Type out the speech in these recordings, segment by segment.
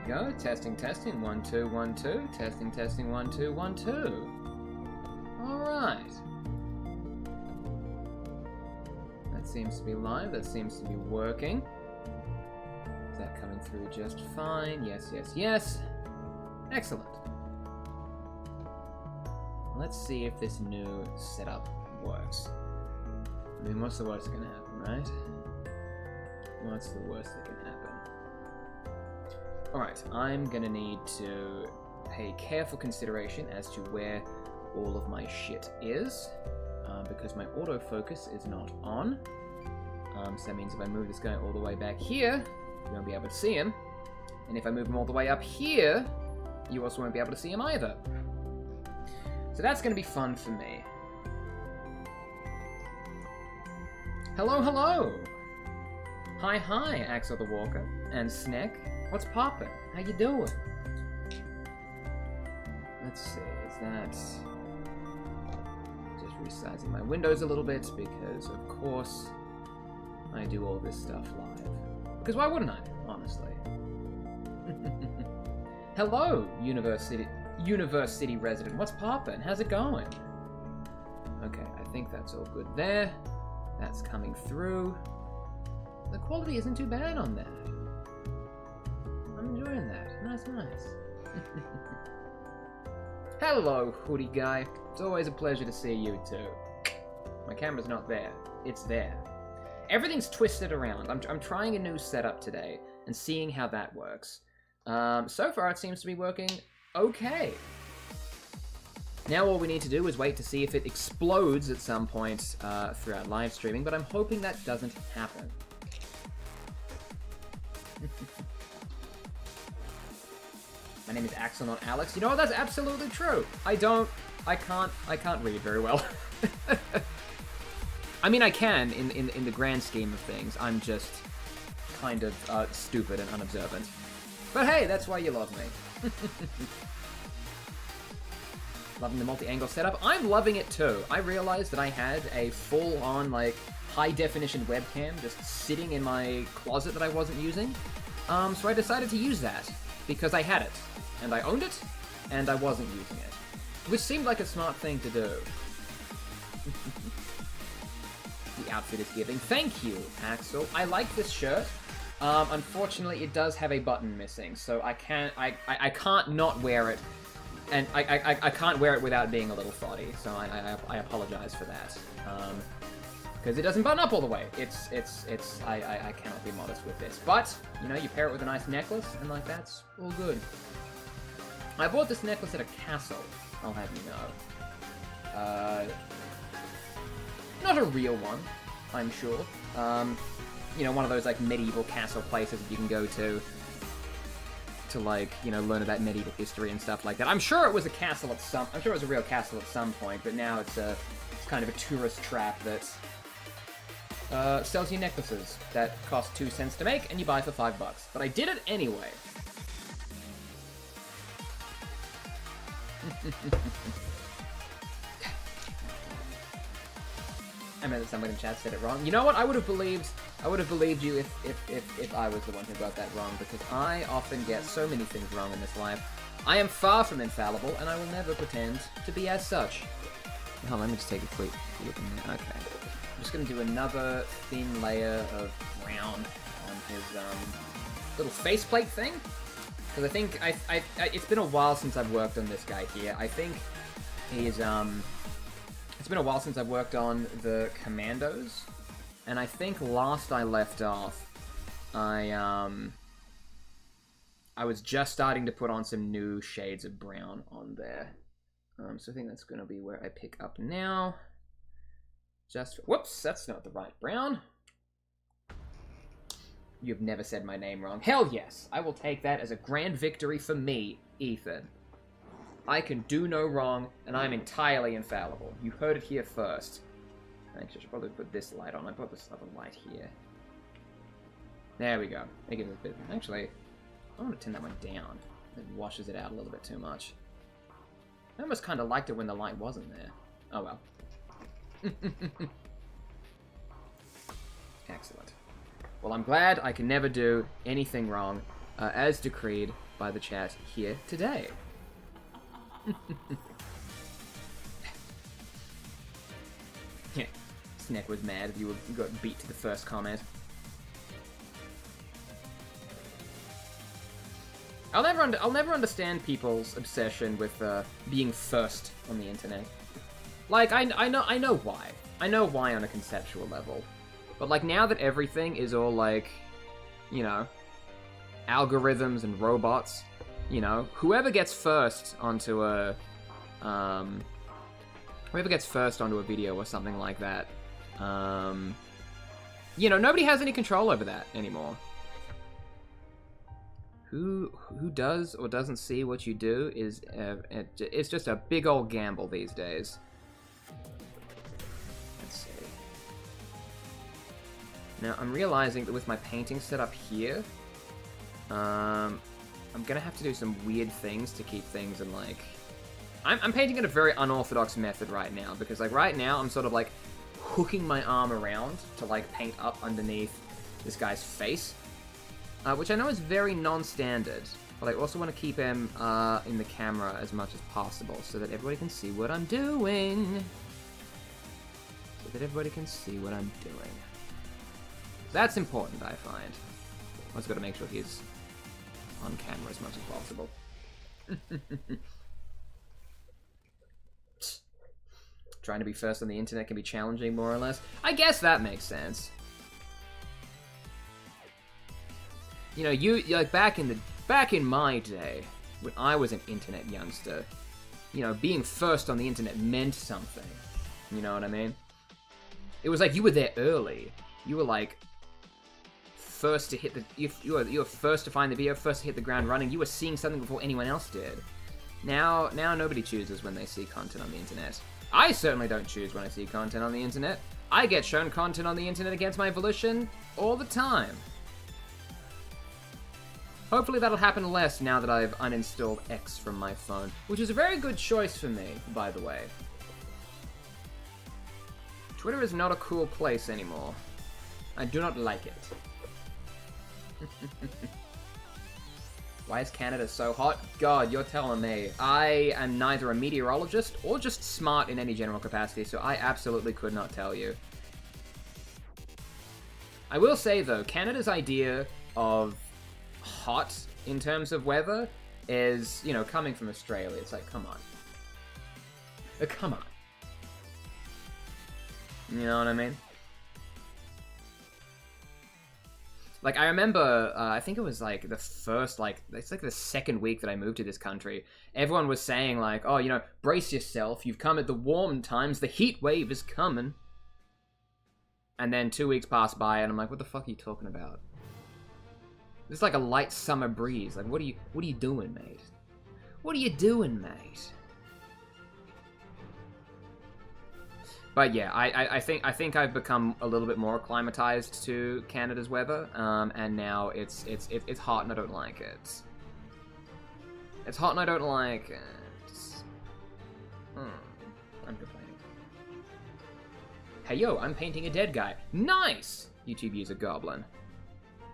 we go. Testing, testing. 1, 2, 1, 2. Testing, testing. 1, 2, 1, 2. Alright. That seems to be live. That seems to be working. Is that coming through just fine? Yes, yes, yes. Excellent. Let's see if this new setup works. I mean, what's the worst that can happen, right? What's the worst that can happen? Alright, I'm gonna need to pay careful consideration as to where all of my shit is, because my autofocus is not on. So that means if I move this guy all the way back here, you won't be able to see him. And if I move him all the way up here, you also won't be able to see him either. So that's going to be fun for me. Hello, hello! Hi, hi, Axel the Walker and Sneck. What's poppin'? How you doing? Let's see, is that... Just resizing my windows a little bit, because of course I do all this stuff live. Because why wouldn't I, honestly? Hello, Universe City resident. What's poppin'? How's it going? Okay, I think that's all good there. That's coming through. The quality isn't too bad on that. I'm enjoying that. Nice, nice. Hello, hoodie guy. It's always a pleasure to see you too. My camera's not there. It's there. Everything's twisted around. I'm trying a new setup today and seeing how that works. So far, it seems to be working okay. Now all we need to do is wait to see if it explodes at some point throughout live streaming, but I'm hoping that doesn't happen. My name is Axel, not Alex. You know what? That's absolutely true. I can't read very well. I mean, I can in the grand scheme of things. I'm just kind of stupid and unobservant. But hey, that's why you love me. Loving the multi-angle setup. I'm loving it too. I realized that I had a full-on, like, high-definition webcam just sitting in my closet that I wasn't using. So I decided to use that because I had it, and I owned it, and I wasn't using it. Which seemed like a smart thing to do. The outfit is giving. Thank you, Axel. I like this shirt. Unfortunately, it does have a button missing, so I can't not wear it, and I can't wear it without being a little thotty. So I apologize for that, because it doesn't button up all the way. I cannot be modest with this, but you know, you pair it with a nice necklace, and like that's all good. I bought this necklace at a castle. I'll have you know. Not a real one, I'm sure. You know, one of those, like, medieval castle places that you can go to like, you know, learn about medieval history and stuff like that. I'm sure it was a castle I'm sure it was a real castle at some point, but now it's kind of a tourist trap that sells you necklaces that cost 2 cents to make and you buy for $5. But I did it anyway. I meant that somebody in chat said it wrong. You know what? I would have believed you if I was the one who got that wrong, because I often get so many things wrong in this life. I am far from infallible, and I will never pretend to be as such. Hold on, let me just take a quick look in there. Okay. I'm just going to do another thin layer of brown on his little faceplate thing. Because I think it's been a while since I've worked on this guy here. I think he's it's been a while since I've worked on the commandos, and I think last I left off, I was just starting to put on some new shades of brown on there. So I think that's going to be where I pick up now. Whoops, that's not the right brown. You've never said my name wrong. Hell yes, I will take that as a grand victory for me, Ethan. I can do no wrong, and I'm entirely infallible. You heard it here first. Actually, I should probably put this light on. I put this other light here. There we go. Make it a bit... Actually, I want to turn that one down. It washes it out a little bit too much. I almost kind of liked it when the light wasn't there. Oh well. Excellent. Well, I'm glad I can never do anything wrong. As decreed, by the chat here today. Yeah, Snack was mad if you got beat to the first comment. I'll never understand people's obsession with being first on the internet. Like, I know why. I know why on a conceptual level. But, like, now that everything is all, like, you know, algorithms and robots, you know, whoever gets first onto a video or something like that, you know, nobody has any control over that anymore. Who does or doesn't see what you do is, it's just a big old gamble these days. Let's see. Now, I'm realizing that with my painting set up here, I'm gonna have to do some weird things to keep things in, like... I'm painting in a very unorthodox method right now, because, like, right now I'm sort of, like, hooking my arm around to, like, paint up underneath this guy's face. Which I know is very non-standard, but I also want to keep him in the camera as much as possible so that everybody can see what I'm doing. That's important, I find. I just got to make sure he's on camera as much as possible. Trying to be first on the internet can be challenging, more or less. I guess that makes sense. You know, like back in my day, when I was an internet youngster, you know, being first on the internet meant something. You know what I mean? It was like you were there early. You were like first to hit the. You were first to find the video, first to hit the ground running. You were seeing something before anyone else did. Now nobody chooses when they see content on the internet. I certainly don't choose when I see content on the internet. I get shown content on the internet against my volition all the time. Hopefully that'll happen less now that I've uninstalled X from my phone, which is a very good choice for me, by the way. Twitter is not a cool place anymore. I do not like it. Why is Canada so hot? God, you're telling me. I am neither a meteorologist or just smart in any general capacity, so I absolutely could not tell you. I will say, though, Canada's idea of hot in terms of weather is, you know, coming from Australia. It's like, come on. Come on. You know what I mean? Like, I remember, I think it was, like, the first, like, it's like the second week that I moved to this country. Everyone was saying, like, oh, you know, brace yourself. You've come at the warm times. The heat wave is coming. And then 2 weeks passed by, and I'm like, what the fuck are you talking about? It's like a light summer breeze. Like, what are you doing, mate? What are you doing, mate? But yeah, I think I've become a little bit more acclimatized to Canada's weather, and now it's hot and I don't like it. It's hot and I don't like it. I'm complaining. Hey yo, I'm painting a dead guy. Nice! YouTube user Goblin.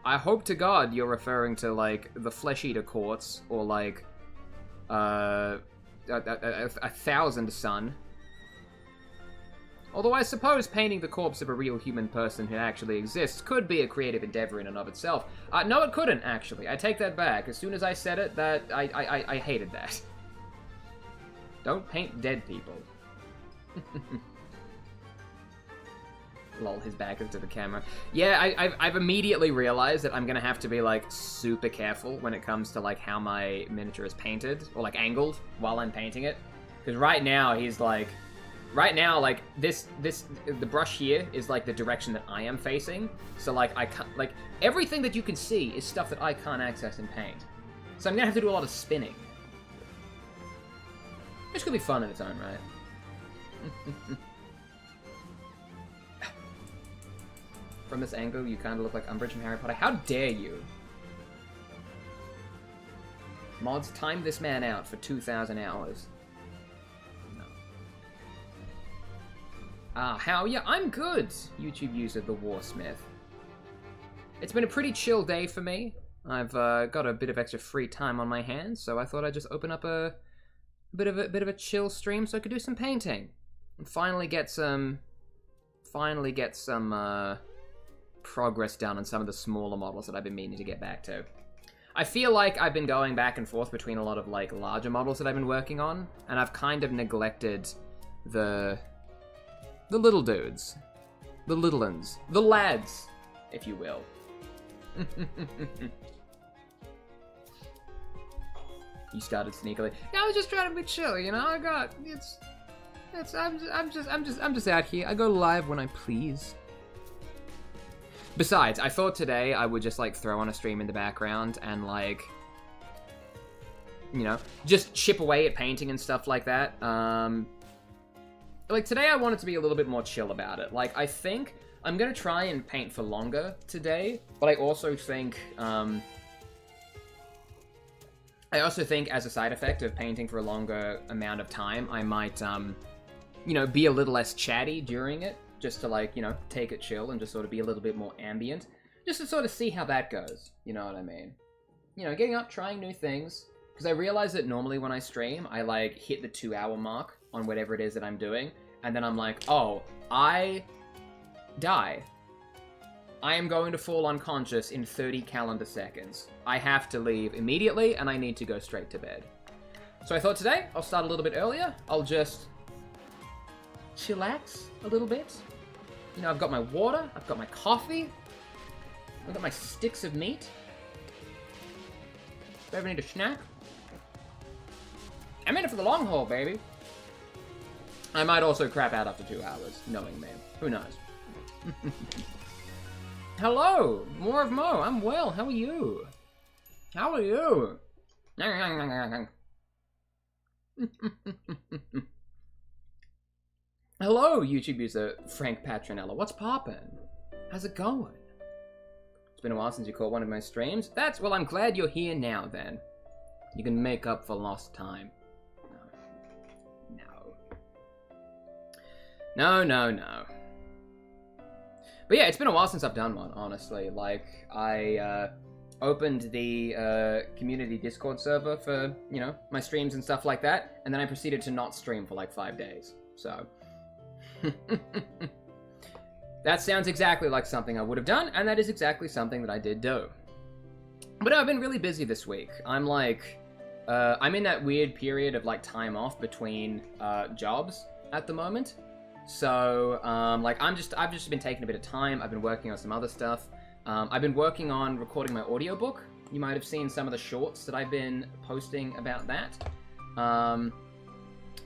I hope to God you're referring to, like, the Flesh Eater Courts, or, like, a Thousand Sun. Although I suppose painting the corpse of a real human person who actually exists could be a creative endeavor in and of itself. No, it couldn't, actually. I take that back. As soon as I said it, I hated that. Don't paint dead people. Lol, his back is to the camera. Yeah, I've immediately realized that I'm gonna have to be, like, super careful when it comes to, like, how my miniature is painted, or, like, angled while I'm painting it. Because right now, he's, like... Right now, like, the brush here is, like, the direction that I am facing. So, like, I can't, like, everything that you can see is stuff that I can't access in paint. So I'm gonna have to do a lot of spinning. Which could be fun in its own right. From this angle, you kind of look like Umbridge from Harry Potter. How dare you? Mods, time this man out for 2,000 hours. No. How? Yeah, I'm good, YouTube user The Warsmith. It's been a pretty chill day for me. I've got a bit of extra free time on my hands, so I thought I'd just open up a bit of a chill stream so I could do some painting and finally get some progress done on some of the smaller models that I've been meaning to get back to. I feel like I've been going back and forth between a lot of like larger models that I've been working on, and I've kind of neglected the little dudes, the little uns, the lads, if you will. You started sneakily. Yeah, I was just trying to be chill, you know. I'm just out here. I go live when I please. Besides, I thought today I would just like throw on a stream in the background and like, you know, just chip away at painting and stuff like that. Like today I wanted to be a little bit more chill about it. Like I think I'm gonna try and paint for longer today, but I also think as a side effect of painting for a longer amount of time, I might, you know, be a little less chatty during it, just to like, you know, take it chill and just sort of be a little bit more ambient, just to sort of see how that goes, you know what I mean? You know, getting up, trying new things, because I realize that normally when I stream, I like hit the 2-hour mark on whatever it is that I'm doing, and then I'm like, oh, I die. I am going to fall unconscious in 30 calendar seconds. I have to leave immediately, and I need to go straight to bed. So I thought today, I'll start a little bit earlier. I'll just chillax a little bit. You know, I've got my water, I've got my coffee, I've got my sticks of meat. If I ever need a snack, I'm in it for the long haul, baby. I might also crap out after 2 hours, knowing me. Who knows? Hello! More of Mo. I'm well. How are you? How are you? Hello, YouTube user Frank Patronella. What's poppin'? How's it going? It's been a while since you caught one of my streams. Well, I'm glad you're here now, then. You can make up for lost time. No. But yeah, it's been a while since I've done one, honestly. Like, I opened the community Discord server for, you know, my streams and stuff like that, and then I proceeded to not stream for like 5 days. So, that sounds exactly like something I would have done, and that is exactly something that I did do. But no, I've been really busy this week. I'm like, I'm in that weird period of like time off between jobs at the moment. So, like, I've just been taking a bit of time. I've been working on some other stuff. I've been working on recording my audiobook. You might have seen some of the shorts that I've been posting about that.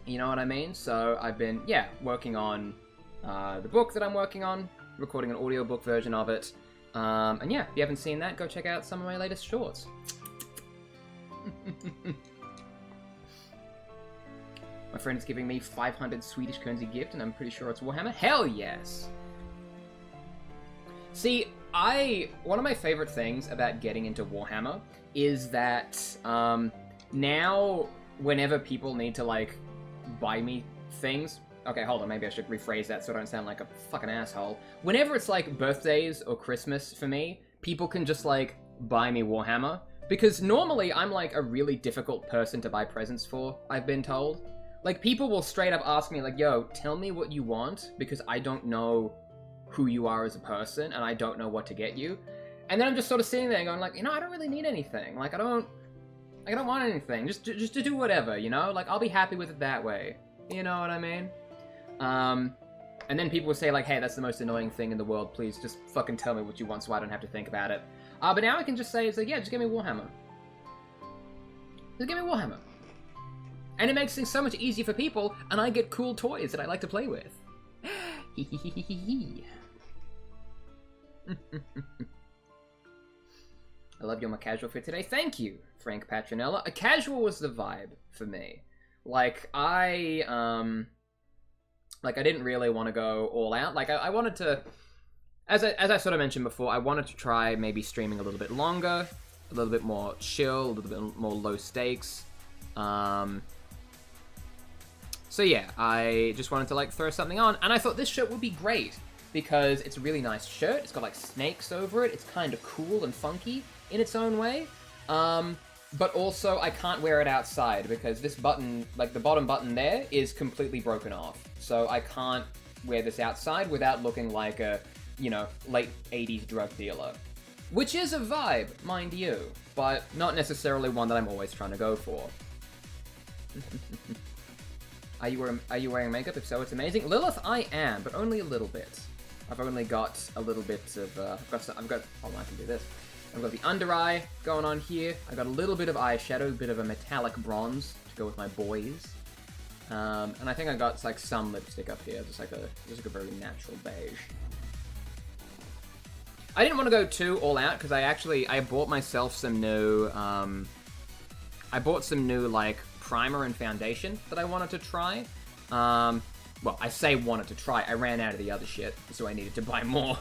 You know what I mean? So, I've been, yeah, working on the book that I'm working on, recording an audiobook version of it. And yeah, if you haven't seen that, go check out some of my latest shorts. My friend is giving me 500 Swedish currency gift, and I'm pretty sure it's Warhammer. Hell yes! See, one of my favorite things about getting into Warhammer is that, now, whenever people need to, like, buy me things... Okay, hold on, maybe I should rephrase that so I don't sound like a fucking asshole. Whenever it's, like, birthdays or Christmas for me, people can just, like, buy me Warhammer. Because normally, I'm, like, a really difficult person to buy presents for, I've been told. Like, people will straight up ask me, like, yo, tell me what you want, because I don't know who you are as a person, and I don't know what to get you. And then I'm just sort of sitting there going, like, you know, I don't really need anything. Like, I don't want anything. Just to do whatever, you know? Like, I'll be happy with it that way. You know what I mean? And then people will say, like, hey, that's the most annoying thing in the world. Please, just fucking tell me what you want so I don't have to think about it. But now I can just say, it's like, yeah, just give me Warhammer. Just give me Warhammer. And it makes things so much easier for people, and I get cool toys that I like to play with. I love your casual fit today. Thank you, Frank Patronella. A casual was the vibe for me. Like, I didn't really want to go all out. Like, I wanted to, as I sort of mentioned before, I wanted to try maybe streaming a little bit longer, a little bit more chill, a little bit more low stakes. So yeah, I just wanted to like throw something on, and I thought this shirt would be great because it's a really nice shirt. It's got like snakes over it. It's kind of cool and funky in its own way. But also I can't wear it outside because this button, like the bottom button there, is completely broken off. So I can't wear this outside without looking like a, you know, late 80s drug dealer. Which is a vibe, mind you, but not necessarily one that I'm always trying to go for. Are you wearing makeup? If so, it's amazing. Lilith, I am, but only a little bit. I've only got a little bit of, I've got, oh, I can do this. I've got the under eye going on here. I've got a little bit of eyeshadow, a bit of a metallic bronze to go with my boys. And I think I got like some lipstick up here, just like a very natural beige. I didn't want to go too all out because I bought myself some new, I bought some new like primer and foundation that I wanted to try. Well, I say wanted to try. I ran out of the other shit, so I needed to buy more.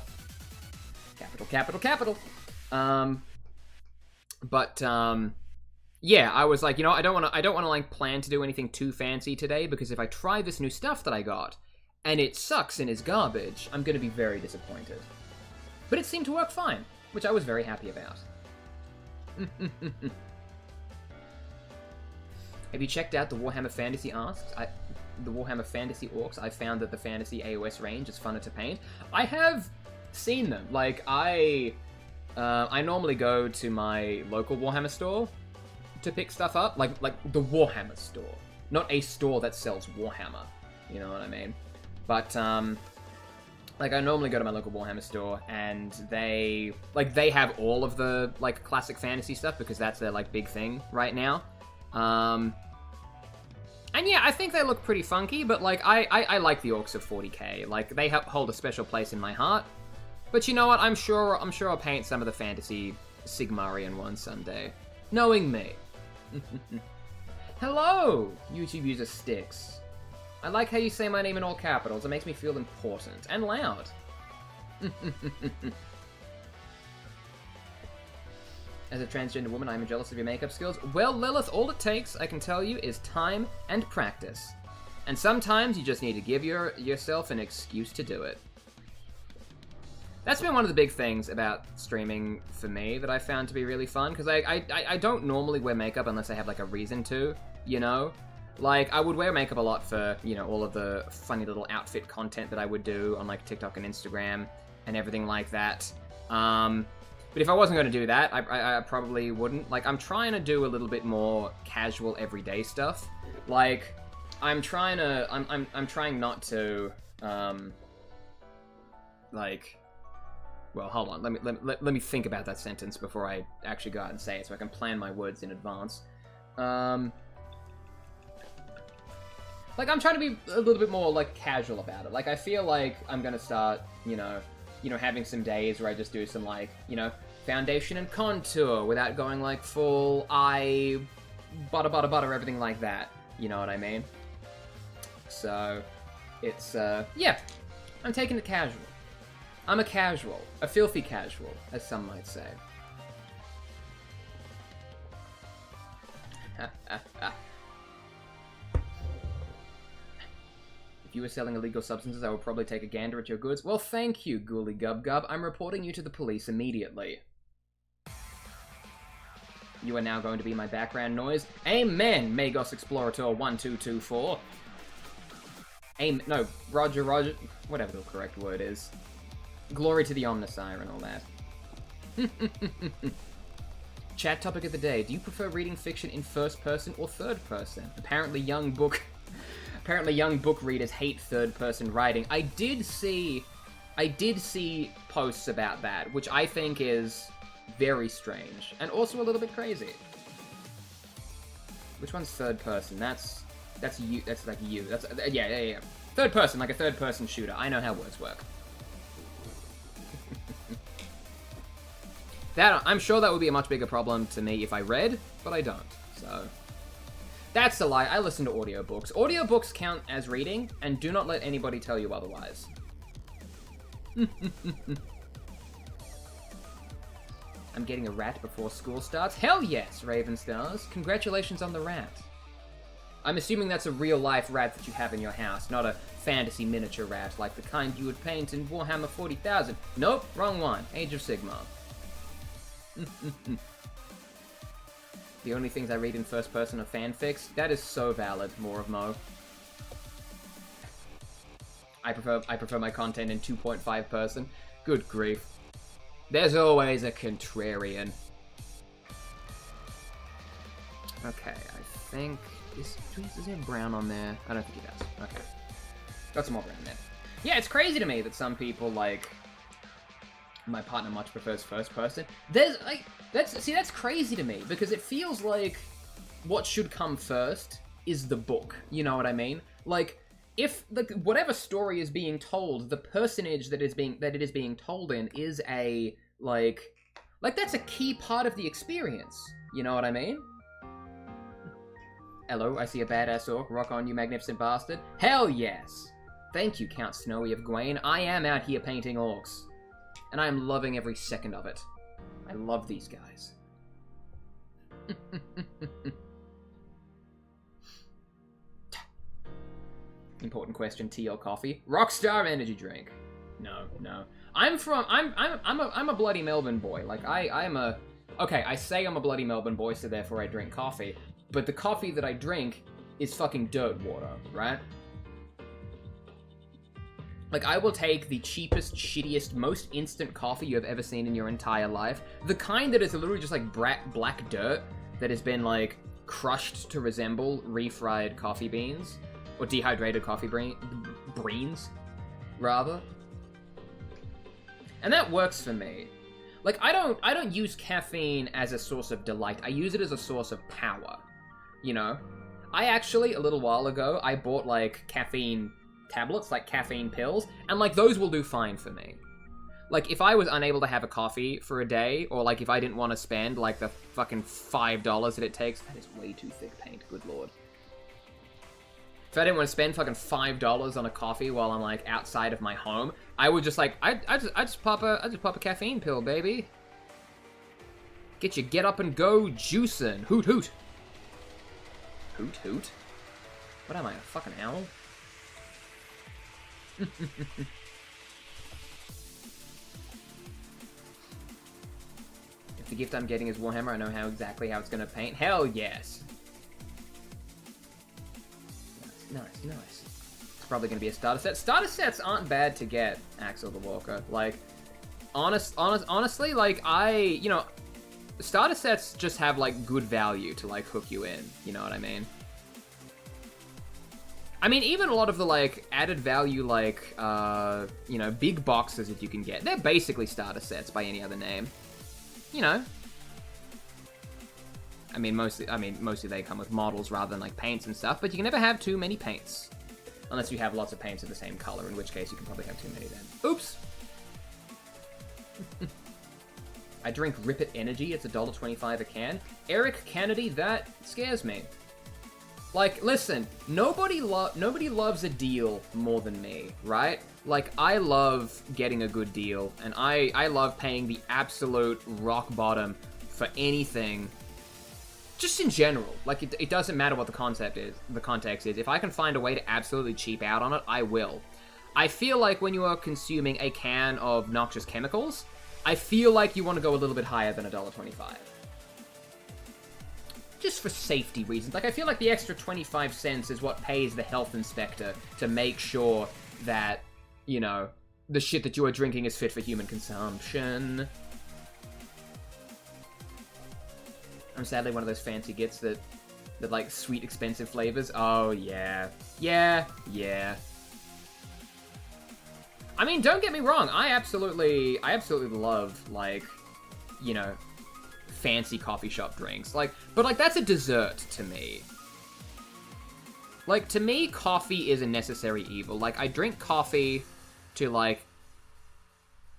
Capital, capital, capital. Yeah, I was like, you know, I don't want to like plan to do anything too fancy today because if I try this new stuff that I got and it sucks and is garbage, I'm going to be very disappointed. But it seemed to work fine, which I was very happy about. Have you checked out the Warhammer Fantasy Asks? The Warhammer Fantasy Orcs? I found that the Fantasy AOS range is funner to paint. I have seen them. Like, I normally go to my local Warhammer store to pick stuff up. Like the Warhammer store. Not a store that sells Warhammer. You know what I mean? But, like, I normally go to my local Warhammer store, and they have all of the, like, classic fantasy stuff, because that's their, like, big thing right now. And yeah, I think they look pretty funky, but, like, I like the Orcs of 40k. Like, they hold a special place in my heart. But you know what? I'm sure I'll paint some of the fantasy Sigmarian ones someday. Knowing me. Hello, YouTube user Styx. I like how you say my name in all capitals. It makes me feel important and loud. As a transgender woman, I'm jealous of your makeup skills. Well, Lilith, all it takes, I can tell you, is time and practice. And sometimes you just need to give yourself an excuse to do it. That's been one of the big things about streaming for me that I found to be really fun, because I don't normally wear makeup unless I have, like, a reason to, you know? Like, I would wear makeup a lot for, you know, all of the funny little outfit content that I would do on, like, TikTok and Instagram and everything like that. But if I wasn't going to do that, I probably wouldn't. Like, I'm trying to do a little bit more casual, everyday stuff. Like, I'm trying not to, like... Well, hold on. Let me think about that sentence before I actually go out and say it, so I can plan my words in advance. Like, I'm trying to be a little bit more, like, casual about it. Like, I feel like I'm gonna start, you know, having some days where I just do some, like, you know, foundation and contour without going, like, full eye, butter, everything like that. You know what I mean? So, it's, yeah. I'm taking it casual. I'm a casual. A filthy casual, as some might say. If you were selling illegal substances, I would probably take a gander at your goods. Well, thank you, Ghoulie Gub Gub. I'm reporting you to the police immediately. You are now going to be my background noise. Amen, Magos Explorator 1224. Amen. No, Roger. Whatever the correct word is. Glory to the Omnisire and all that. Chat topic of the day. Do you prefer reading fiction in first person or third person? Apparently young book readers hate third person writing. I did see posts about that, which I think is very strange and also a little bit crazy. Which one's third person? That's you. That's like you. That's yeah. Third person, like a third person shooter. I know how words work. I'm sure that would be a much bigger problem to me if I read, but I don't, so... That's a lie, I listen to audiobooks. Audiobooks count as reading, and do not let anybody tell you otherwise. I'm getting a rat before school starts? Hell yes, Raven Stars! Congratulations on the rat. I'm assuming that's a real-life rat that you have in your house, not a fantasy miniature rat, like the kind you would paint in Warhammer 40,000. Nope, wrong one. Age of Sigmar. The only things I read in first person are fanfics. That is so valid, more of Mo. I prefer my content in 2.5 person. Good grief. There's always a contrarian. Okay, I think... Is there brown on there? I don't think he does. Okay. Got some more brown there. Yeah, it's crazy to me that some people, like... My partner much prefers first person. There's, like... That's crazy to me, because it feels like what should come first is the book. You know what I mean? Like, if whatever story is being told, the personage that it is being told in is a, like that's a key part of the experience. You know what I mean? Hello, I see a badass orc. Rock on, you magnificent bastard. Hell yes! Thank you, Count Snowy of Gwaine. I am out here painting orcs. And I am loving every second of it. I love these guys. Important question, tea or coffee? Rockstar energy drink. No. I'm a bloody Melbourne boy. Like, okay, I say I'm a bloody Melbourne boy, so therefore I drink coffee. But the coffee that I drink is fucking dirt water, right? Like, I will take the cheapest, shittiest, most instant coffee you have ever seen in your entire life. The kind that is literally just, like, black dirt that has been, like, crushed to resemble refried coffee beans. Or dehydrated coffee beans, rather. And that works for me. Like, I don't use caffeine as a source of delight. I use it as a source of power, you know? I actually, a little while ago, I bought, like, caffeine tablets, like caffeine pills, and like those will do fine for me. Like if I was unable to have a coffee for a day, or like if I didn't want to spend like the fucking $5 that it takes, that is way too thick paint, good lord. If I didn't want to spend fucking $5 on a coffee while I'm like outside of my home, I would just like I just pop a caffeine pill, baby. Get your get up and go juicing. Hoot hoot. Hoot hoot. What am I, a fucking owl? If the gift I'm getting is Warhammer, I know exactly how it's gonna paint. Hell yes. Nice. It's probably gonna be a starter set. Starter sets aren't bad to get, Axel the Walker. Like, honestly, like starter sets just have like good value to like hook you in. You know what I mean? I mean, even a lot of the, like, added value, like, big boxes that you can get, they're basically starter sets by any other name. You know? I mean, mostly they come with models rather than, like, paints and stuff, but you can never have too many paints. Unless you have lots of paints of the same color, in which case you can probably have too many then. Oops! I drink Rip It Energy, it's $1.25 a can. Eric Kennedy, that scares me. Like, listen, nobody loves a deal more than me, right? Like, I love getting a good deal, and I love paying the absolute rock bottom for anything, just in general. Like, it doesn't matter what the context is. If I can find a way to absolutely cheap out on it, I will. I feel like when you are consuming a can of noxious chemicals, I feel like you want to go a little bit higher than $1.25. Just for safety reasons. Like, I feel like the extra 25 cents is what pays the health inspector to make sure that, you know, the shit that you are drinking is fit for human consumption. I'm sadly one of those fancy gits that like, sweet, expensive flavors. Oh, yeah. Yeah. I mean, don't get me wrong. I absolutely love, like, you know, fancy coffee shop drinks. Like, but like that's a dessert to me. Like, to me, coffee is a necessary evil. Like, I drink coffee to like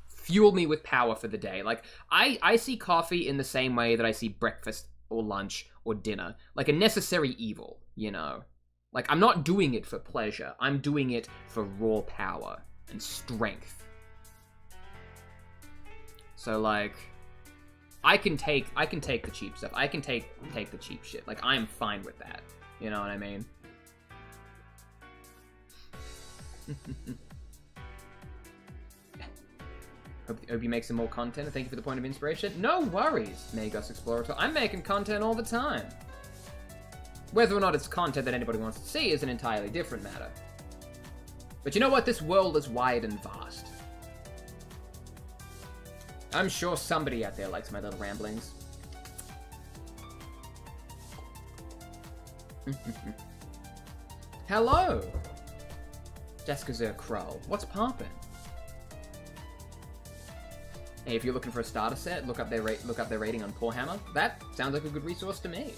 fuel me with power for the day. Like, I see coffee in the same way that I see breakfast or lunch or dinner. Like a necessary evil, you know? Like, I'm not doing it for pleasure. I'm doing it for raw power and strength. So like, I can take the cheap stuff. I can take the cheap shit. Like, I'm fine with that. You know what I mean? Hope you make some more content, and thank you for the point of inspiration. No worries, Magos Explorator. I'm making content all the time. Whether or not it's content that anybody wants to see is an entirely different matter. But you know what? This world is wide and vast. I'm sure somebody out there likes my little ramblings. Hello! Jessica Zer Krull. What's poppin'? Hey, if you're looking for a starter set, look up their rating on Warhammer. That sounds like a good resource to me.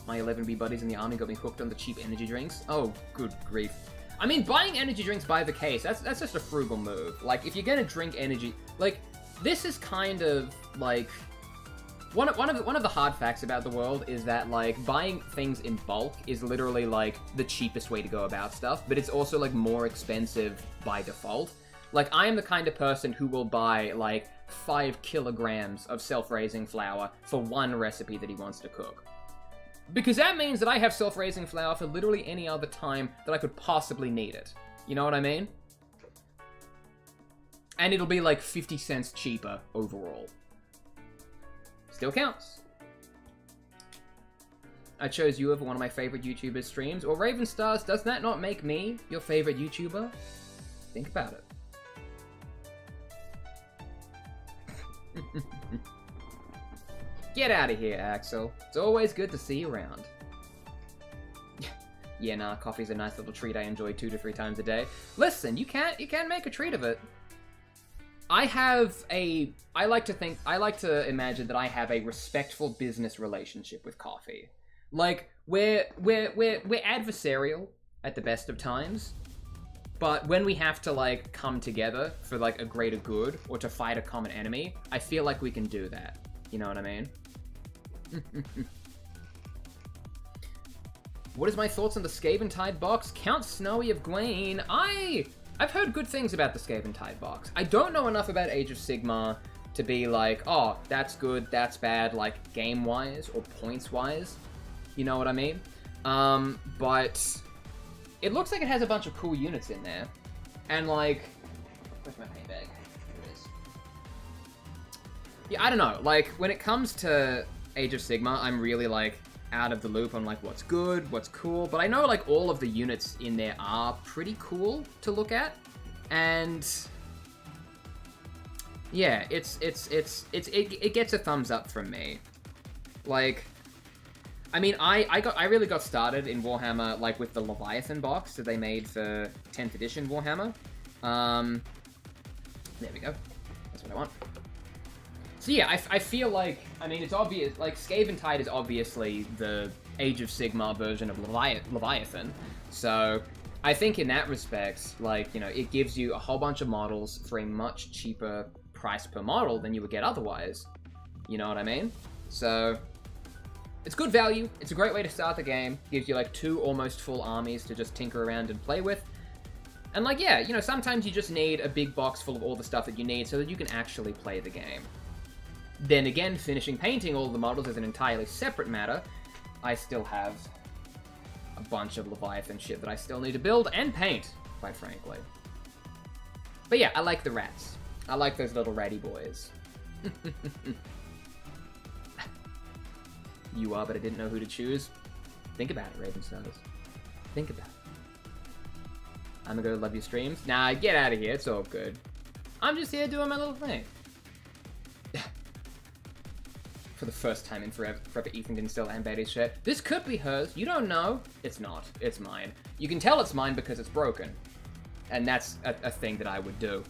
My 11B buddies in the army got me hooked on the cheap energy drinks. Oh, good grief. I mean, buying energy drinks by the case, that's just a frugal move. Like, if you're gonna drink energy... Like, this is kind of, like... One of the hard facts about the world is that, like, buying things in bulk is literally, like, the cheapest way to go about stuff, but it's also, like, more expensive by default. Like, I am the kind of person who will buy, like, 5 kilograms of self-raising flour for one recipe that he wants to cook. Because that means that I have self-raising flour for literally any other time that I could possibly need it. You know what I mean? And it'll be, like, 50 cents cheaper overall. Still counts. I chose you over one of my favorite YouTubers' streams. Or Raven Stars, does that not make me your favorite YouTuber? Think about it. Get out of here, Axel. It's always good to see you around. Yeah, nah, coffee's a nice little treat I enjoy 2 to 3 times a day. Listen, you can't make a treat of it. I like to imagine that I have a respectful business relationship with coffee. Like, we're adversarial at the best of times, but when we have to, like, come together for, like, a greater good, or to fight a common enemy, I feel like we can do that. You know what I mean? What is my thoughts on the Skaven Tide box? Count Snowy of Gwaine. I've heard good things about the Skaven Tide box. I don't know enough about Age of Sigmar to be like, oh, that's good, that's bad, like, game-wise or points-wise. You know what I mean? But it looks like it has a bunch of cool units in there. And, like... Where's my paint bag? Here it is. Yeah, I don't know. Like, when it comes to Age of Sigmar, I'm really, like, out of the loop on, like, what's good, what's cool, but I know, like, all of the units in there are pretty cool to look at, and yeah, it gets a thumbs up from me. Like, I mean, I really got started in Warhammer, like, with the Leviathan box that they made for 10th edition Warhammer. There we go. That's what I want. So yeah, I feel like, I mean, it's obvious, like, Skaven Tide is obviously the Age of Sigmar version of Leviathan, so I think in that respect, like, you know, it gives you a whole bunch of models for a much cheaper price per model than you would get otherwise, you know what I mean? So, it's good value, it's a great way to start the game, gives you, like, 2 almost full armies to just tinker around and play with, and, like, yeah, you know, sometimes you just need a big box full of all the stuff that you need so that you can actually play the game. Then again, finishing painting all the models is an entirely separate matter. I still have a bunch of Leviathan shit that I still need to build and paint, quite frankly. But yeah, I like the rats. I like those little ratty boys. You are, but I didn't know who to choose. Think about it, Raven Stars. Think about it. I'm gonna go love your streams. Nah, get out of here. It's all good. I'm just here doing my little thing. For the first time in forever, Ethan didn't steal Anne Beatty's shirt. This could be hers. You don't know. It's not. It's mine. You can tell it's mine because it's broken. And that's a thing that I would do.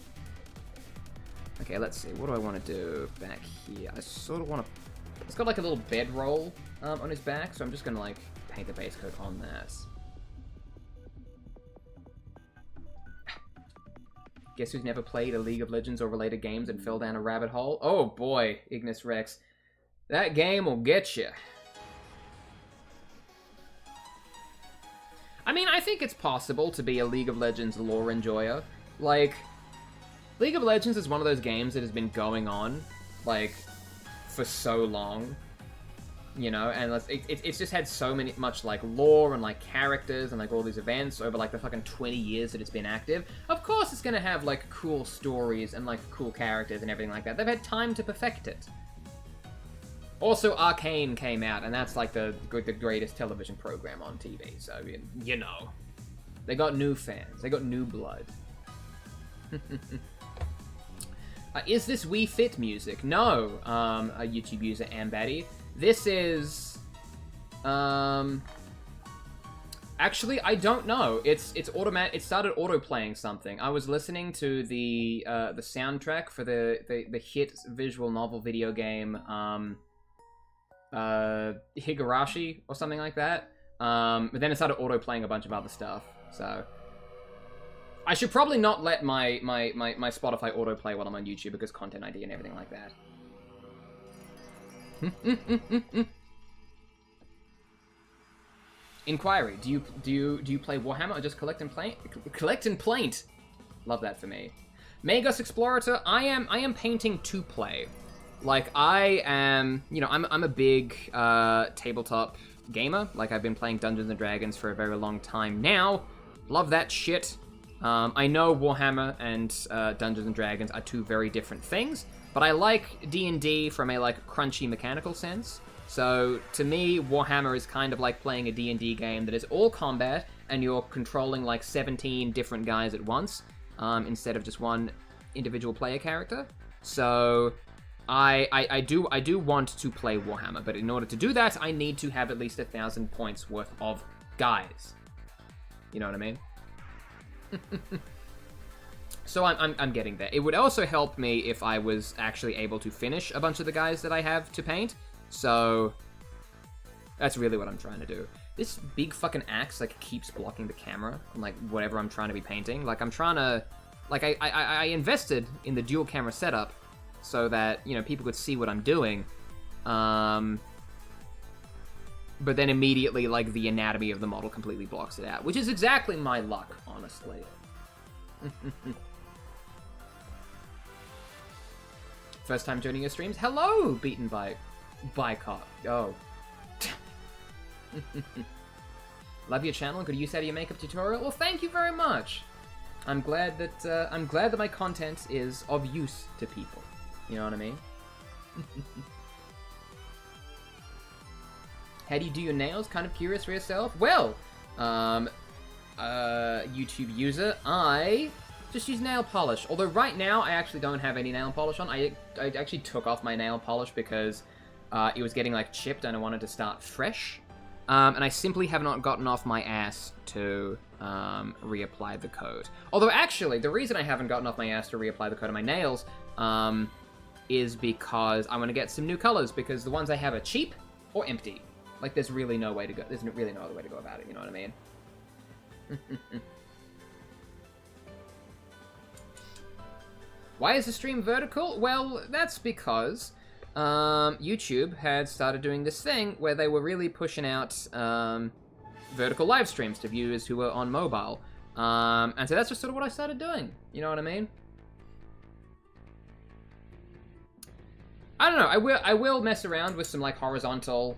Okay, let's see. What do I want to do back here? I sort of want to... It's got like a little bedroll on his back, so I'm just going to like paint the base coat on that. Guess who's never played a League of Legends or related games and fell down a rabbit hole? Oh boy, Ignis Rex. That game will get you. I mean, I think it's possible to be a League of Legends lore enjoyer. Like, League of Legends is one of those games that has been going on, like, for so long. you know, and it's just had so much like lore and like characters and like all these events over like the fucking 20 years that it's been active. Of course it's gonna have like cool stories and like cool characters and everything like that. They've had time to perfect it. Also, Arcane came out, and that's like the greatest television program on TV, so you know. They got new fans, they got new blood. Is this Wii Fit music? No, a YouTube user, Ambaddy. This is... Actually, I don't know. It's automatic. It started auto-playing something. I was listening to the soundtrack for the hit visual novel video game, Higurashi, or something like that. But then it started auto-playing a bunch of other stuff, so... I should probably not let my Spotify autoplay while I'm on YouTube because content ID and everything like that. Inquiry: Do you play Warhammer or just collect and paint? Collect and paint. Love that for me. Magos Explorator. I am painting to play. Like I am, you know, I'm a big tabletop gamer. Like I've been playing Dungeons and Dragons for a very long time now. Love that shit. I know Warhammer and Dungeons and Dragons are two very different things, but I like D&D from a like crunchy mechanical sense. So to me, Warhammer is kind of like playing a D&D game that is all combat, and you're controlling like 17 different guys at once, instead of just one individual player character. So I do want to play Warhammer, but in order to do that, I need to have at least 1,000 points worth of guys. You know what I mean? So I'm getting there. It would also help me if I was actually able to finish a bunch of the guys that I have to paint. So that's really what I'm trying to do. This big fucking axe like keeps blocking the camera and like whatever I'm trying to be painting. Like I'm trying to, like I invested in the dual camera setup so that, you know, people could see what I'm doing. But then immediately, like, the anatomy of the model completely blocks it out, which is exactly my luck, honestly. First time joining your streams? Hello, Beaten by Cop. Oh. Love your channel. Good use out of your makeup tutorial. Well, thank you very much. I'm glad that my content is of use to people. You know what I mean? How do you do your nails? Kind of curious for yourself? Well, YouTube user, I just use nail polish. Although right now, I actually don't have any nail polish on. I actually took off my nail polish because it was getting, like, chipped and I wanted to start fresh. And I simply have not gotten off my ass to reapply the coat. Although, actually, the reason I haven't gotten off my ass to reapply the coat on my nails is because I want to get some new colors, because the ones I have are cheap or empty. Like, there's really no way to go. There's really no other way to go about it, you know what I mean? Why is the stream vertical? Well, that's because YouTube had started doing this thing where they were really pushing out vertical live streams to viewers who were on mobile. And so that's just sort of what I started doing, you know what I mean? I don't know, I will mess around with some, like, horizontal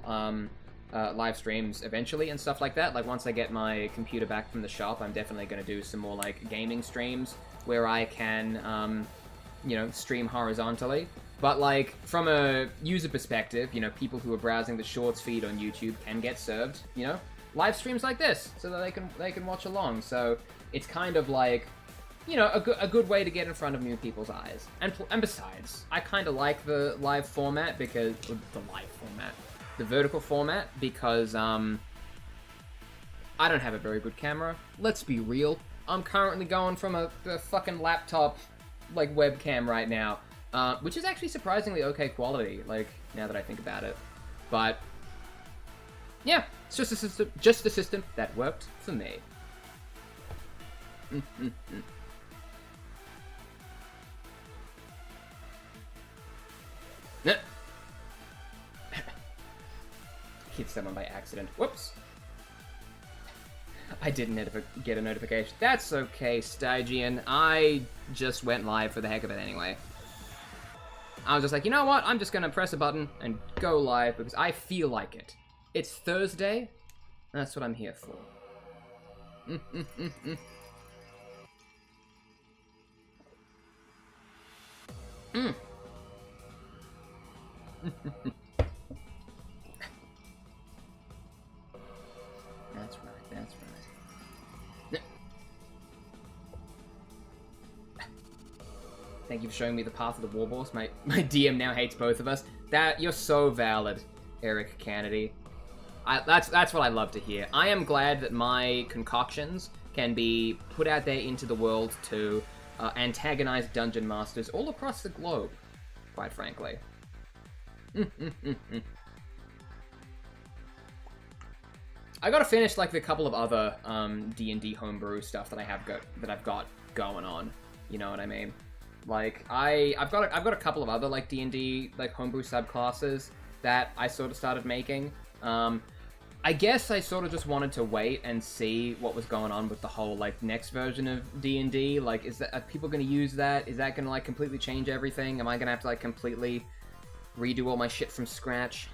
live streams eventually and stuff like that. Like, once I get my computer back from the shop, I'm definitely going to do some more, like, gaming streams where I can, you know, stream horizontally. But, like, from a user perspective, you know, people who are browsing the shorts feed on YouTube can get served, you know, live streams like this so that they can watch along. So it's kind of like, you know, a good way to get in front of new people's eyes. And besides, I kind of like the live format because... The vertical format, because, I don't have a very good camera. Let's be real. I'm currently going from a fucking laptop, like, webcam right now, which is actually surprisingly okay quality, like, now that I think about it. But, yeah, it's just a system that worked for me. Hit someone by accident. Whoops. I didn't get a notification. That's okay, Stygian. I just went live for the heck of it anyway. I was just like, you know what? I'm just gonna press a button and go live because I feel like it. It's Thursday, and that's what I'm here for. That's right, that's right. Thank you for showing me the path of the war boss. My DM now hates both of us. You're so valid, Eric Kennedy. That's what I love to hear. I am glad that my concoctions can be put out there into the world to antagonize dungeon masters all across the globe, quite frankly. I gotta finish like the couple of other D&D homebrew stuff that I've got going on. You know what I mean? Like I've got a couple of other like D&D like homebrew subclasses that I sort of started making. I guess I sort of just wanted to wait and see what was going on with the whole like next version of D&D. Like, are people gonna use that? Is that gonna like completely change everything? Am I gonna have to like completely redo all my shit from scratch?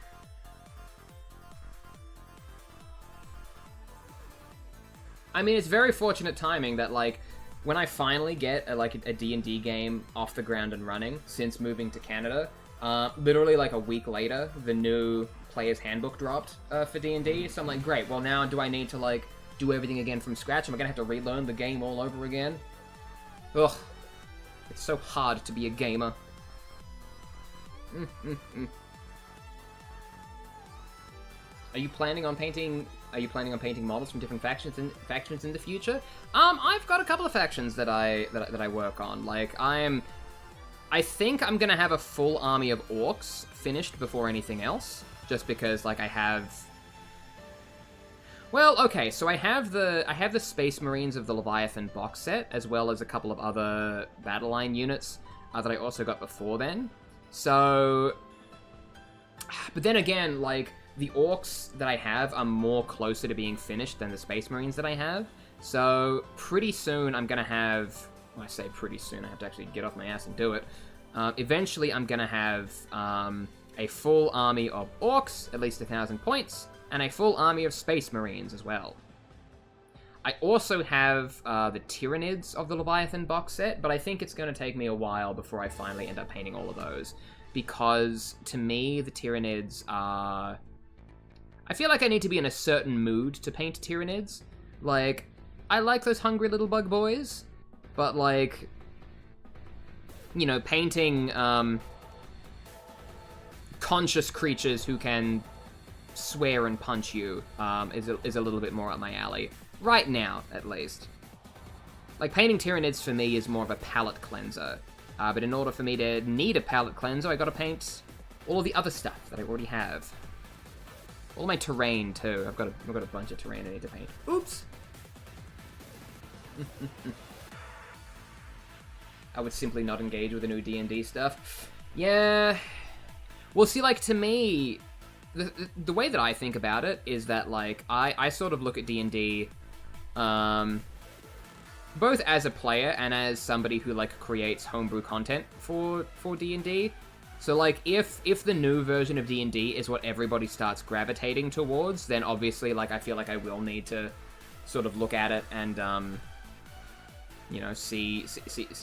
I mean, it's very fortunate timing that like when I finally get a D&D game off the ground and running since moving to Canada, literally like a week later, the new player's handbook dropped for D&D. So I'm like, great, well now do I need to like do everything again from scratch? Am I gonna have to relearn the game all over again? Ugh, it's so hard to be a gamer. Are you planning on painting models from different factions in the future? I've got a couple of factions that I work on. Like I think I'm gonna have a full army of orcs finished before anything else, just because like I have. Well, okay, so I have the Space Marines of the Leviathan box set, as well as a couple of other battle line units that I also got before then. So, but then again, like the orcs that I have are more closer to being finished than the Space Marines that I have. So pretty soon I'm gonna have. When I say pretty soon, I have to actually get off my ass and do it. Eventually, I'm gonna have a full army of orcs, at least 1,000 points, and a full army of Space Marines as well. I also have the Tyranids of the Leviathan box set, but I think it's going to take me a while before I finally end up painting all of those, because to me, the Tyranids are... I feel like I need to be in a certain mood to paint Tyranids. Like, I like those hungry little bug boys, but like, you know, painting conscious creatures who can swear and punch you is a little bit more up my alley. Right now, at least. Like, painting Tyranids for me is more of a palette cleanser. But in order for me to need a palette cleanser, I gotta paint all of the other stuff that I already have. All my terrain, too. I've got a bunch of terrain I need to paint. Oops! I would simply not engage with the new D&D stuff. Yeah. Well, see, like, to me, the way that I think about it is that, like, I sort of look at D&D, both as a player and as somebody who, like, creates homebrew content for D&D. So, like, if the new version of D&D is what everybody starts gravitating towards, then obviously, like, I feel like I will need to sort of look at it and, you know, see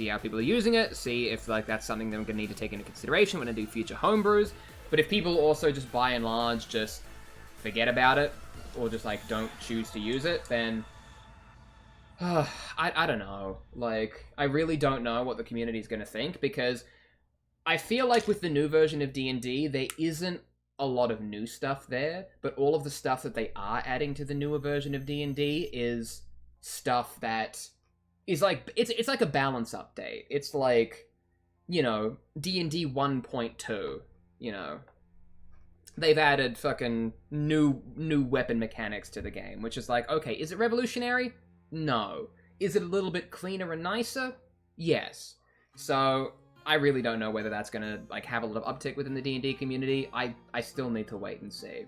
how people are using it, see if, like, that's something that I'm going to need to take into consideration when I do future homebrews. But if people also just, by and large, just forget about it, or just, like, don't choose to use it, then... I don't know. Like, I really don't know what the community is going to think, because I feel like with the new version of D&D, there isn't a lot of new stuff there, but all of the stuff that they are adding to the newer version of D&D is stuff that is like, it's like a balance update. It's like, you know, D&D 1.2, you know. They've added fucking new weapon mechanics to the game, which is like, okay, is it revolutionary? No. Is it a little bit cleaner and nicer? Yes. So I really don't know whether that's gonna like have a lot of uptick within the D&D community. I still need to wait and see.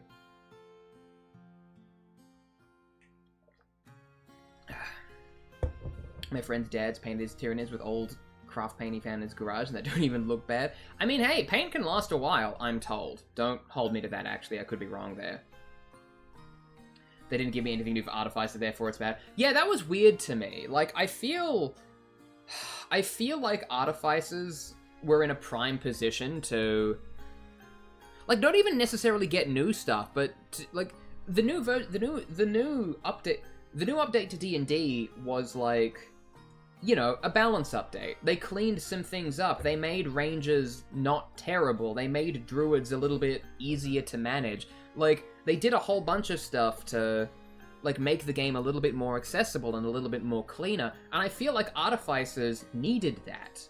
My friend's dad's painted his Tyranids with old craft paint he found in his garage and that don't even look bad. I mean, hey, paint can last a while, I'm told. Don't hold me to that, actually. I could be wrong there. They didn't give me anything new for Artificer, therefore it's bad. Yeah, that was weird to me. Like, I feel like Artificers were in a prime position to, like, not even necessarily get new stuff, but to, like, the new update to D&D was like, you know, a balance update. They cleaned some things up. They made rangers not terrible. They made druids a little bit easier to manage. Like, they did a whole bunch of stuff to, like, make the game a little bit more accessible and a little bit more cleaner. And I feel like Artificers needed that,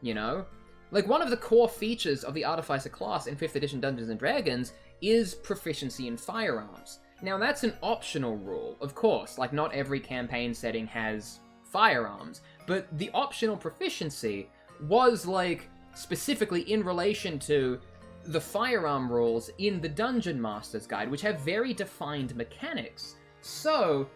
you know? Like, one of the core features of the Artificer class in 5th edition Dungeons & Dragons is proficiency in firearms. Now, that's an optional rule, of course. Like, not every campaign setting has firearms. But the optional proficiency was, like, specifically in relation to the firearm rules in the Dungeon Master's Guide, which have very defined mechanics. So,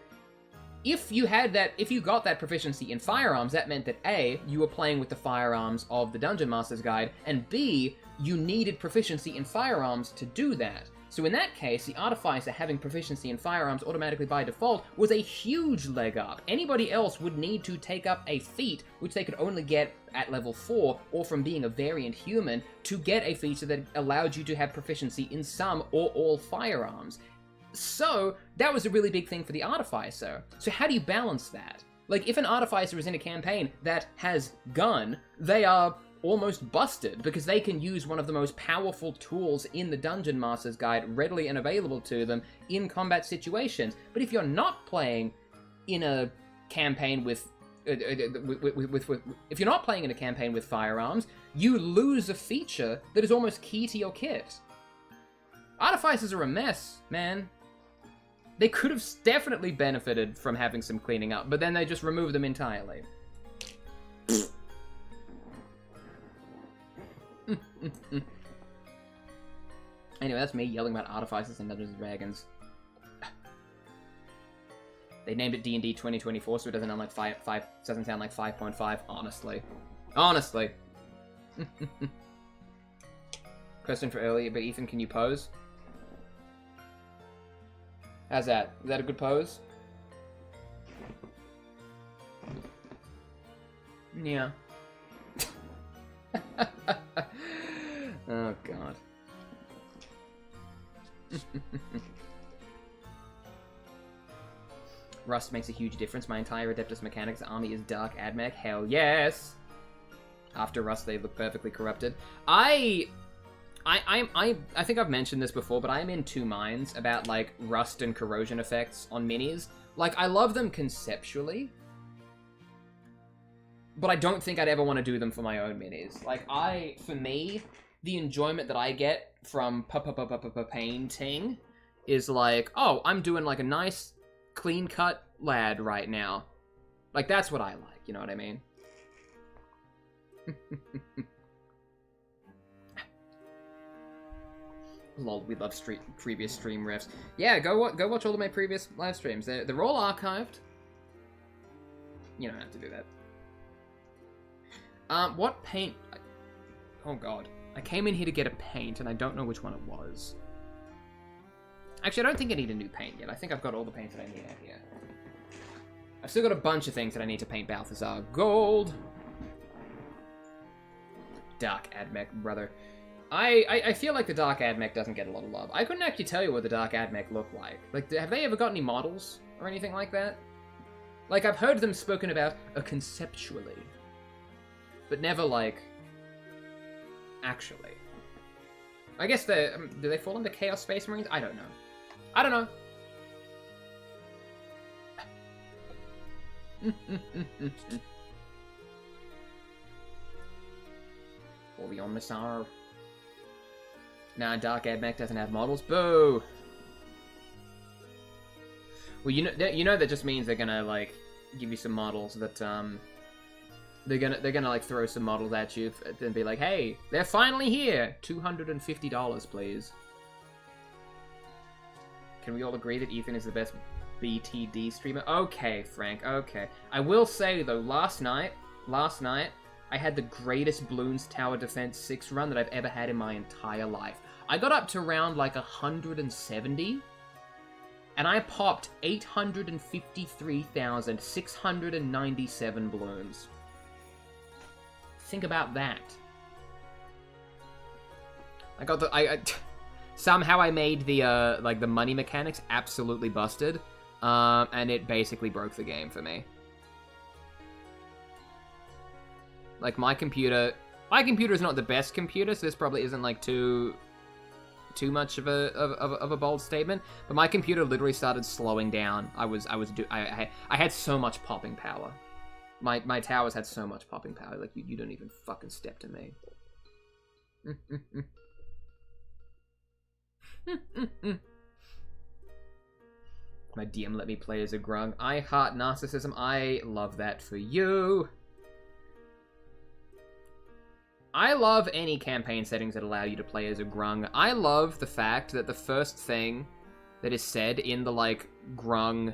if you got that proficiency in firearms, that meant that A, you were playing with the firearms of the Dungeon Master's Guide, and B, you needed proficiency in firearms to do that. So in that case, the Artificer having proficiency in firearms automatically by default was a huge leg up. Anybody else would need to take up a feat, which they could only get at level 4, or from being a variant human, to get a feature that allowed you to have proficiency in some or all firearms. So, that was a really big thing for the Artificer. So how do you balance that? Like, if an Artificer is in a campaign that has gun, they are almost busted, because they can use one of the most powerful tools in the Dungeon Master's Guide readily and available to them in combat situations. But if you're not playing in a campaign with if you're not playing in a campaign with firearms, you lose a feature that is almost key to your kit. Artificers are a mess, man. They could have definitely benefited from having some cleaning up, but then they just removed them entirely. Anyway, that's me yelling about Artificers and Dungeons & Dragons. They named it D&D 2024, so it doesn't sound like 5.5, honestly. Honestly. Question for earlier, but Ethan, can you pose? How's that? Is that a good pose? Yeah. Oh, God. Rust makes a huge difference. My entire Adeptus Mechanicus army is Dark Admech. Hell yes! After Rust, they look perfectly corrupted. I think I've mentioned this before, but I'm in two minds about, like, rust and corrosion effects on minis. Like, I love them conceptually, but I don't think I'd ever want to do them for my own minis. Like, for me, the enjoyment that I get from painting is like, oh, I'm doing, like, a nice, clean-cut lad right now. Like, that's what I like, you know what I mean? Lol, we love previous stream riffs. Yeah, go watch all of my previous live streams. They're all archived. You don't have to do that. What paint? Oh god. I came in here to get a paint, and I don't know which one it was. Actually, I don't think I need a new paint yet. I think I've got all the paints that I need out here. I've still got a bunch of things that I need to paint Balthazar gold. Dark Admech, brother. I feel like the Dark Admech doesn't get a lot of love. I couldn't actually tell you what the Dark Admech look like. Like, have they ever got any models or anything like that? Like, I've heard them spoken about conceptually, but never, like, actually. I guess do they fall under Chaos Space Marines? I don't know. I don't know. Orion Missar. Nah, Dark Admech doesn't have models. Boo! Well, you know that just means they're gonna, like, give you some models that, they're gonna like throw some models at you and be like, hey, they're finally here! $250, please. Can we all agree that Ethan is the best BTD streamer? Okay, Frank, okay. I will say, though, last night, I had the greatest Bloons Tower Defense 6 run that I've ever had in my entire life. I got up to around like 170, and I popped 853,697 balloons. Think about that. I got the somehow I made the like the money mechanics absolutely busted, and it basically broke the game for me. Like my computer is not the best computer, so this probably isn't like too much of a bold statement. But my computer literally started slowing down. I had so much popping power. My towers had so much popping power. Like you don't even fucking step to me. My DM let me play as a grung. I heart narcissism. I love that for you. I love any campaign settings that allow you to play as a grung. I love the fact that the first thing that is said in the, like, grung,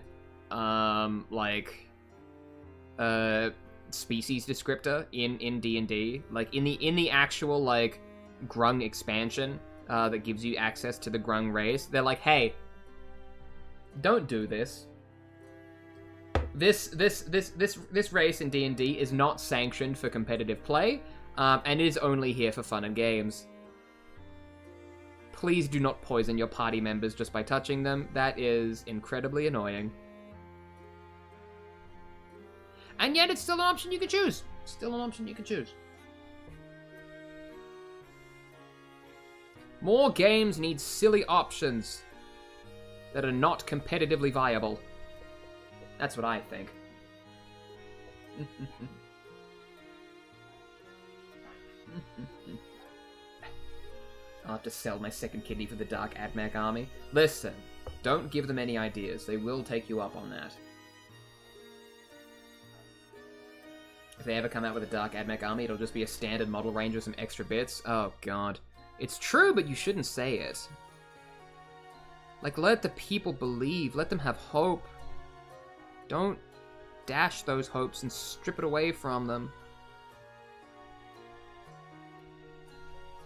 species descriptor in D&D, like, in the actual, like, grung expansion, that gives you access to the grung race, they're like, hey, don't do this. This race in D&D is not sanctioned for competitive play, and it is only here for fun and games. Please do not poison your party members just by touching them. That is incredibly annoying. And yet it's still an option you can choose. Still an option you can choose. More games need silly options that are not competitively viable. That's what I think. I'll have to sell my second kidney for the Dark Admech army. Listen, don't give them any ideas. They will take you up on that. If they ever come out with a Dark Admech army, it'll just be a standard model range with some extra bits. Oh, God. It's true, but you shouldn't say it. Like, let the people believe. Let them have hope. Don't dash those hopes and strip it away from them.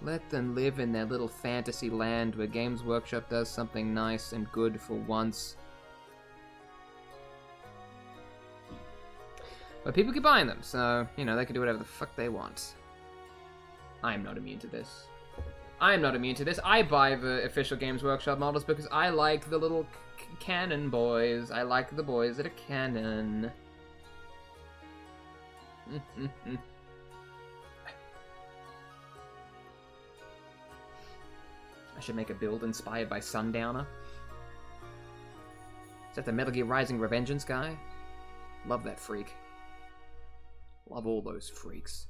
Let them live in their little fantasy land where Games Workshop does something nice and good for once. But people keep buying them, so, you know, they can do whatever the fuck they want. I am not immune to this. I am not immune to this. I buy the official Games Workshop models because I like the little canon boys. I like the boys that are canon. I should make a build inspired by Sundowner. Is that the Metal Gear Rising Revengeance guy? Love that freak. Love all those freaks.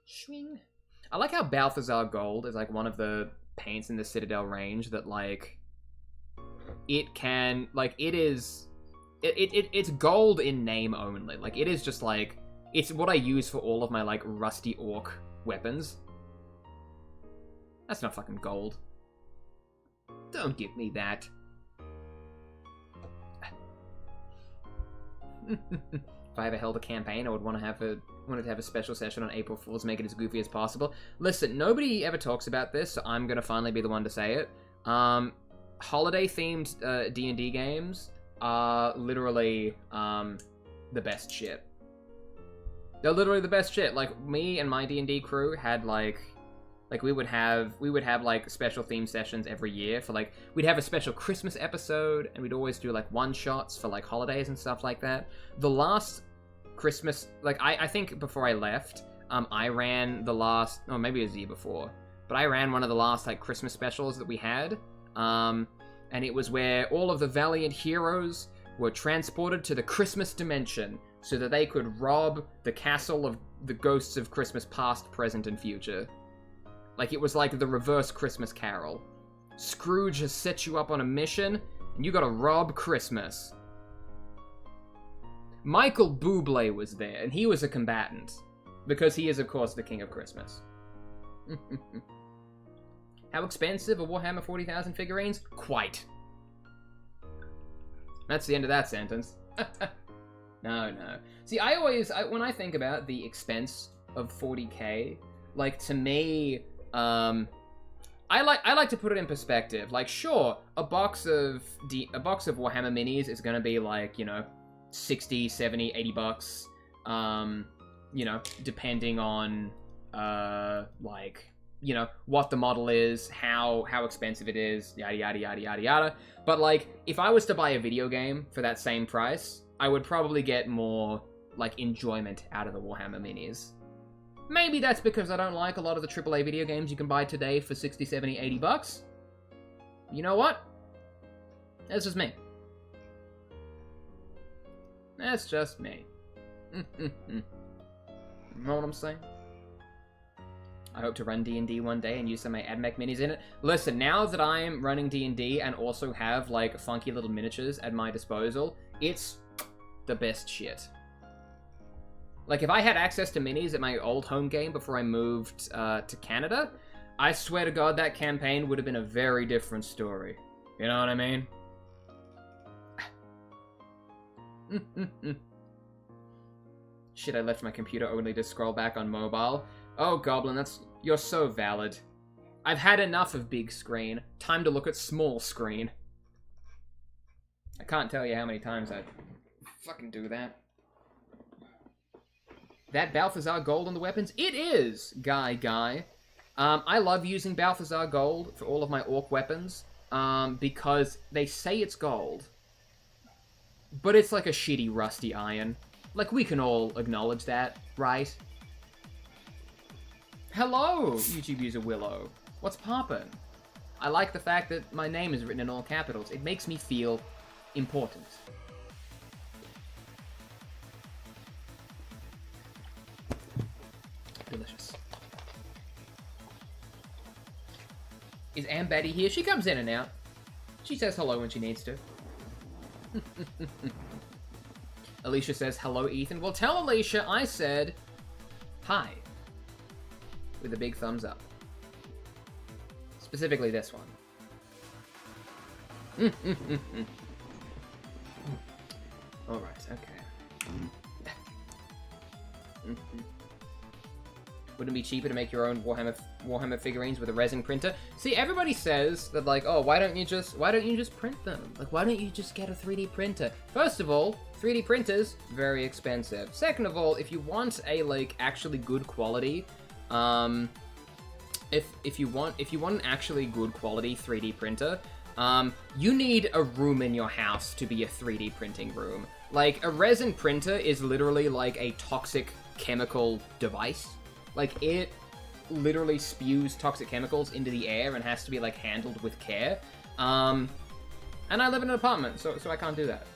Swing. I like how Balthazar Gold is like one of the paints in the Citadel range that like it can like it's gold in name only. Like it is just like it's what I use for all of my like rusty orc weapons. That's not fucking gold. Don't give me that. If I ever held a campaign, I would want to have a special session on April Fool's, make it as goofy as possible. Listen, nobody ever talks about this, so I'm gonna finally be the one to say it. Holiday-themed D&D games are literally the best shit. They're literally the best shit. Like me and my D&D crew had like we would have like special theme sessions every year for like we'd have a special Christmas episode and we'd always do like one-shots for like holidays and stuff like that. The last Christmas, like I think before I left, I ran the last, or maybe it was the year before, but I ran one of the last like Christmas specials that we had, and it was where all of the valiant heroes were transported to the Christmas dimension so that they could rob the castle of the ghosts of Christmas past, present, and future. Like, it was like the reverse Christmas Carol. Scrooge has set you up on a mission, and you gotta rob Christmas. Michael Bublé was there, and he was a combatant. Because he is, of course, the king of Christmas. How expensive are Warhammer 40,000 figurines? Quite. That's the end of that sentence. No. See, when I think about the expense of 40k, like, to me, I like to put it in perspective. Like, sure, a box of Warhammer minis is gonna be like, you know, 60, 70, 80 bucks. You know, depending on, like, you know, what the model is, how expensive it is, yada, yada, yada, yada, yada. But, like, if I was to buy a video game for that same price, I would probably get more, like, enjoyment out of the Warhammer minis. Maybe that's because I don't like a lot of the AAA video games you can buy today for 60, 70, 80 bucks. You know what? That's just me. That's just me. You know what I'm saying? I hope to run D&D one day and use some of my AdMech minis in it. Listen, now that I am running D&D and also have, like, funky little miniatures at my disposal, it's the best shit. Like, if I had access to minis at my old home game before I moved to Canada, I swear to God that campaign would have been a very different story. You know what I mean? Shit, I left my computer only to scroll back on mobile. Oh, Goblin, you're so valid. I've had enough of big screen. Time to look at small screen. I can't tell you how many times I fucking do that. That Balthazar gold on the weapons? It is, Guy. I love using Balthazar gold for all of my orc weapons, because they say it's gold. But it's like a shitty rusty iron. Like, we can all acknowledge that, right? Hello, YouTube user Willow. What's poppin'? I like the fact that my name is written in all capitals. It makes me feel important. Delicious. Is Am Betty here? She comes in and out. She says hello when she needs to. Alicia says, hello, Ethan. Well, tell Alicia I said hi. With a big thumbs up. Specifically this one. Alright, okay. Wouldn't it be cheaper to make your own Warhammer figurines with a resin printer? See, everybody says that, like, oh, why don't you just print them? Like, why don't you just get a 3D printer? First of all, 3D printers, very expensive. Second of all, if you want a, like, actually good quality, if you want an actually good quality 3D printer, you need a room in your house to be a 3D printing room. Like, a resin printer is literally like a toxic chemical device. Like, it literally spews toxic chemicals into the air and has to be, like, handled with care. And I live in an apartment, so I can't do that.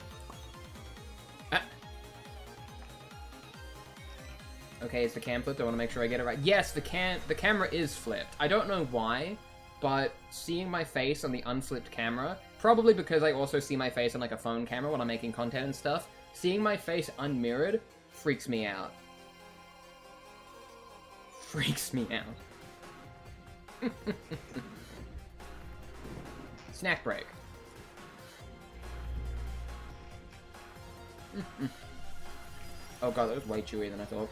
Okay, is the cam flipped? I want to make sure I get it right. Yes, the camera is flipped. I don't know why, but seeing my face on the unflipped camera, probably because I also see my face on, like, a phone camera when I'm making content and stuff, seeing my face unmirrored freaks me out. Freaks me out. Snack break. Oh god, that was way chewier than I thought.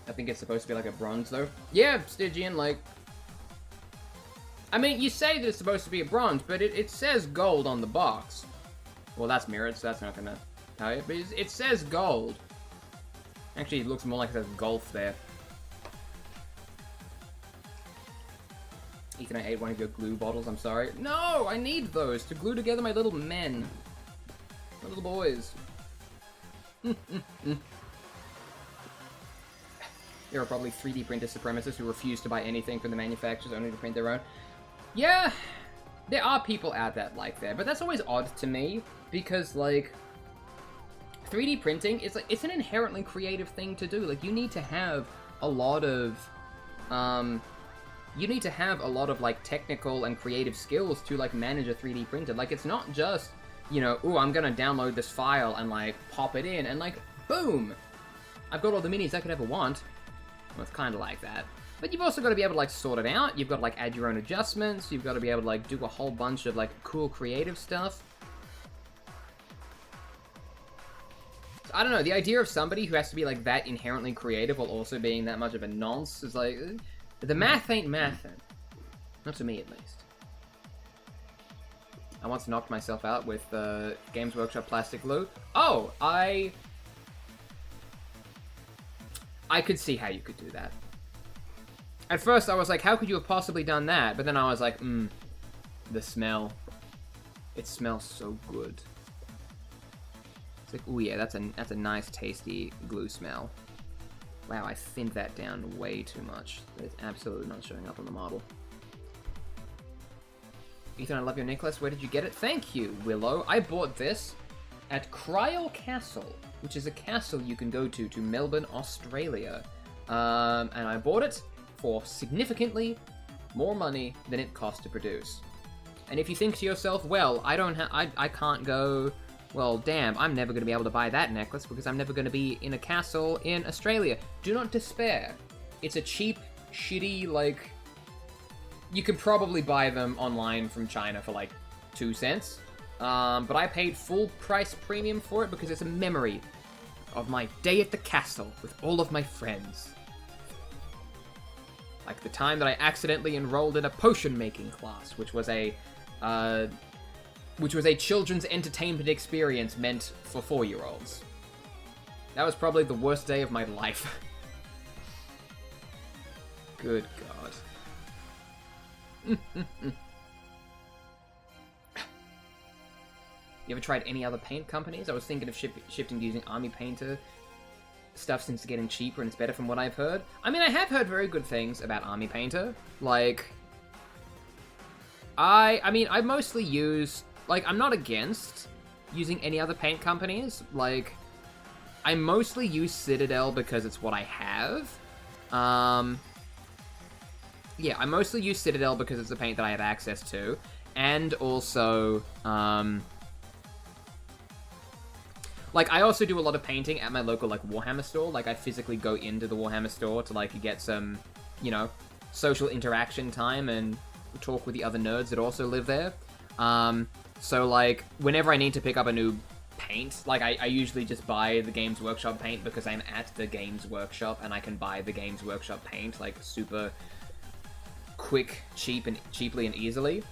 I think it's supposed to be like a bronze though. Yeah, Stygian, like... I mean, you say that it's supposed to be a bronze, but it says gold on the box. Well, that's mirrored, so that's not gonna tell you. But it says gold. Actually, it looks more like it says golf there. Ethan, I ate one of your glue bottles, I'm sorry. No, I need those to glue together my little men. My little boys. There are probably 3D printer supremacists who refuse to buy anything from the manufacturers only to print their own. Yeah, there are people out that like that, but that's always odd to me because, like, 3D printing is like, it's an inherently creative thing to do. Like, you need to have a lot of like technical and creative skills to like manage a 3D printer. Like, it's not just, you know, ooh, I'm gonna download this file and like pop it in and like boom, I've got all the minis I could ever want. Well, it's kind of like that. But you've also got to be able to, like, sort it out. You've got to, like, add your own adjustments. You've got to be able to, like, do a whole bunch of, like, cool creative stuff. So, I don't know. The idea of somebody who has to be, like, that inherently creative while also being that much of a nonce is, like... The math ain't mathin'. Not to me, at least. I once knocked myself out with Games Workshop plastic glue. Oh, I could see how you could do that. At first, I was like, how could you have possibly done that? But then I was like, the smell. It smells so good. It's like, oh yeah, that's a nice, tasty glue smell. Wow, I thinned that down way too much. It's absolutely not showing up on the model. Ethan, I love your necklace. Where did you get it? Thank you, Willow. I bought this at Cryal Castle, which is a castle you can go to Melbourne, Australia. And I bought it for significantly more money than it cost to produce. And if you think to yourself, well, I can't go, well, damn, I'm never going to be able to buy that necklace because I'm never going to be in a castle in Australia. Do not despair. It's a cheap, shitty, like... You can probably buy them online from China for like 2 cents. But I paid full price premium for it because it's a memory of my day at the castle with all of my friends. Like the time that I accidentally enrolled in a potion making class, which was a children's entertainment experience meant for 4-year-olds. That was probably the worst day of my life. Good God. You ever tried any other paint companies? I was thinking of shifting to using Army Painter stuff since it's getting cheaper and it's better from what I've heard. I mean, I have heard very good things about Army Painter. Like, I mean, I mostly use, like, I'm not against using any other paint companies. Like, I mostly use Citadel because it's what I have. Yeah, I mostly use Citadel because it's the paint that I have access to. And also, like, I also do a lot of painting at my local, like, Warhammer store. Like, I physically go into the Warhammer store to, like, get some, you know, social interaction time and talk with the other nerds that also live there. So, like, whenever I need to pick up a new paint, like, I usually just buy the Games Workshop paint because I'm at the Games Workshop and I can buy the Games Workshop paint, like, super quick, cheaply and easily.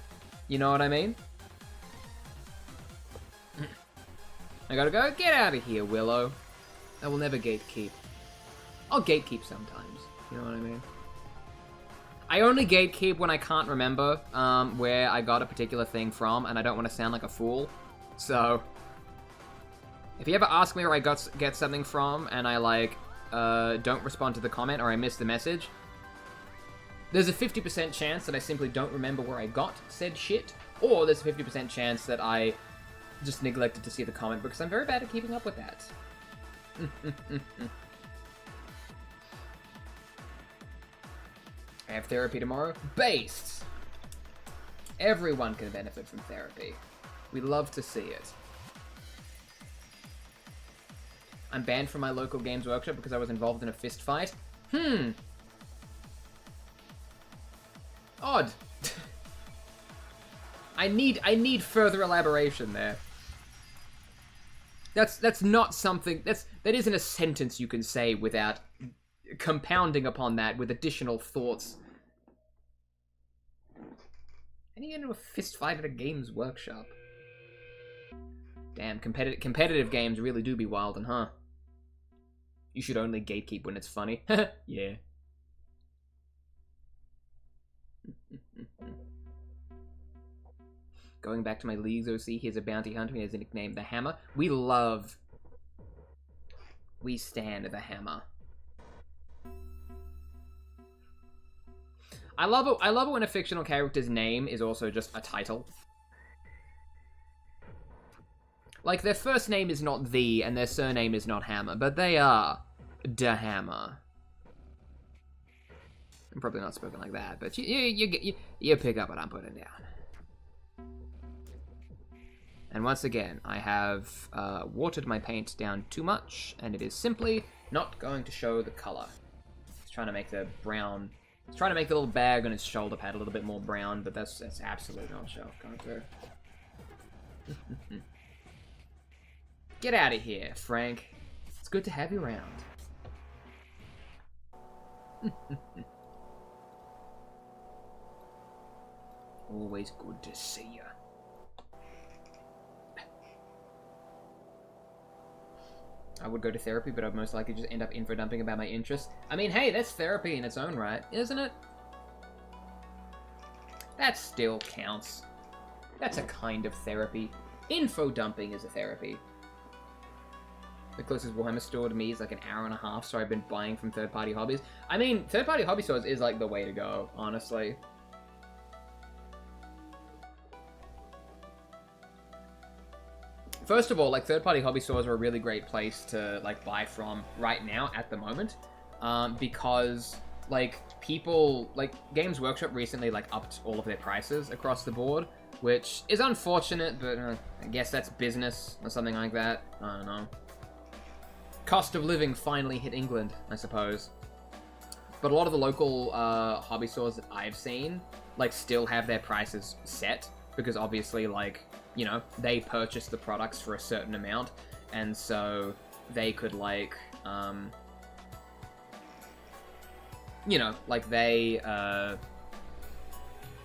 You know what I mean? I gotta go. Get out of here, Willow. I will never gatekeep. I'll gatekeep sometimes. You know what I mean? I only gatekeep when I can't remember where I got a particular thing from, and I don't want to sound like a fool. So, if you ever ask me where I get something from, and I, like, don't respond to the comment, or I miss the message, there's a 50% chance that I simply don't remember where I got said shit, or there's a 50% chance that I just neglected to see the comment because I'm very bad at keeping up with that. I have therapy tomorrow. Based! Everyone can benefit from therapy. We love to see it. I'm banned from my local Games Workshop because I was involved in a fist fight. Odd. I need further elaboration there. That's not something that isn't a sentence you can say without compounding upon that with additional thoughts. And you get into a fist fight at a Games Workshop. Damn, competitive games really do be wildin', huh? You should only gatekeep when it's funny. Yeah. Going back to my Leagues OC, here's a bounty hunter. He has a nickname, the Hammer. We stand the Hammer. I love it when a fictional character's name is also just a title. Like, their first name is not the, and their surname is not Hammer, but they are the Hammer. I'm probably not spoken like that, but you pick up what I'm putting down. And once again, I have watered my paint down too much, and it is simply not going to show the color. Let's trying to make the brown... He's trying to make the little bag on his shoulder pad a little bit more brown, but that's absolutely not shelf going to. Get out of here, Frank. It's good to have you around. Always good to see you. I would go to therapy, but I'd most likely just end up info dumping about my interests. I mean, hey, that's therapy in its own right, isn't it? That still counts. That's a kind of therapy. Info dumping is a therapy. The closest Warhammer store to me is like an hour and a half, so I've been buying from third-party hobbies. I mean, third-party hobby stores is like the way to go, honestly. First of all, like, third-party hobby stores are a really great place to, like, buy from right now, at the moment, because, like, people, like, Games Workshop recently, like, upped all of their prices across the board, which is unfortunate, but I guess that's business or something like that. I don't know. Cost of living finally hit England, I suppose. But a lot of the local hobby stores that I've seen, like, still have their prices set, because obviously, like, you know, they purchase the products for a certain amount, and so they could, like, you know, like, they,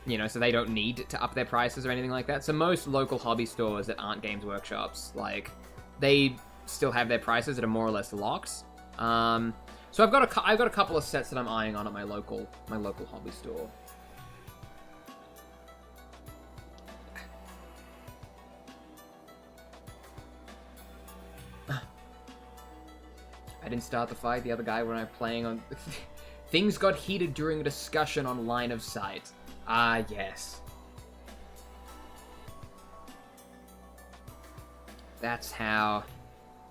you know, so they don't need to up their prices or anything like that. So most local hobby stores that aren't Games Workshops, like, they still have their prices that are more or less locked. So I've got a couple of sets that I'm eyeing on at my local hobby store. I didn't start the fight, the other guy when I was playing on... Things got heated during a discussion on line of sight. Ah, yes. That's how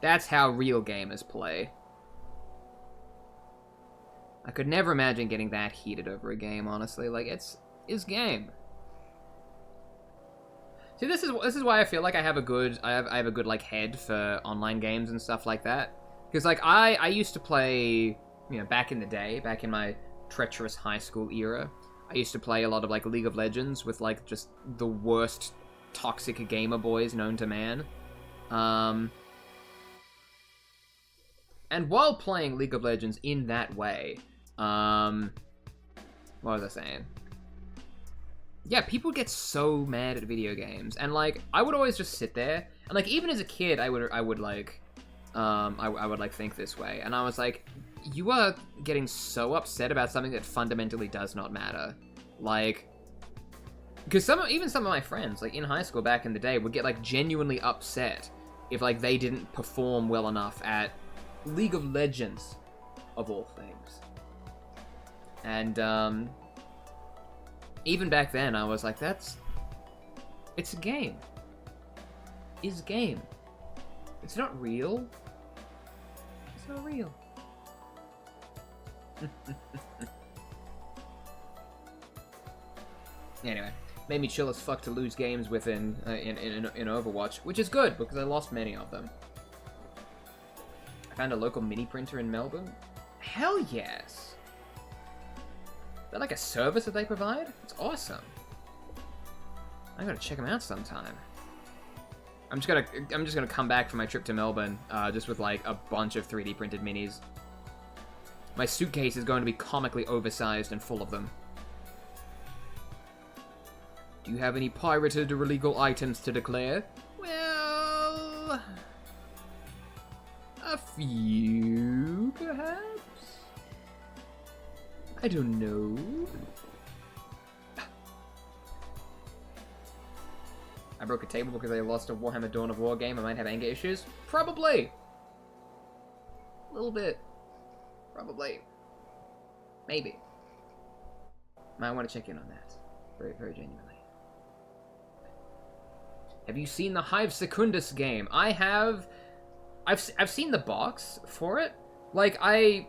real gamers play. I could never imagine getting that heated over a game, honestly. Like, it's game. See, this is why I feel like I have a good like head for online games and stuff like that. Because, like, I used to play, you know, back in the day, back in my treacherous high school era, I used to play a lot of, like, League of Legends with, like, just the worst toxic gamer boys known to man. And while playing League of Legends in that way, what was I saying? Yeah, people get so mad at video games, and, like, I would always just sit there, and, like, even as a kid, I would like think this way, and I was like, you are getting so upset about something that fundamentally does not matter. Like, because even some of my friends, like, in high school back in the day, would get, like, genuinely upset if, like, they didn't perform well enough at League of Legends, of all things. And, even back then, I was like, it's a game. It's a game. It's not real. It's not real. Anyway, made me chill as fuck to lose games with in Overwatch, which is good, because I lost many of them. I found a local mini printer in Melbourne. Hell yes! Is that like a service that they provide? It's awesome. I gotta check them out sometime. I'm just gonna come back from my trip to Melbourne, just with like a bunch of 3D printed minis. My suitcase is going to be comically oversized and full of them. Do you have any pirated or illegal items to declare? Well, a few, perhaps? I don't know. I broke a table because I lost a Warhammer Dawn of War game. I might have anger issues. Probably. A little bit. Probably. Maybe. Might want to check in on that. Very, very genuinely. Have you seen the Hive Secundus game? I have. I've seen the box for it. Like, I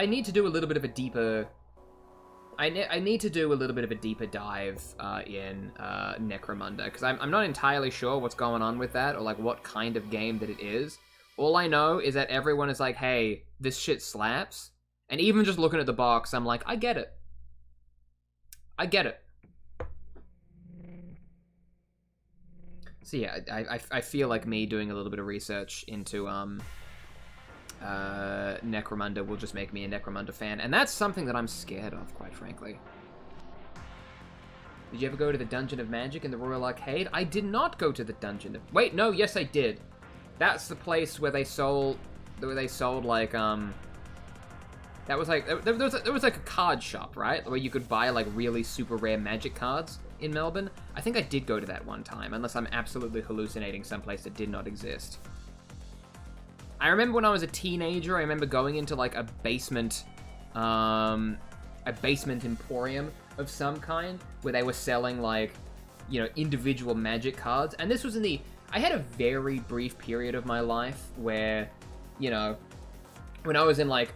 need to do a little bit of a deeper... I need to do a little bit of a deeper dive in Necromunda, because I'm not entirely sure what's going on with that, or like what kind of game that it is. All I know is that everyone is like, hey, this shit slaps, And even just looking at the box, I'm like, I get it. I get it. So yeah, I feel like me doing a little bit of research into Necromunda will just make me a Necromunda fan, and that's something that I'm scared of, quite frankly. Did you ever go to the Dungeon of Magic in the Royal Arcade? I did not go to the Dungeon of... Wait, no, yes I did. That's the place where they sold like, that was like, there was like a card shop, right? Where you could buy like really super rare Magic cards in Melbourne. I think I did go to that one time, unless I'm absolutely hallucinating someplace that did not exist. I remember when I was a teenager, I remember going into like a basement emporium of some kind, where they were selling like, you know, individual Magic cards. And this was in the, I had a very brief period of my life where, you know, when I was in like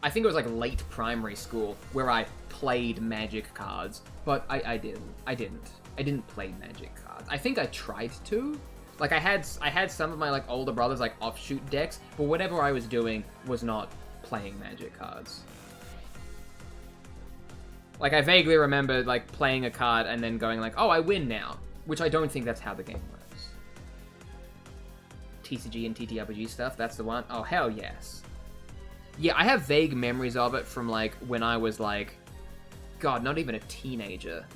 I think it was like late primary school, where I played Magic cards, but I didn't play Magic cards. I think I tried to. Like I had some of my like older brothers like offshoot decks, but whatever I was doing was not playing Magic cards. Like I vaguely remember like playing a card and then going like, oh, I win now, which I don't think that's how the game works. TCG and TTRPG stuff, that's the one. Oh, hell yes. Yeah, I have vague memories of it from, like, when I was, like, God, not even a teenager.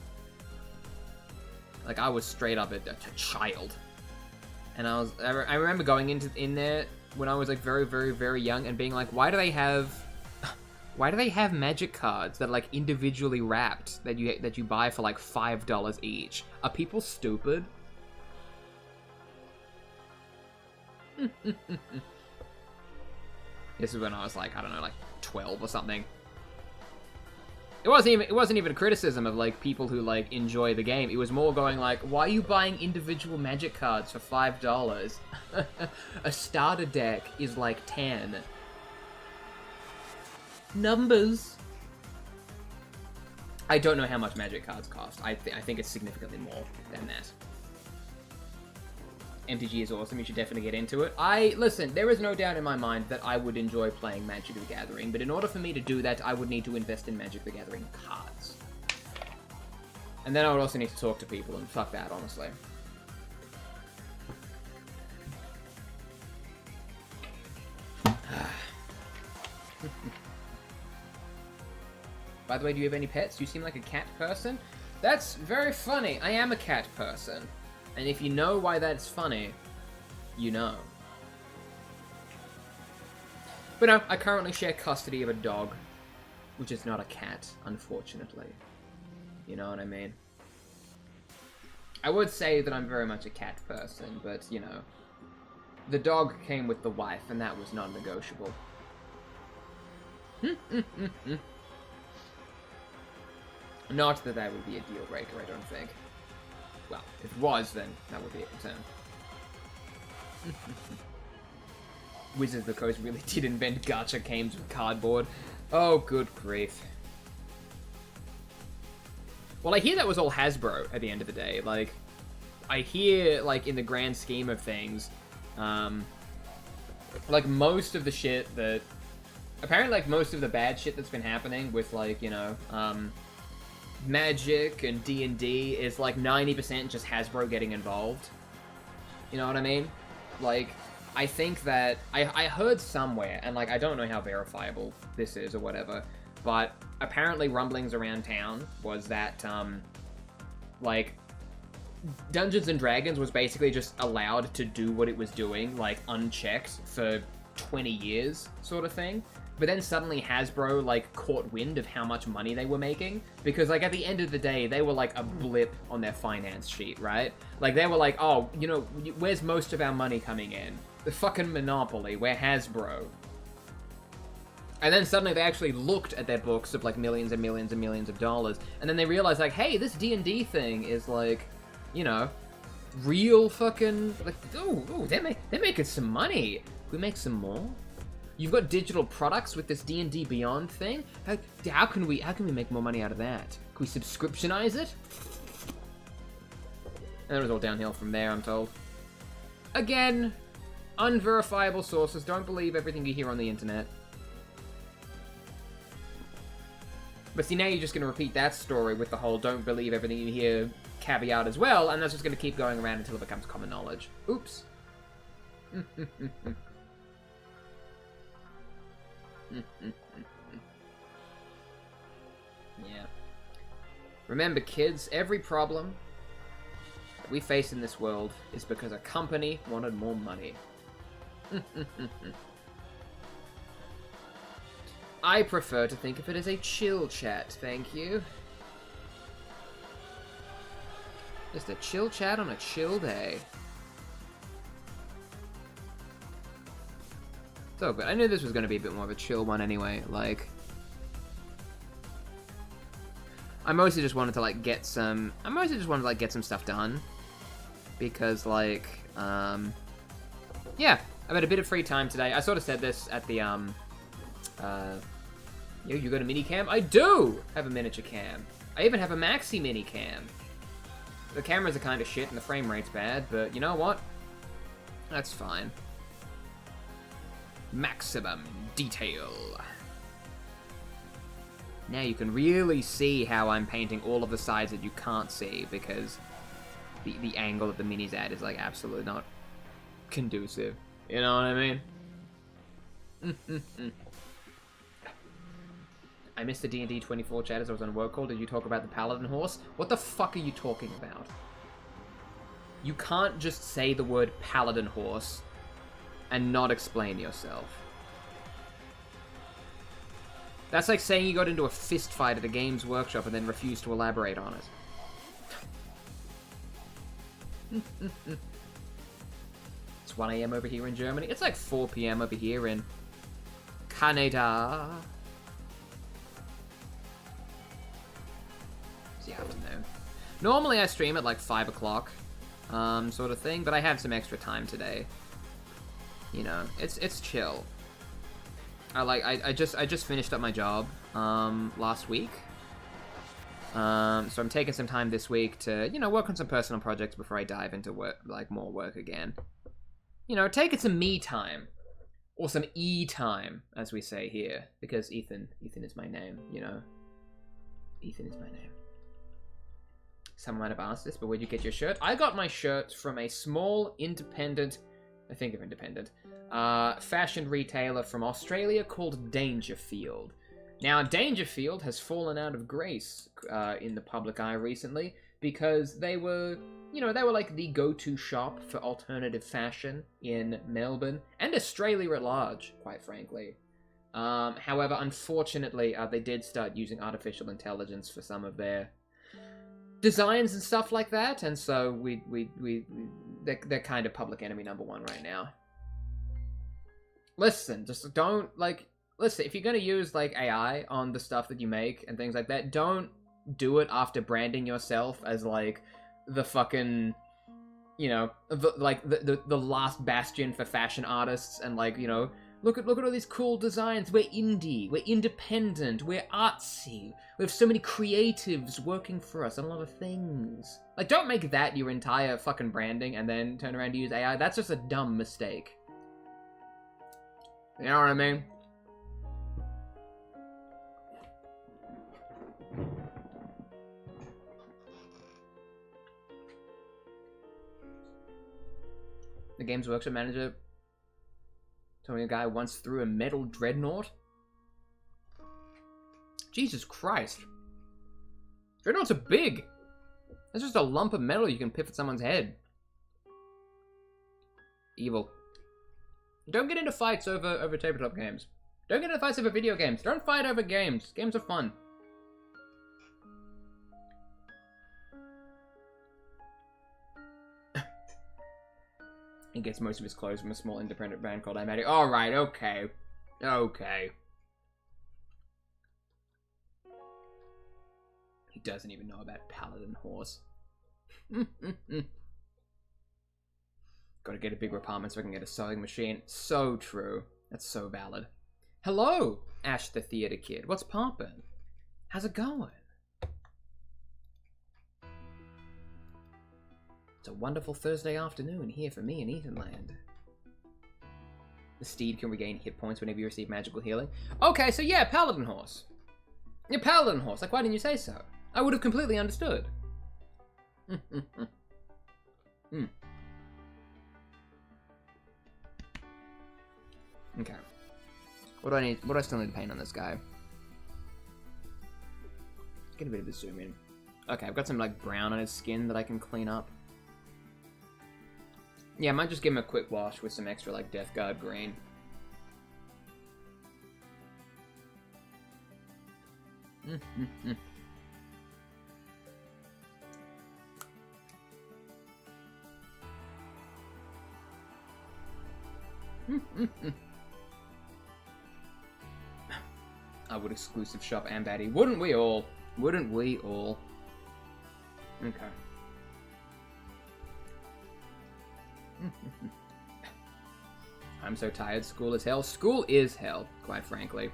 Like, I was straight up a child. And I remember going in there when I was, like, very, very, very young and being like, why do they have Magic cards that are, like, individually wrapped that you buy for, like, $5 each? Are people stupid? This is when I was like, I don't know, like 12 or something. It wasn't even a criticism of like people who like enjoy the game. It was more going like, why are you buying individual Magic cards for $5? A starter deck is like 10. Numbers. I don't know how much Magic cards cost. I think it's significantly more than that. MTG is awesome, you should definitely get into it. Listen, there is no doubt in my mind that I would enjoy playing Magic the Gathering, but in order for me to do that, I would need to invest in Magic the Gathering cards. And then I would also need to talk to people, and fuck that, honestly. By the way, do you have any pets? You seem like a cat person. That's very funny. I am a cat person. And if you know why that's funny, you know. But no, I currently share custody of a dog, which is not a cat, unfortunately. You know what I mean? I would say that I'm very much a cat person, but, you know, the dog came with the wife, and that was non-negotiable. Not that that would be a deal breaker, I don't think. Well, if it was, then that would be a concern. Wizards of the Coast really did invent gacha games with cardboard. Oh, good grief. Well, I hear that was all Hasbro at the end of the day. Like, I hear, like, in the grand scheme of things, like, most of the shit that... Apparently, like, most of the bad shit that's been happening with, like, you know, Magic and D&D is like 90% just Hasbro getting involved. You know what I mean? Like, I think that... I heard somewhere, and like, I don't know how verifiable this is or whatever, but apparently rumblings around town was that, like, Dungeons & Dragons was basically just allowed to do what it was doing, like, unchecked for 20 years, sort of thing. But then suddenly Hasbro, like, caught wind of how much money they were making. Because, like, at the end of the day, they were, like, a blip on their finance sheet, right? Like, they were like, oh, you know, where's most of our money coming in? The fucking Monopoly, we're Hasbro. And then suddenly they actually looked at their books of, like, millions and millions and millions of dollars. And then they realized, like, hey, this D&D thing is, like, you know, real fucking... Like, ooh, they're making some money. Can we make some more? You've got digital products with this D&D Beyond thing? How can we make more money out of that? Can we subscriptionize it? And it was all downhill from there, I'm told. Again, unverifiable sources. Don't believe everything you hear on the internet. But see, now you're just going to repeat that story with the whole don't believe everything you hear caveat as well, and that's just going to keep going around until it becomes common knowledge. Oops. Yeah. Remember, kids, every problem that we face in this world is because a company wanted more money. I prefer to think of it as a chill chat, thank you. Just a chill chat on a chill day. So good. I knew this was going to be a bit more of a chill one anyway. Like, I mostly just wanted to like get some. I mostly just wanted to like get some stuff done because like, yeah, I've had a bit of free time today. I sort of said this at the Yo, you got a mini cam? I do have a miniature cam. I even have a maxi mini cam. The cameras are kind of shit and the frame rate's bad, but you know what? That's fine. Maximum detail. Now you can really see how I'm painting all of the sides that you can't see because the angle that the mini's at is like absolutely not conducive. You know what I mean? I missed the D&D 24 chat as I was on a work call. Did you talk about the paladin horse? What the fuck are you talking about? You can't just say the word paladin horse and not explain yourself. That's like saying you got into a fist fight at a Games Workshop and then refused to elaborate on it. It's 1 AM over here in Germany. It's like 4 PM over here in Canada. It's the afternoon. Normally I stream at like 5 o'clock, sort of thing, but I have some extra time today. You know, it's chill. I just finished up my job last week. So I'm taking some time this week to, you know, work on some personal projects before I dive into work, like more work again. You know, taking some me time. Or some E time, as we say here. Because Ethan is my name, you know. Ethan is my name. Someone might have asked this, but where'd you get your shirt? I got my shirt from a small independent, I think of independent, fashion retailer from Australia called Dangerfield. Now, Dangerfield has fallen out of grace in the public eye recently because they were, you know, they were like the go-to shop for alternative fashion in Melbourne and Australia at large, quite frankly. However, unfortunately, they did start using artificial intelligence for some of their designs and stuff like that, and so they're kind of public enemy number one right now. Listen, just don't, like, listen, if you're gonna use, like, AI on the stuff that you make and things like that, don't do it after branding yourself as, like, the fucking, you know, the last bastion for fashion artists and, like, you know, look at all these cool designs. We're indie, we're independent, we're artsy. We have so many creatives working for us on a lot of things. Like, don't make that your entire fucking branding and then turn around to use AI. That's just a dumb mistake. You know what I mean? The Games Workshop manager told me a guy once threw a metal dreadnought. Jesus Christ. Dreadnoughts are big. That's just a lump of metal you can pip at someone's head. Evil. Don't get into fights over tabletop games. Don't get into fights over video games. Don't fight over games. Games are fun. He gets most of his clothes from a small independent brand called Amadi. Alright, okay. Okay. He doesn't even know about Paladin Horse. Gotta get a bigger apartment so I can get a sewing machine. So true. That's so valid. Hello, Ash the Theater Kid. What's poppin'? How's it going? It's a wonderful Thursday afternoon here for me in Ethanland. The steed can regain hit points whenever you receive magical healing. Okay, so yeah, Paladin Horse. Your paladin horse. Like, why didn't you say so? I would have completely understood. Okay. What do I need? What do I still need to paint on this guy? Get a bit of a zoom in. Okay, I've got some like brown on his skin that I can clean up. Yeah, I might just give him a quick wash with some extra like Death Guard green. I would exclusive shop and baddie. Wouldn't we all? Wouldn't we all? Okay. I'm so tired. School is hell. School is hell, quite frankly.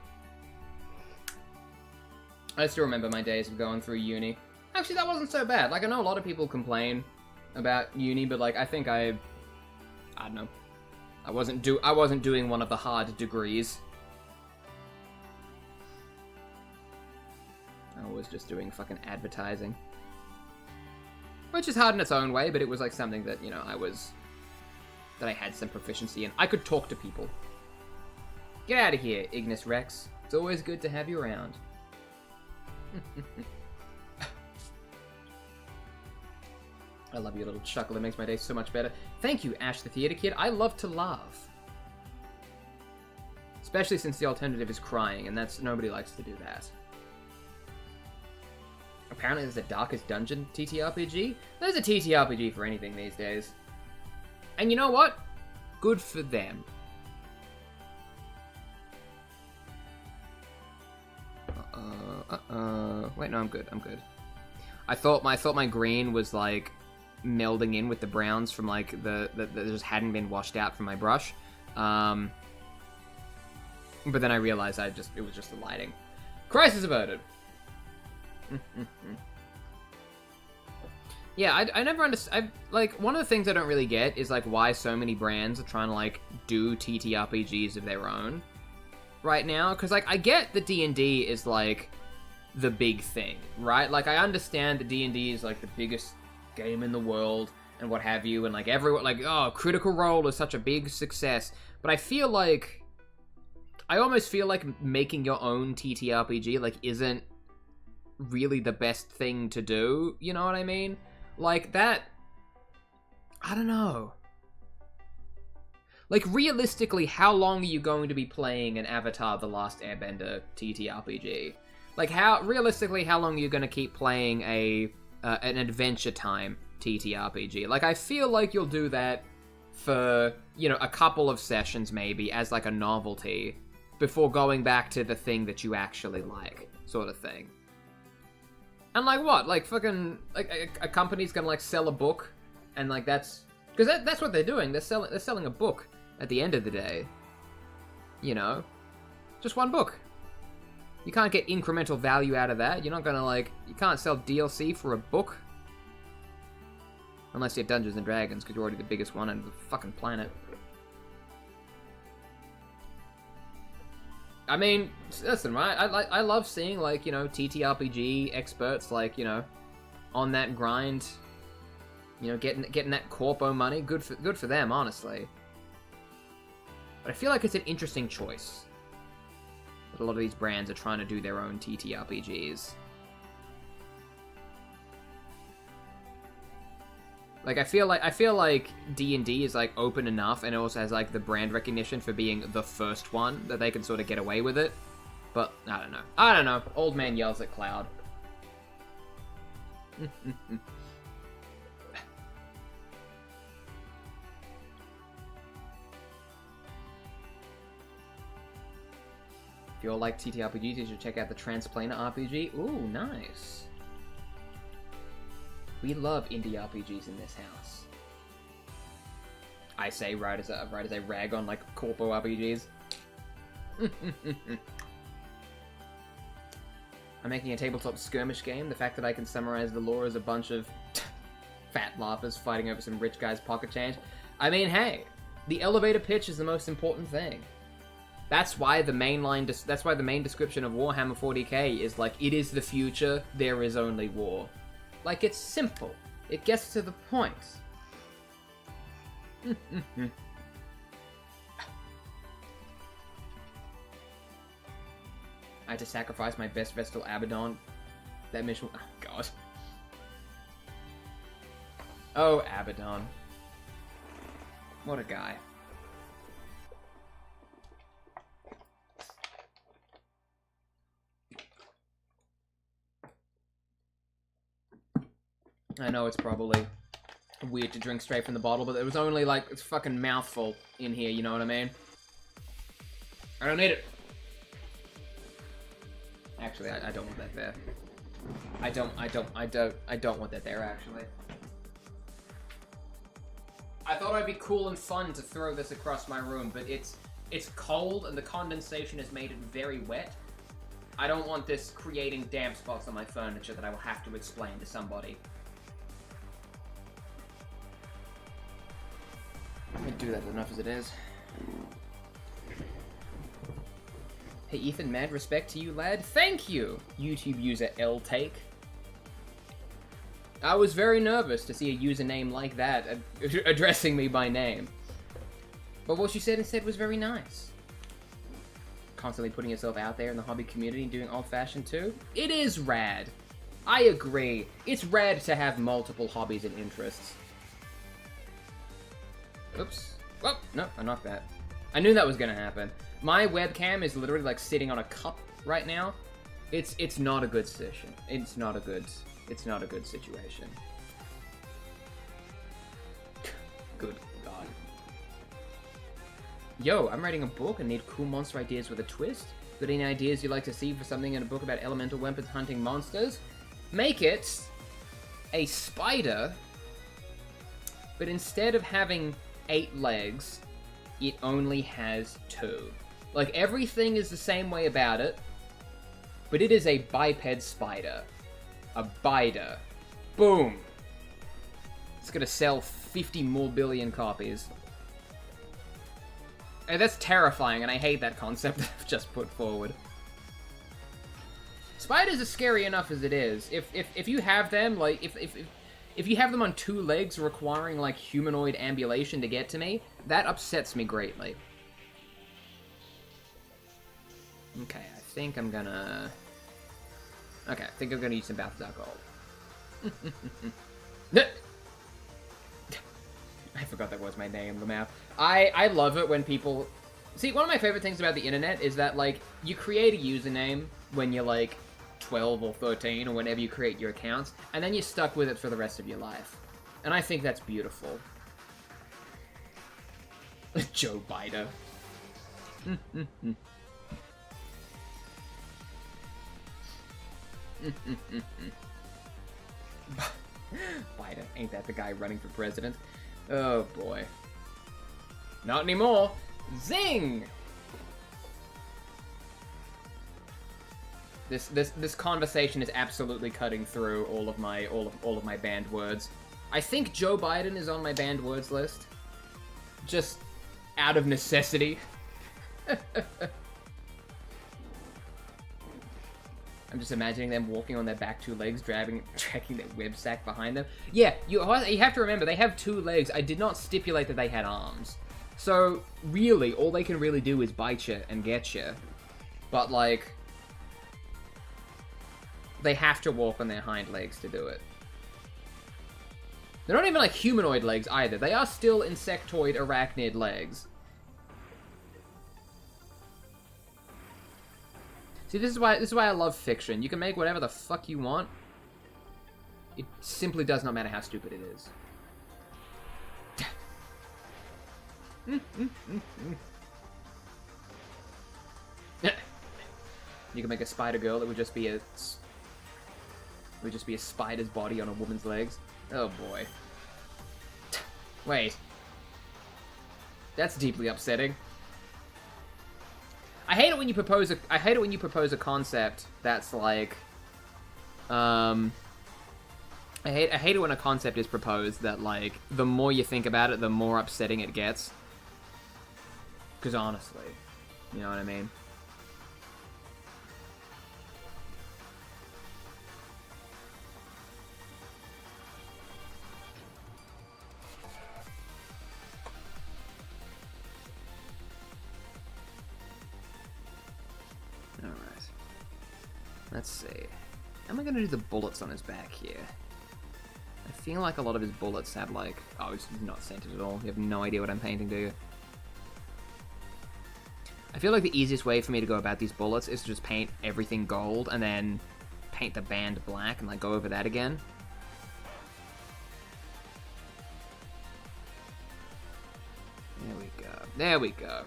I still remember my days of going through uni. Actually, that wasn't so bad. Like, I know a lot of people complain about uni, but like, I think I don't know. I wasn't doing one of the hard degrees. I was just doing fucking advertising. Which is hard in its own way, but it was like something that, you know, that I had some proficiency in. I could talk to people. Get out of here, Ignis Rex. It's always good to have you around. I love your little chuckle. It makes my day so much better. Thank you, Ash the Theater Kid. I love to laugh. Especially since the alternative is crying, and nobody likes to do that. Apparently there's a Darkest Dungeon TTRPG. There's a TTRPG for anything these days. And you know what? Good for them. Wait, no, I'm good. I'm good. I thought my green was like melding in with the browns from like that just hadn't been washed out from my brush. But then I realized it was just the lighting. Crisis averted. Yeah, I never understand. Like, one of the things I don't really get is like why so many brands are trying to like do TTRPGs of their own right now. Because like I get that D&D is like the big thing, right? Like I understand that D&D is like the biggest game in the world and what have you, and like everyone like, oh, Critical Role is such a big success. But I almost feel like making your own TTRPG like isn't really the best thing to do, you know what I mean? Like that, I don't know. Like realistically, how long are you going to be playing an Avatar: The Last Airbender TTRPG? Like how long are you going to keep playing an Adventure Time TTRPG? Like I feel like you'll do that for, you know, a couple of sessions maybe as like a novelty before going back to the thing that you actually like, sort of thing. And like what? Like fucking like a company's gonna like sell a book, and like that's because that's what they're doing. They're selling a book at the end of the day. You know, just one book. You can't get incremental value out of that. You're not gonna you can't sell DLC for a book unless you're Dungeons and Dragons, because you're already the biggest one on the fucking planet. I mean, listen, right? I love seeing, like, you know, TTRPG experts, like, you know, on that grind, you know, getting that corpo money. Good for them, honestly. But I feel like it's an interesting choice that a lot of these brands are trying to do their own TTRPGs. Like, I feel like D&D is, like, open enough, and it also has, like, the brand recognition for being the first one, that they can sort of get away with it. But, I don't know. Old man yells at cloud. If you all like TTRPGs, you should check out the Transplanar RPG. Ooh, nice. We love indie RPGs in this house. I say right as I rag on like corpo RPGs. I'm making a tabletop skirmish game. The fact that I can summarize the lore as a bunch of fat laughers fighting over some rich guy's pocket change. I mean, hey, the elevator pitch is the most important thing. That's why the that's why the main description of Warhammer 40k is like, it is the future, there is only war. Like, it's simple. It gets to the point. I had to sacrifice my best Vestal Abaddon. That mission... Oh, God. Oh, Abaddon. What a guy. I know it's probably weird to drink straight from the bottle, but there was only, like, it's fucking mouthful in here, you know what I mean? I don't need it. Actually, I don't want that there. I don't want that there, actually. I thought it'd be cool and fun to throw this across my room, but it's cold and the condensation has made it very wet. I don't want this creating damp spots on my furniture that I will have to explain to somebody. I do that enough as it is. Hey Ethan, mad respect to you, lad. Thank you, YouTube user LTake. I was very nervous to see a username like that addressing me by name. But what you said instead was very nice. Constantly putting yourself out there in the hobby community and doing old-fashioned too. It is rad. I agree. It's rad to have multiple hobbies and interests. Oops. Well, no, I knocked that. I knew that was gonna happen. My webcam is literally like sitting on a cup right now. It's not a good situation. It's not a good situation. Good God. Yo, I'm writing a book and need cool monster ideas with a twist. Got any ideas you'd like to see for something in a book about elemental weapons hunting monsters? Make it a spider, but instead of having 8 legs, it only has 2. Like, everything is the same way about it, but it is a biped spider. A bider. Boom! It's gonna sell 50 more billion copies. And that's terrifying, and I hate that concept I've just put forward. Spiders are scary enough as it is. If you have them, like, if you have them on 2 legs requiring, like, humanoid ambulation to get to me, that upsets me greatly. Okay, I think I'm gonna use some bath alcohol. I forgot that was my name, the map. I love it when people... See, one of my favorite things about the internet is that, like, you create a username when you're, like, 12 or 13 or whenever you create your accounts, and then you're stuck with it for the rest of your life. And I think that's beautiful. Joe Biden. Biden, ain't that the guy running for president? Oh boy. Not anymore. Zing! This conversation is absolutely cutting through all of my banned words. I think Joe Biden is on my banned words list. Just out of necessity. I'm just imagining them walking on their back 2 legs, dragging their web sack behind them. Yeah, you have to remember, they have 2 legs. I did not stipulate that they had arms. So, really, all they can really do is bite you and get you. But, like, they have to walk on their hind legs to do it. They're not even, like, humanoid legs either. They are still insectoid arachnid legs. See, this is why I love fiction. You can make whatever the fuck you want. It simply does not matter how stupid it is. You can make a spider girl that would just be a spider's body on a woman's legs. Oh boy. Wait. That's deeply upsetting. I hate it when you propose a concept that's like, I hate it when a concept is proposed that, like, the more you think about it, the more upsetting it gets. Because honestly, You know what I mean? Alright. Let's see. How am I going to do the bullets on his back here? I feel like a lot of his bullets have like... Oh, it's not centered at all. You have no idea what I'm painting, do you? I feel like the easiest way for me to go about these bullets is to just paint everything gold and then paint the band black and like go over that again. There we go. There we go.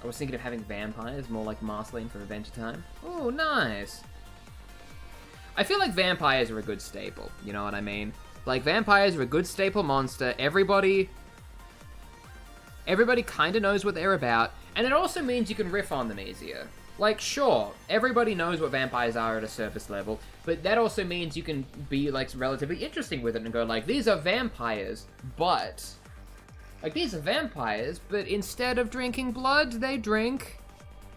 I was thinking of having vampires, more like Marceline for Adventure Time. Oh, nice! I feel like vampires are a good staple, you know what I mean? Like, vampires are a good staple monster. Everybody kind of knows what they're about, and it also means you can riff on them easier. Like, sure, everybody knows what vampires are at a surface level, but that also means you can be, like, relatively interesting with it and go, like, these are vampires, but... Like, these are vampires, but instead of drinking blood, they drink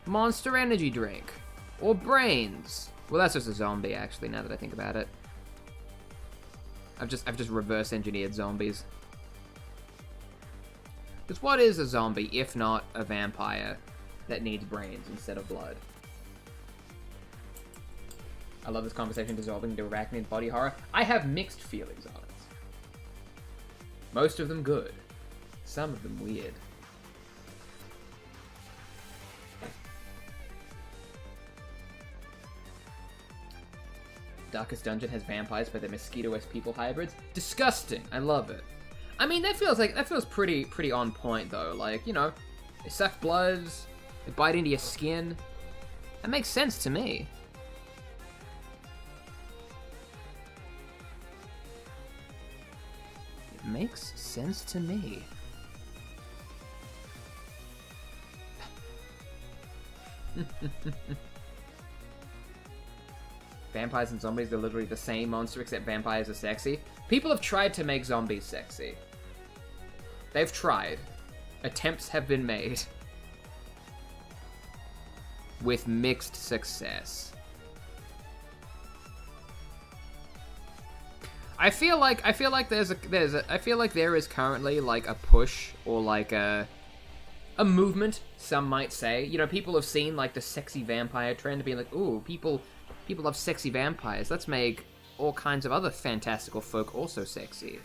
Monster Energy drink. Or brains. Well, that's just a zombie, actually, now that I think about it. I've just reverse engineered zombies. Because what is a zombie, if not a vampire that needs brains instead of blood? I love this conversation dissolving into arachnid body horror. I have mixed feelings on it. Most of them good. Some of them weird. Darkest Dungeon has vampires, but they're mosquito-esque people hybrids. Disgusting. I love it. I mean, that feels pretty on point though. Like, you know, they suck blood, they bite into your skin. That makes sense to me. It makes sense to me. Vampires and zombies are literally the same monster, except vampires are sexy. People have tried to make zombies sexy. They've tried. Attempts have been made. With mixed success. I feel like there is currently like a push or like a movement, some might say. You know, people have seen like the sexy vampire trend, being like, ooh, people love sexy vampires. Let's make all kinds of other fantastical folk also sexy.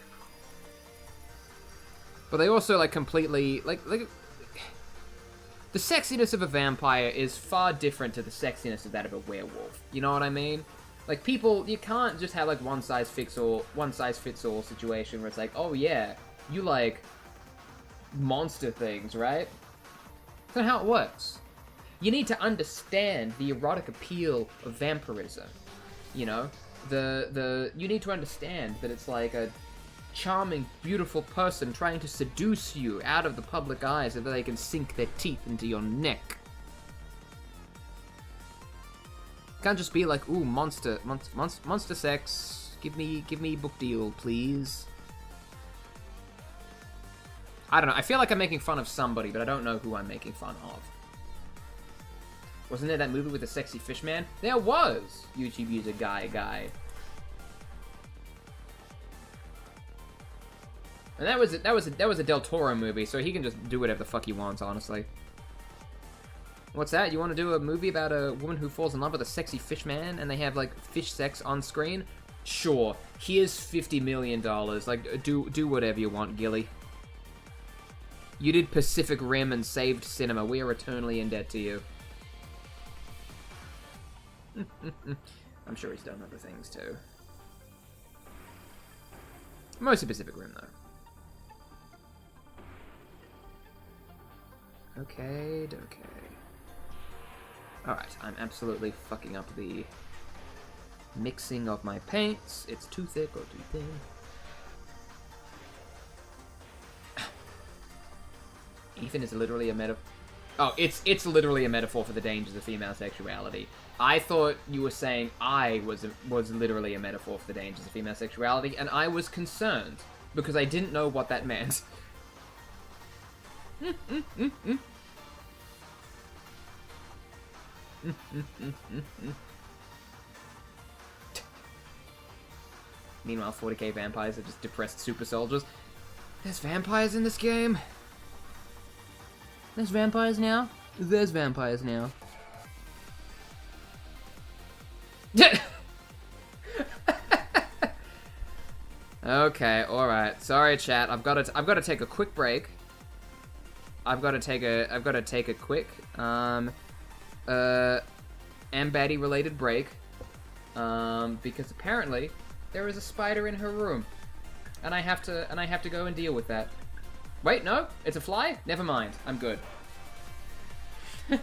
But they also like completely like the sexiness of a vampire is far different to the sexiness of that of a werewolf. You know what I mean? Like, people, you can't just have like one size fits all situation where it's like, oh yeah, you like monster things, right? That's not how it works. You need to understand the erotic appeal of vampirism. You know, you need to understand that it's like a charming, beautiful person trying to seduce you out of the public eye so that they can sink their teeth into your neck. Can't just be like, ooh, monster sex. Give me book deal, please. I don't know. I feel like I'm making fun of somebody, but I don't know who I'm making fun of. Wasn't there that movie with the sexy fish man? There was! YouTube user guy. And that was a Del Toro movie, so he can just do whatever the fuck he wants, honestly. What's that? You want to do a movie about a woman who falls in love with a sexy fish man and they have like fish sex on screen? Sure. Here's $50 million. Like, do whatever you want, Gilly. You did Pacific Rim and saved cinema. We are eternally in debt to you. I'm sure he's done other things too. Mostly Pacific Rim though. Okay. Alright, I'm absolutely fucking up the mixing of my paints. It's too thick or too thin. Ethan is literally a metaphor. Oh, it's literally a metaphor for the dangers of female sexuality. I thought you were saying I was literally a metaphor for the dangers of female sexuality, and I was concerned because I didn't know what that meant. Meanwhile, 40k vampires are just depressed super soldiers. There's vampires in this game. There's vampires now. There's vampires now. Okay, all right. Sorry, chat. I've got to take a quick break. I've got to take a quick Ambaddy related break. Because apparently there is a spider in her room, and I have to go and deal with that. Wait, no, it's a fly? Never mind. I'm good. Oh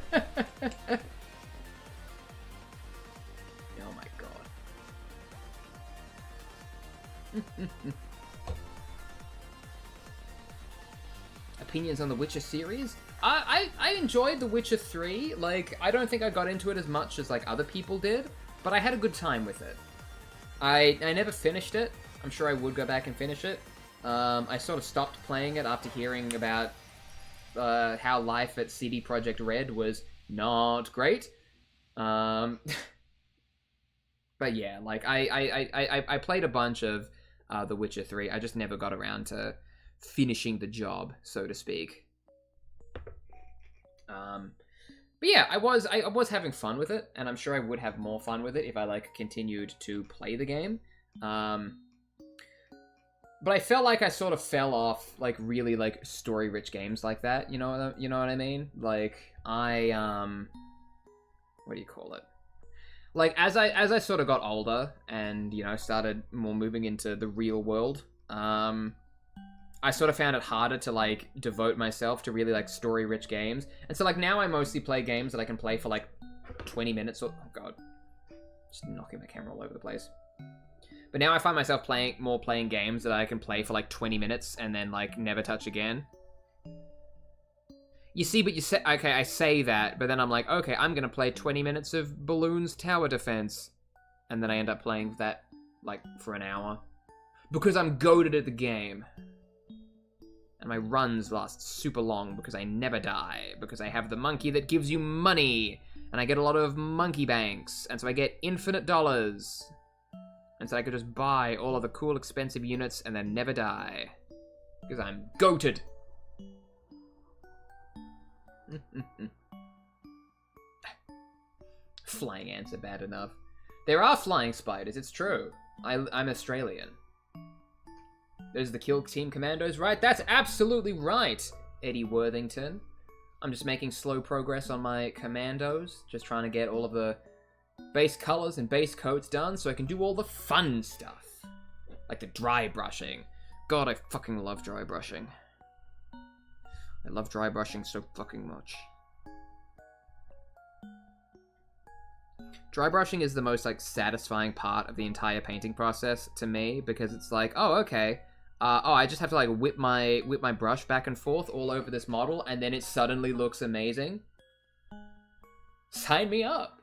my god. Opinions on the Witcher series? I enjoyed The Witcher 3. Like, I don't think I got into it as much as like other people did, but I had a good time with it. I never finished it. I'm sure I would go back and finish it. I sort of stopped playing it after hearing about how life at CD Projekt Red was not great. But yeah, like I played a bunch of The Witcher 3. I just never got around to finishing the job, so to speak. But yeah, I was having fun with it, and I'm sure I would have more fun with it if I like continued to play the game. But I felt like I sort of fell off like really like story-rich games like that. You know what I mean? Like what do you call it? Like as I sort of got older and started more moving into the real world, I sort of found it harder to like devote myself to really like story-rich games. And so like now I mostly play games that I can play for like 20 minutes or, oh god, just knocking my camera all over the place. But now I find myself playing games that I can play for like 20 minutes and then like never touch again. You see, but you say, okay, I say that, but then I'm like, okay, I'm gonna play 20 minutes of Balloons Tower Defense. And then I end up playing that like for an hour. Because I'm goated at the game. And my runs last super long because I never die. Because I have the monkey that gives you money. And I get a lot of monkey banks. And so I get infinite dollars. And so I could just buy all of the cool expensive units and then never die. Because I'm goated. Flying ants are bad enough. There are flying spiders, it's true. I'm Australian. Those are the Kill Team Commandos, right? That's absolutely right, Eddie Worthington. I'm just making slow progress on my commandos. Just trying to get all of the base colors and base coats done so I can do all the fun stuff. Like the dry brushing. God, I fucking love dry brushing. I love dry brushing so fucking much. Dry brushing is the most like satisfying part of the entire painting process to me because it's like, oh, okay. I just have to like whip my brush back and forth all over this model and then it suddenly looks amazing. Sign me up.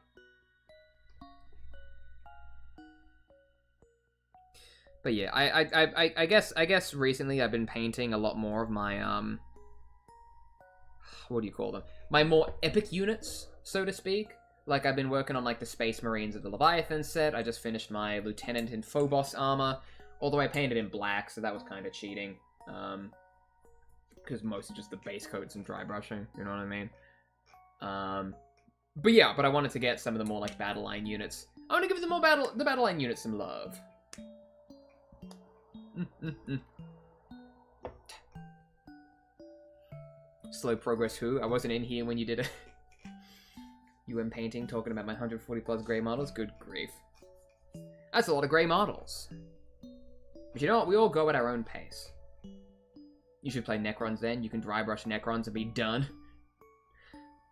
But yeah, I guess recently I've been painting a lot more of my what do you call them? My more epic units, so to speak. Like I've been working on like the Space Marines of the Leviathan set. I just finished my Lieutenant in Phobos armor, although I painted in black, so that was kind of cheating. Because most of just the base coats and dry brushing, you know what I mean? But yeah, but I wanted to get some of the more like battle line units. I want to give the battle line units some love. Slow progress who? I wasn't in here when you did it. UM painting, talking about my 140 plus grey models. Good grief. That's a lot of grey models. But you know what? We all go at our own pace. You should play Necrons then. You can dry brush Necrons and be done.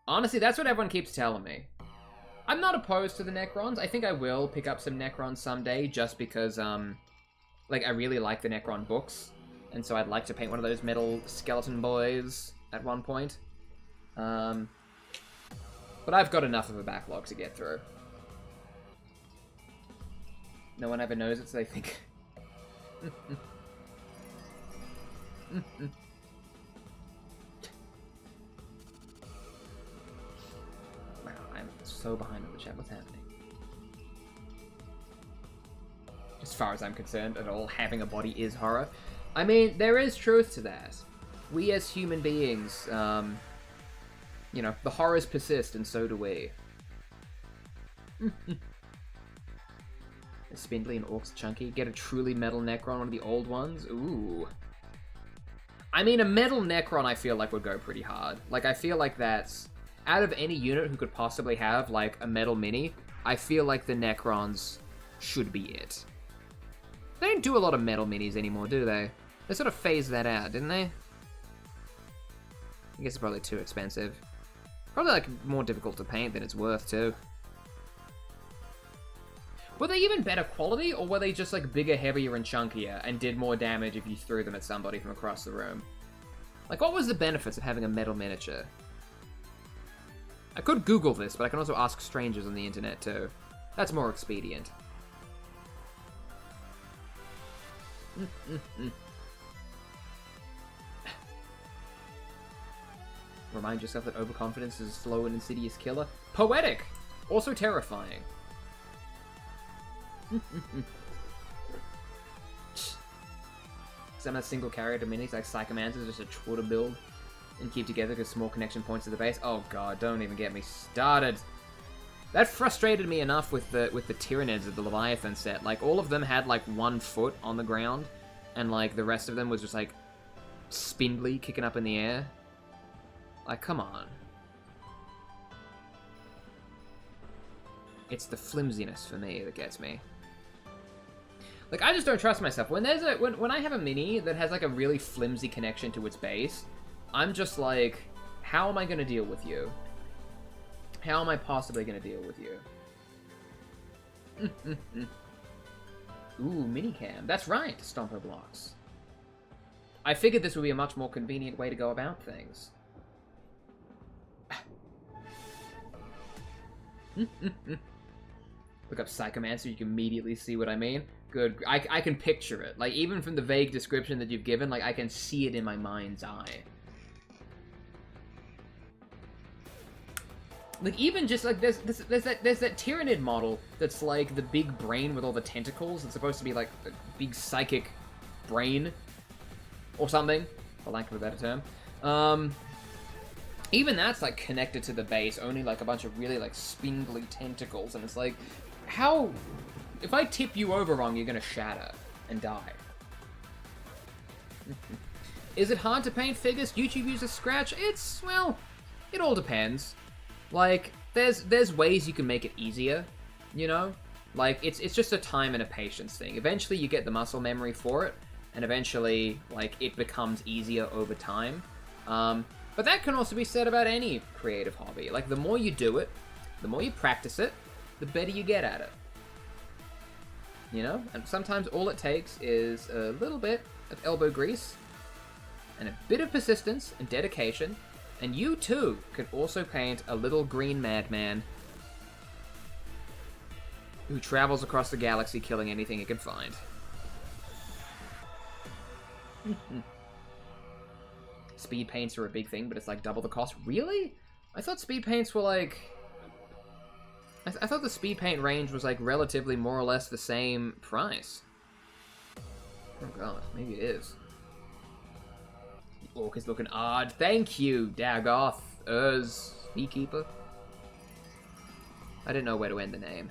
Honestly, that's what everyone keeps telling me. I'm not opposed to the Necrons. I think I will pick up some Necrons someday just because, like, I really like the Necron books. And so I'd like to paint one of those metal skeleton boys at one point. But I've got enough of a backlog to get through. No one ever knows it, so they think... so behind on the chat. What's happening? As far as I'm concerned at all, having a body is horror. I mean, there is truth to that. We as human beings, you know, the horrors persist, and so do we. Spindly and Orcs chunky. Get a truly metal Necron, one of the old ones. Ooh. I mean, a metal Necron I feel like would go pretty hard. Like, I feel like that's... Out of any unit who could possibly have, like, a metal mini, I feel like the Necrons should be it. They don't do a lot of metal minis anymore, do they? They sort of phased that out, didn't they? I guess it's probably too expensive. Probably, like, more difficult to paint than it's worth, too. Were they even better quality, or were they just, like, bigger, heavier, and chunkier, and did more damage if you threw them at somebody from across the room? Like, what was the benefits of having a metal miniature? I could Google this, but I can also ask strangers on the internet, too. That's more expedient. Remind yourself that overconfidence is a slow and insidious killer. Poetic! Also terrifying. Some of the single character minis like Psychomancer is just a chore to build and keep together because small connection points to the base. Oh god, don't even get me started. That frustrated me enough with the Tyranids of the Leviathan set. Like, all of them had like 1 foot on the ground, and like the rest of them was just like spindly, kicking up in the air. Like, come on. It's the flimsiness for me that gets me. Like, I just don't trust myself. When there's when I have a mini that has like a really flimsy connection to its base, I'm just like, how am I gonna deal with you? How am I possibly gonna deal with you? Ooh, minicam. That's right, Stomper blocks. I figured this would be a much more convenient way to go about things. Look up Psychomancer, you can immediately see what I mean. Good. I can picture it. Like, even from the vague description that you've given, like, I can see it in my mind's eye. Like, even just, like, there's that Tyranid model that's, like, the big brain with all the tentacles. It's supposed to be, like, a big psychic brain or something, for lack of a better term. Even that's, like, connected to the base, only, like, a bunch of really, like, spindly tentacles, and it's like, how... If I tip you over wrong, you're gonna shatter and die. Is it hard to paint figures? YouTube uses Scratch? It's, well, it all depends. Like, there's ways you can make it easier, you know? Like, it's just a time and a patience thing. Eventually you get the muscle memory for it, and eventually, like, it becomes easier over time. But that can also be said about any creative hobby. Like, the more you do it, the more you practice it, the better you get at it. You know? And sometimes all it takes is a little bit of elbow grease, and a bit of persistence and dedication, and you too could also paint a little green madman who travels across the galaxy killing anything he can find. Speed paints are a big thing, but it's like double the cost. Really? I thought speed paints were like... I thought the speed paint range was like relatively more or less the same price. Oh god, maybe it is. The orc is looking odd. Thank you, Dagoth, Beekeeper. I didn't know where to end the name.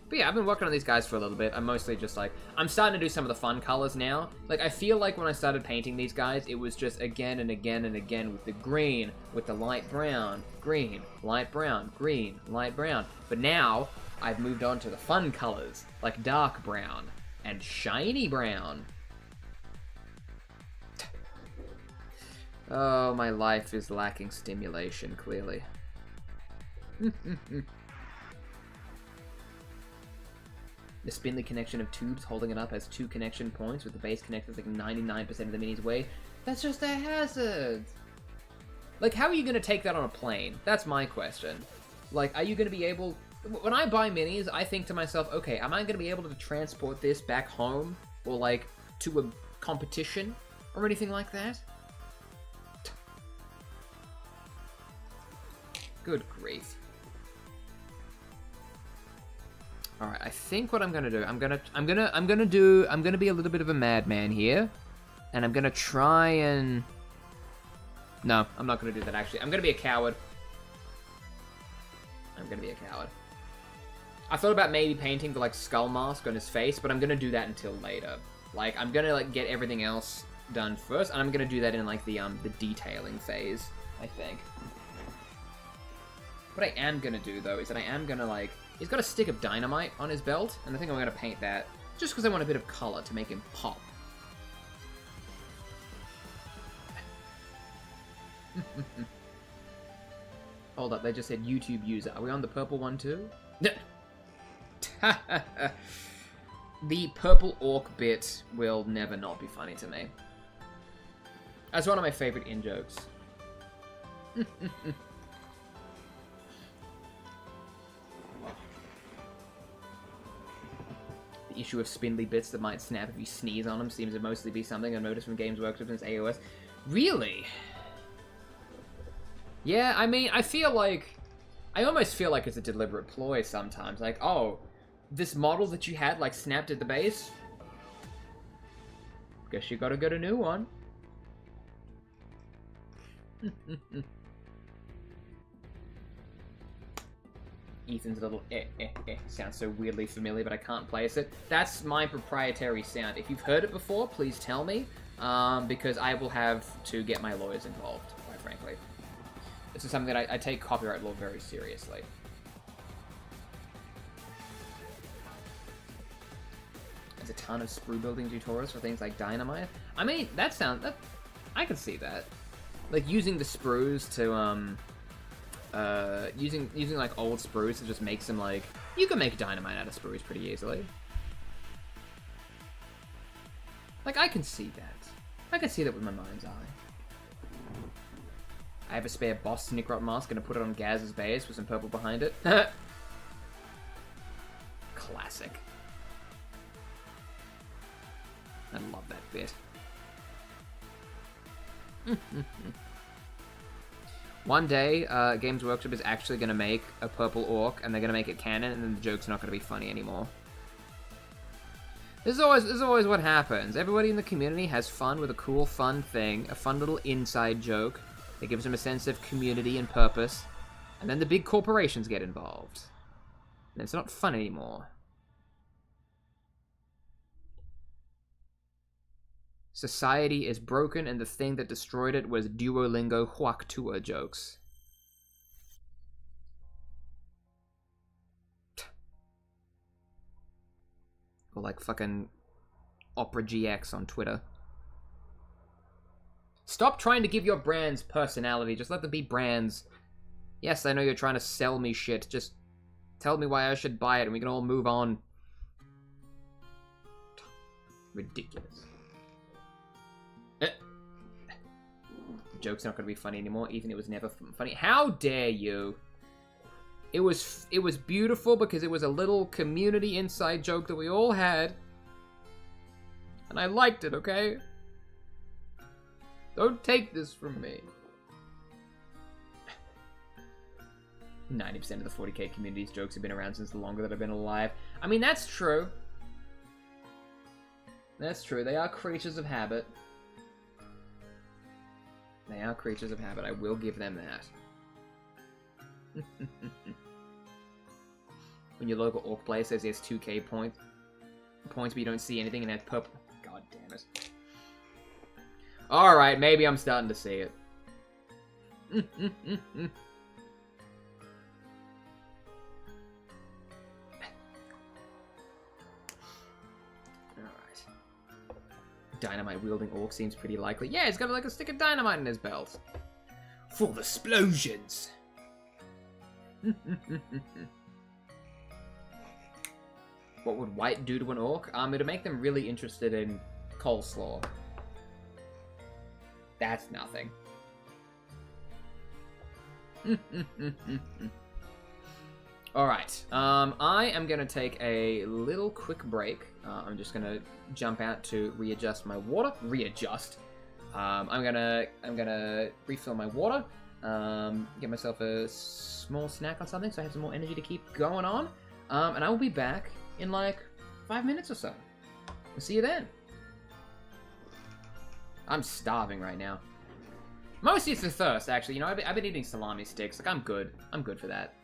But yeah, I've been working on these guys for a little bit. I'm mostly just like, I'm starting to do some of the fun colors now. Like, I feel like when I started painting these guys, it was just again and again and again with the green, with the light brown, green, light brown, green, light brown. But now, I've moved on to the fun colors, like dark brown and shiny brown. Oh, my life is lacking stimulation, clearly. The spindly connection of tubes holding it up has 2 connection points, with the base connected like 99% of the mini's weight. That's just a hazard! Like, how are you gonna take that on a plane? That's my question. Like, are you gonna be able... When I buy minis, I think to myself, okay, am I gonna be able to transport this back home? Or, like, to a competition? Or anything like that? Good grief. All right, I think what I'm gonna do, I'm gonna be a little bit of a madman here, and I'm gonna try and. No, I'm not gonna do that. Actually, I'm gonna be a coward. I thought about maybe painting the like skull mask on his face, but I'm gonna do that until later. Like, I'm gonna like get everything else done first, and I'm gonna do that in like the detailing phase, I think. What I am gonna do though is that I am gonna like, he's got a stick of dynamite on his belt, and I think I'm gonna paint that just because I want a bit of color to make him pop. Hold up, they just said YouTube user. Are we on the purple one too? The purple orc bit will never not be funny to me. That's one of my favorite in-jokes. The issue of spindly bits that might snap if you sneeze on them seems to mostly be something I've noticed from Games Workshop since AOS. Really? Yeah, I mean, I almost feel like it's a deliberate ploy sometimes. Like, oh, this model that you had, like, snapped at the base? Guess you gotta get a new one. Ethan's little sounds so weirdly familiar, but I can't place it. That's my proprietary sound. If you've heard it before, please tell me, because I will have to get my lawyers involved, quite frankly. This is something that I take copyright law very seriously. There's a ton of sprue building tutorials for things like dynamite. I mean, I could see that. Like, using the sprues to, using like old sprues to just make some, like, you can make dynamite out of sprues pretty easily. Like, I can see that. I can see that with my mind's eye. I have a spare boss Snickrot mask, gonna put it on Gaz's base with some purple behind it. Classic. I love that bit. One day, Games Workshop is actually gonna make a purple orc, and they're gonna make it canon, and then the joke's not gonna be funny anymore. This is always what happens. Everybody in the community has fun with a cool, fun thing, a fun little inside joke. It gives them a sense of community and purpose. And then the big corporations get involved. And it's not fun anymore. Society is broken, and the thing that destroyed it was Duolingo Huactua jokes. Or like fucking Opera GX on Twitter. Stop trying to give your brands personality. Just let them be brands. Yes, I know you're trying to sell me shit. Just tell me why I should buy it and we can all move on. Ridiculous. The joke's not going to be funny anymore. Even it was never funny. How dare you? It was beautiful because it was a little community inside joke that we all had. And I liked it, okay? Don't take this from me. 90% of the 40k community's jokes have been around since the longer that I've been alive. I mean, that's true. That's true. They are creatures of habit. They are creatures of habit. I will give them that. When your local orc player says he has 2k points, but you don't see anything and that's purple. God damn it. Alright, maybe I'm starting to see it. Alright. Dynamite wielding orc seems pretty likely. Yeah, he's got like a stick of dynamite in his belt. For the explosions. What would white do to an orc? It'd make them really interested in coleslaw. That's nothing. Alright, I am gonna take a little quick break. I'm just gonna jump out to readjust my water. I'm gonna refill my water. Get myself a small snack on something so I have some more energy to keep going on. And I will be back in like 5 minutes or so. We'll see you then. I'm starving right now. Mostly it's the thirst, actually. You know, I've been eating salami sticks. Like, I'm good. I'm good for that.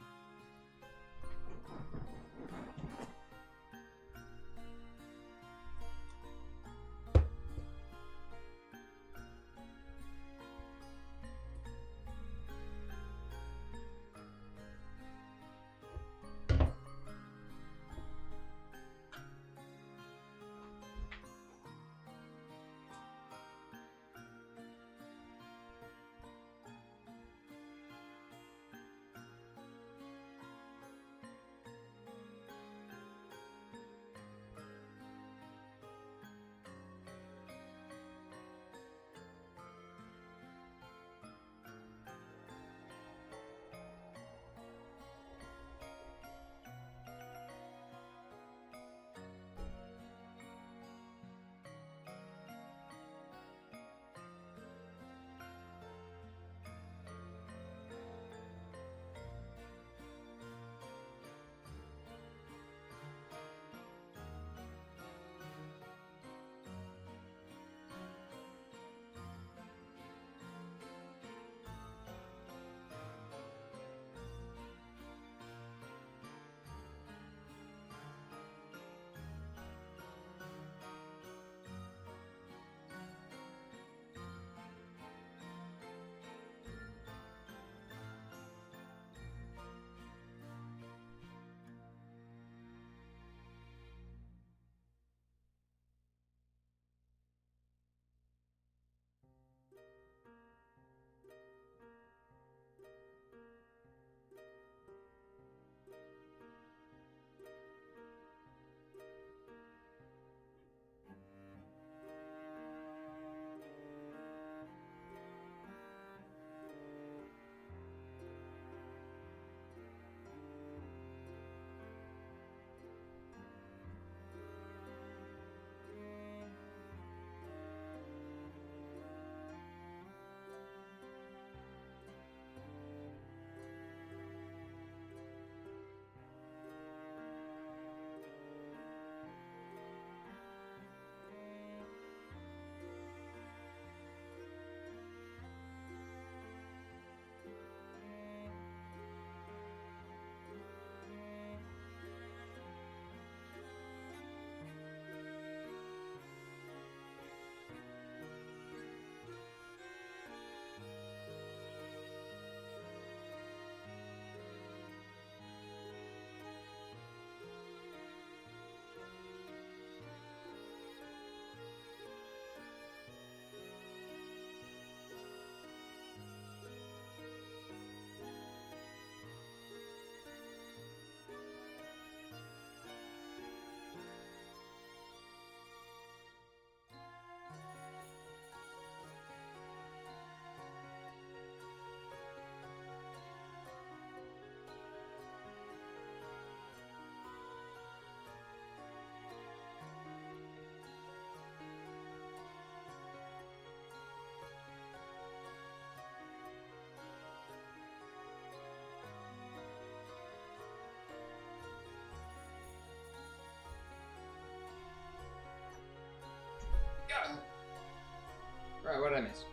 Right, what did I miss?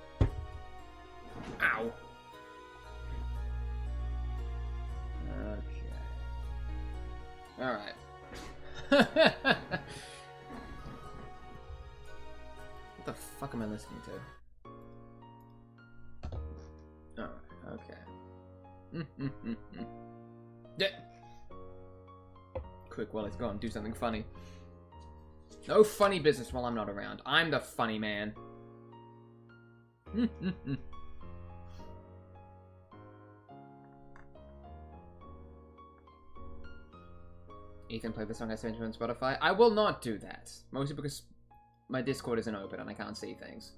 Ow. Okay. Alright. What the fuck am I listening to? Oh, okay. Yeah. Quick, while it's gone, do something funny. No funny business while I'm not around. I'm the funny man. Ethan, play the song I sent you on Spotify. I will not do that. Mostly because my Discord isn't open and I can't see things.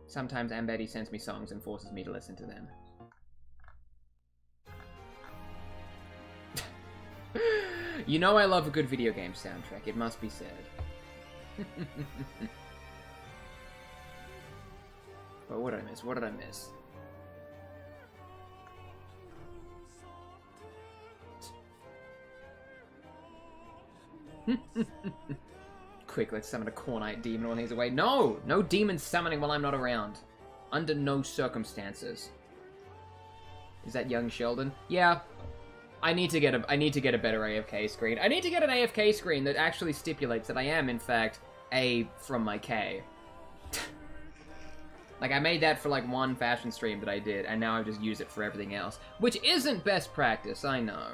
Sometimes Betty sends me songs and forces me to listen to them. You know I love a good video game soundtrack, it must be said. But what did I miss? What did I miss? Quick, let's summon a Cornite demon while he's away. No! No demon summoning while I'm not around. Under no circumstances. Is that young Sheldon? Yeah. I need to get a better AFK screen. I need to get an AFK screen that actually stipulates that I am, in fact, A from my K. Like, I made that for, like, one fashion stream that I did, and now I just use it for everything else. Which isn't best practice, I know.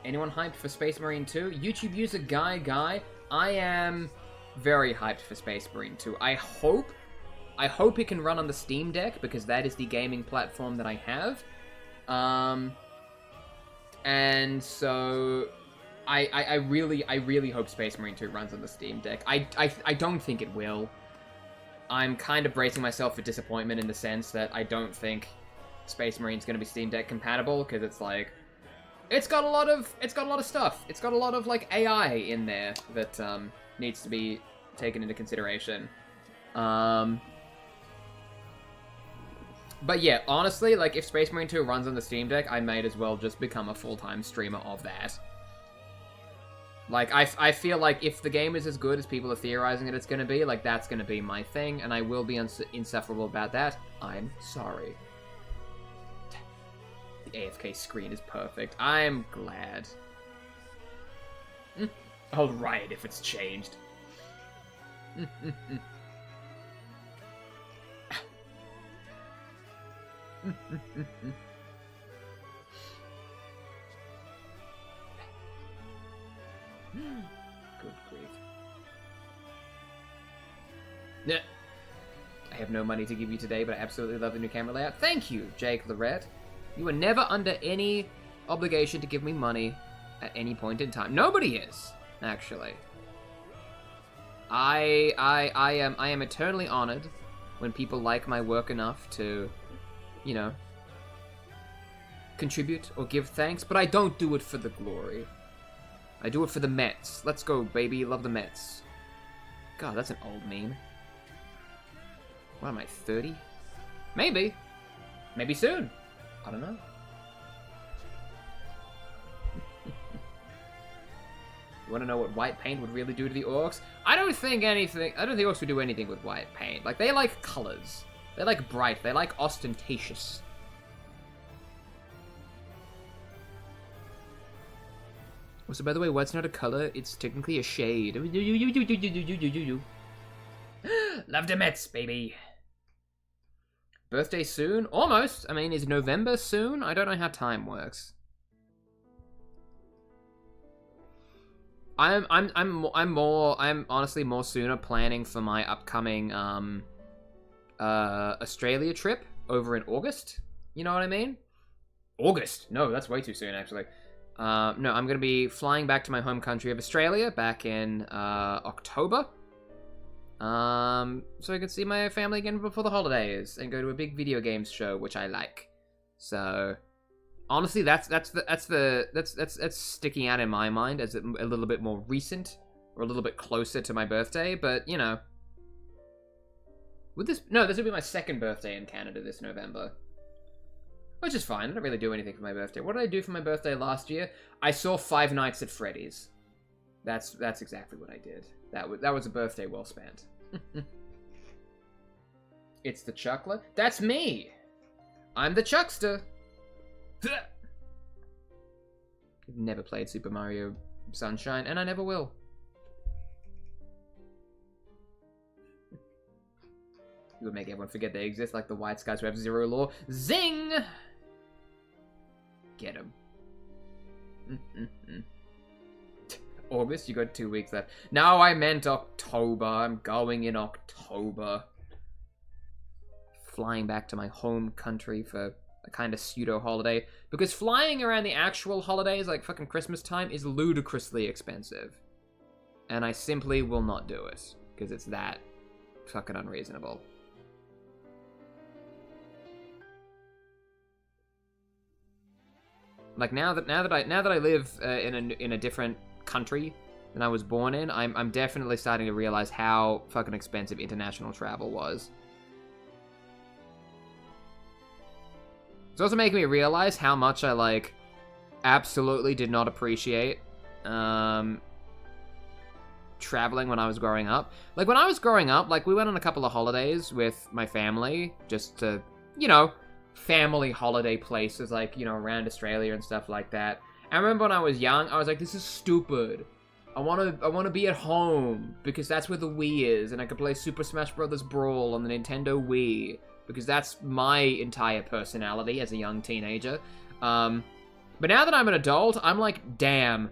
Anyone hyped for Space Marine 2? YouTube user Guy. I am very hyped for Space Marine 2. I hope it can run on the Steam Deck, because that is the gaming platform that I have. And so I really hope Space Marine 2 runs on the Steam Deck. I don't think it will. I'm kind of bracing myself for disappointment in the sense that I don't think Space Marine's going to be Steam Deck compatible, because it's like it's got a lot of stuff. It's got a lot of like AI in there that needs to be taken into consideration. But yeah, honestly, like, if Space Marine 2 runs on the Steam Deck, I might as well just become a full-time streamer of that. Like, I feel like if the game is as good as people are theorizing that it's going to be, like, that's going to be my thing, and I will be insufferable about that. I'm sorry. The AFK screen is perfect. I'm glad. I'll riot if it's changed. Good grief. Yeah. I have no money to give you today, but I absolutely love the new camera layout. Thank you, Jake Lorette. You are never under any obligation to give me money at any point in time. Nobody is, actually. I am eternally honored when people like my work enough to, you know, contribute or give thanks, but I don't do it for the glory. I do it for the Mets. Let's go, baby. Love the Mets. God, that's an old meme. What am I, 30? Maybe. Maybe soon. I don't know. You want to know what white paint would really do to the orcs? I don't think orcs would do anything with white paint. Like, they like colors. They like bright. They like ostentatious. So, by the way, white's not a color. It's technically a shade. Love the Mets, baby. Birthday soon? Almost. I mean, is November soon? I don't know how time works. I'm honestly more sooner planning for my upcoming Australia trip over in August. You know what I mean? August? No, that's way too soon, actually. No, I'm going to be flying back to my home country of Australia back in October. So I can see my family again before the holidays and go to a big video games show, which I like. So honestly, that's sticking out in my mind as a little bit more recent or a little bit closer to my birthday. But you know, this would be my second birthday in Canada this November. Which is fine. I don't really do anything for my birthday. What did I do for my birthday last year? I saw Five Nights at Freddy's. That's exactly what I did. That was a birthday well spent. It's the Chuckler. That's me. I'm the Chuckster. I've never played Super Mario Sunshine, and I never will. You would make everyone forget they exist, like the white skies who have zero law. Zing! Get him. August, you got 2 weeks left. No, I meant October. I'm going in October. Flying back to my home country for a kind of pseudo-holiday. Because flying around the actual holidays, like fucking Christmas time, is ludicrously expensive. And I simply will not do it. Because it's that fucking unreasonable. Like now that I live in a different country than I was born in, I'm definitely starting to realize how fucking expensive international travel was. It's also making me realize how much I, like, absolutely did not appreciate traveling when I was growing up. Like, when I was growing up, like, we went on a couple of holidays with my family, just to, you know, family holiday places, like, you know, around Australia and stuff like that. I remember when I was young, I was like, this is stupid. I wanna be at home, because that's where the Wii is, and I could play Super Smash Bros. Brawl on the Nintendo Wii, because that's my entire personality as a young teenager. But now that I'm an adult, I'm like, damn.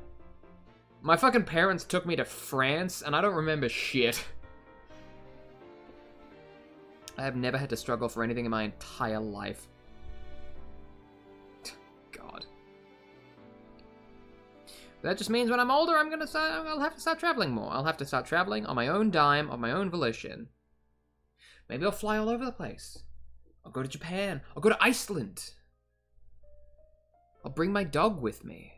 My fucking parents took me to France, and I don't remember shit. I have never had to struggle for anything in my entire life. God. That just means when I'm older, I'll have to start traveling more. I'll have to start traveling on my own dime, on my own volition. Maybe I'll fly all over the place. I'll go to Japan. I'll go to Iceland. I'll bring my dog with me.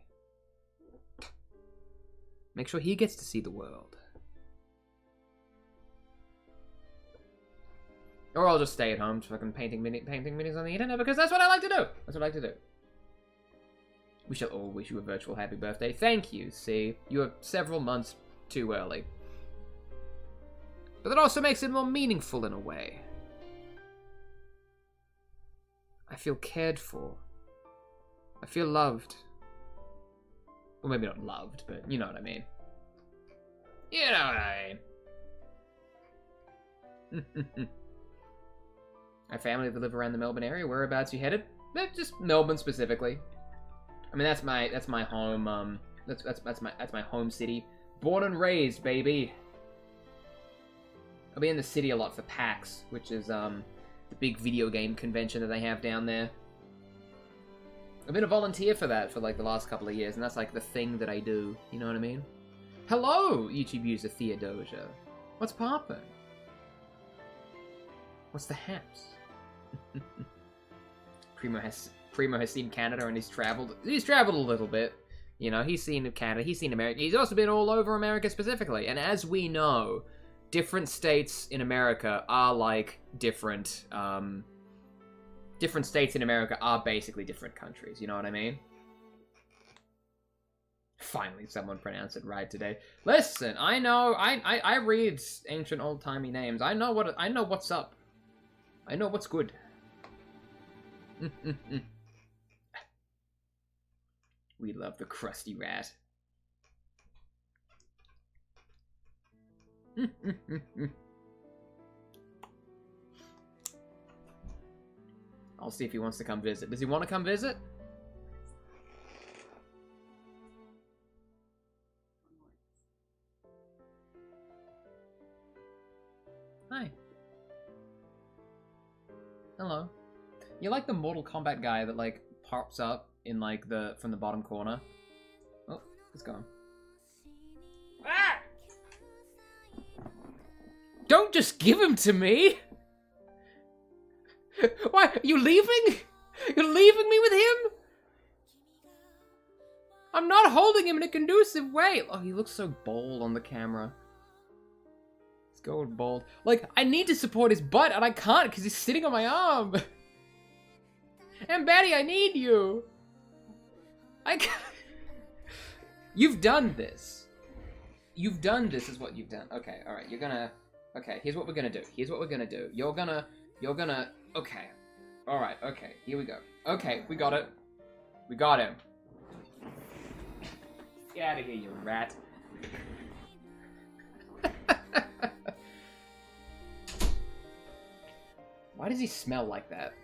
Make sure he gets to see the world. Or I'll just stay at home fucking painting minis on the internet, because that's what I like to do. That's what I like to do. We shall all wish you a virtual happy birthday. Thank you, see. You are several months too early. But that also makes it more meaningful in a way. I feel cared for. I feel loved. Well, maybe not loved, but you know what I mean. You know what I mean. My family that live around the Melbourne area. Whereabouts you headed? Just Melbourne specifically. I mean, that's my home. That's my home city. Born and raised, baby. I'll be in the city a lot for PAX, which is the big video game convention that they have down there. I've been a volunteer for that for like the last couple of years, and that's like the thing that I do. You know what I mean? Hello, YouTube user Theodosia. What's poppin'? What's the haps? Primo has seen Canada, and he's traveled a little bit. You know, he's seen Canada, he's seen America. He's also been all over America specifically. And as we know, different states in America are like different states in America are basically different countries, you know what I mean? Finally, someone pronounced it right today. Listen, I know, I read ancient old-timey names. I know what's up. I know what's good. We love the crusty rat. I'll see if he wants to come visit. Does he want to come visit? Hi. Hello. You're like the Mortal Kombat guy that like pops up in like from the bottom corner. Oh, it's gone. Ah! Don't just give him to me! Why, are you leaving? You're leaving me with him? I'm not holding him in a conducive way. Oh, he looks so bold on the camera. He's going bold. Like, I need to support his butt, and I can't because he's sitting on my arm. And Betty, I need you. I can't. You've done this. You've done this is what you've done. Okay, alright, you're gonna... Okay, here's what we're gonna do. Here's what we're gonna do. You're gonna... Okay. Alright, okay. Here we go. Okay, we got it. We got him. Get out of here, you rat. Why does he smell like that?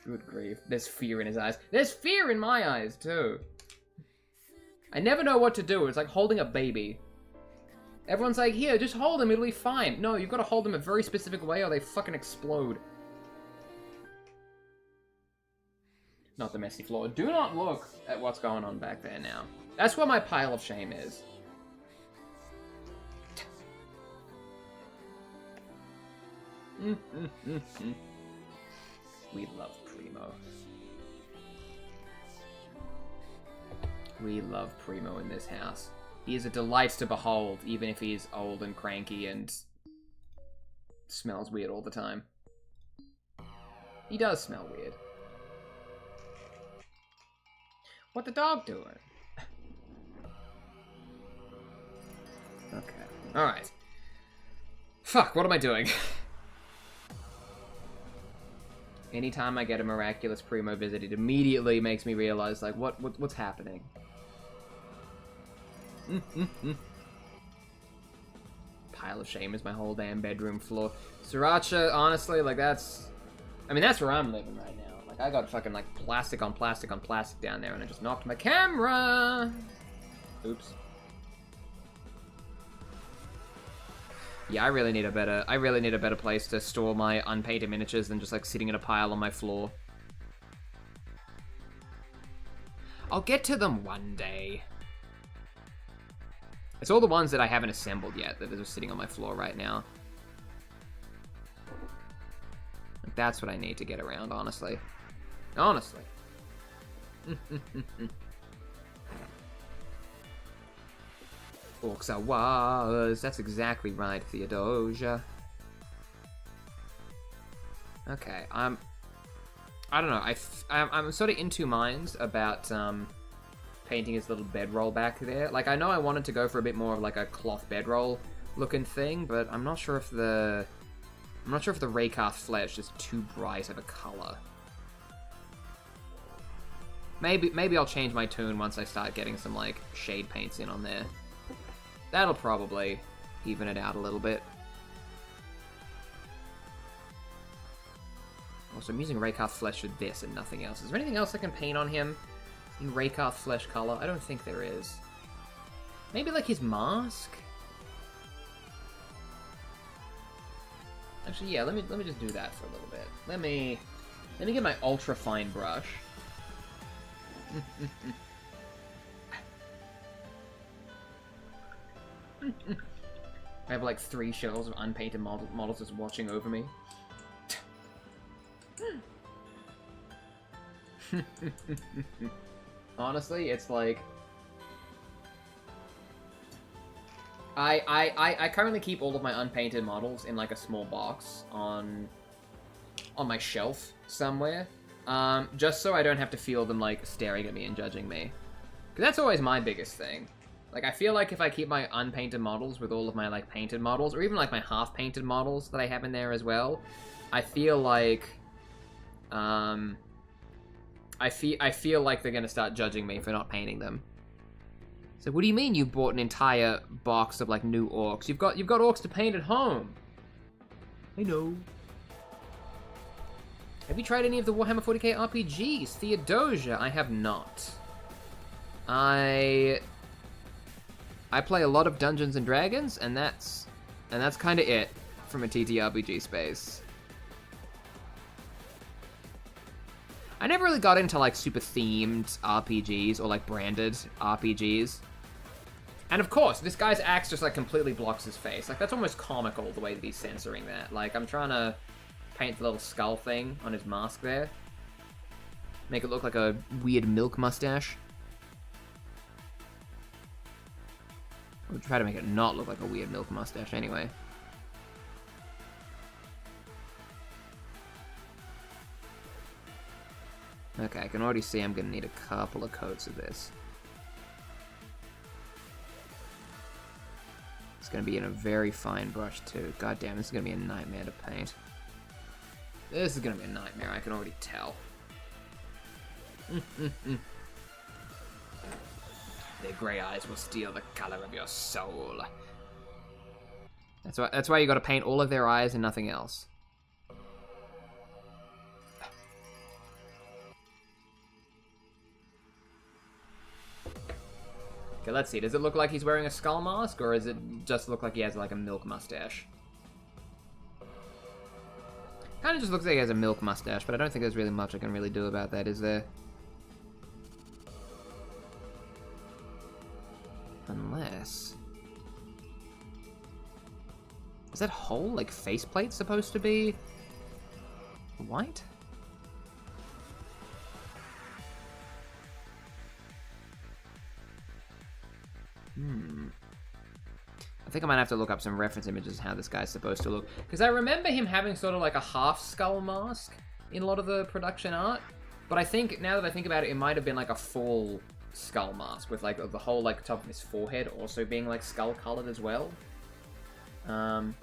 Good grief. There's fear in his eyes. There's fear in my eyes, too. I never know what to do. It's like holding a baby. Everyone's like, here, just hold him, it'll be fine. No, you've got to hold them a very specific way or they fucking explode. Not the messy floor. Do not look at what's going on back there now. That's where my pile of shame is. We love Primo. We love Primo in this house. He is a delight to behold, even if he is old and cranky and smells weird all the time. He does smell weird. What the dog doing? Okay. Alright. Fuck, what am I doing? Anytime I get a miraculous Primo visit, it immediately makes me realize, like, what's happening? Pile of shame is my whole damn bedroom floor. Sriracha, honestly, like, that's... I mean, that's where I'm living right now. Like, I got fucking, like, plastic on plastic on plastic down there, and I just knocked my camera! Oops. Yeah, I really need a better place to store my unpainted miniatures than just, like, sitting in a pile on my floor. I'll get to them one day. It's all the ones that I haven't assembled yet that are just sitting on my floor right now. Like, that's what I need to get around, honestly. Honestly. Orcs are wars. That's exactly right, Theodosia. Okay, I don't know. I'm sort of in two minds about painting his little bedroll back there. Like, I know I wanted to go for a bit more of like a cloth bedroll looking thing, but I'm not sure if the Raycast flesh is too bright of a color. Maybe I'll change my tune once I start getting some like shade paints in on there. That'll probably even it out a little bit. Also, I'm using Raycast flesh for this and nothing else. Is there anything else I can paint on him in Raycast flesh color? I don't think there is. Maybe like his mask? Actually, yeah, let me just do that for a little bit. Let me get my ultra fine brush. I have like 3 shelves of unpainted models just watching over me. Honestly, it's like... I currently keep all of my unpainted models in like a small box on my shelf somewhere. Just so I don't have to feel them like staring at me and judging me. Because that's always my biggest thing. Like, I feel like if I keep my unpainted models with all of my, like, painted models, or even, like, my half-painted models that I have in there as well, I feel like, I feel like they're gonna start judging me for not painting them. So, what do you mean you bought an entire box of, like, new orcs? You've got orcs to paint at home. I know. Have you tried any of the Warhammer 40k RPGs? Theodosia, I have not. I play a lot of Dungeons and Dragons, and that's kind of it from a TTRPG space. I never really got into like super themed RPGs or like branded RPGs. And of course, this guy's axe just like completely blocks his face. Like, that's almost comical the way that he's censoring that. Like, I'm trying to paint the little skull thing on his mask there. Make it look like a weird milk mustache. We'll try to make it not look like a weird milk mustache anyway. Okay, I can already see I'm gonna need a couple of coats of this. It's gonna be in a very fine brush too. God damn, this is gonna be a nightmare to paint. This is gonna be a nightmare, I can already tell. Their grey eyes will steal the color of your soul. That's why you gotta paint all of their eyes and nothing else. Okay, let's see. Does it look like he's wearing a skull mask, or does it just look like he has like a milk mustache? Kind of just looks like he has a milk mustache, but I don't think there's really much I can really do about that, is there? Unless... Is that whole, like, faceplate supposed to be white? I think I might have to look up some reference images of how this guy's supposed to look. Because I remember him having sort of like a half skull mask in a lot of the production art. But I think, now that I think about it, it might have been like a full skull mask with like the whole like top of his forehead also being like skull colored as well. Oh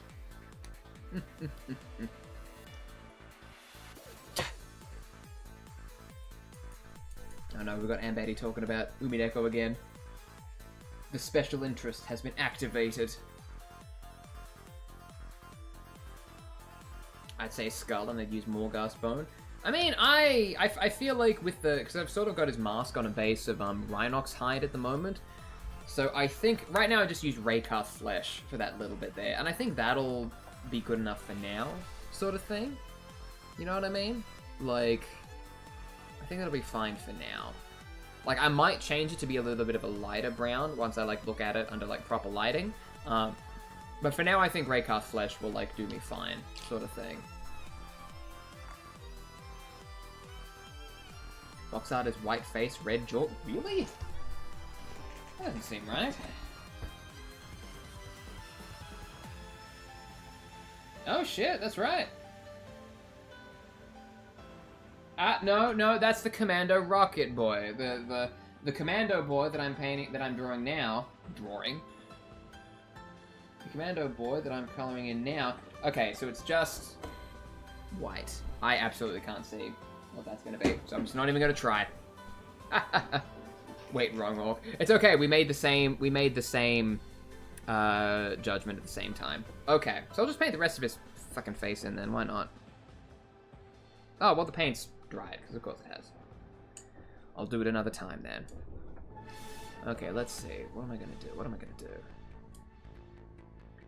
no, we've got Ambaddy talking about Umideko again. The special interest has been activated. I'd say skull and they'd use Morghast bone. I mean, I feel like with the... Because I've sort of got his mask on a base of Rhinox hide at the moment. So I think... Right now I just use Raykarth flesh for that little bit there. And I think that'll be good enough for now, sort of thing. You know what I mean? Like... I think that'll be fine for now. Like, I might change it to be a little bit of a lighter brown once I, like, look at it under, like, proper lighting. But for now, I think Raykarth flesh will, like, do me fine, sort of thing. Box art is white face, red jaw. Really? That doesn't seem right. Oh, shit, that's right. No, that's the Commando Rocket Boy. The Commando Boy that I'm painting, that I'm drawing now. The Commando Boy that I'm coloring in now. Okay, so it's just white. I absolutely can't see what that's gonna be, so I'm just not even gonna try. Wait, wrong orc. It's okay. We made the same judgment at the same time. Okay, so I'll just paint the rest of his fucking face in then. Why not? Oh, well, the paint's dried, because of course it has. I'll do it another time then. Okay, let's see. What am I gonna do?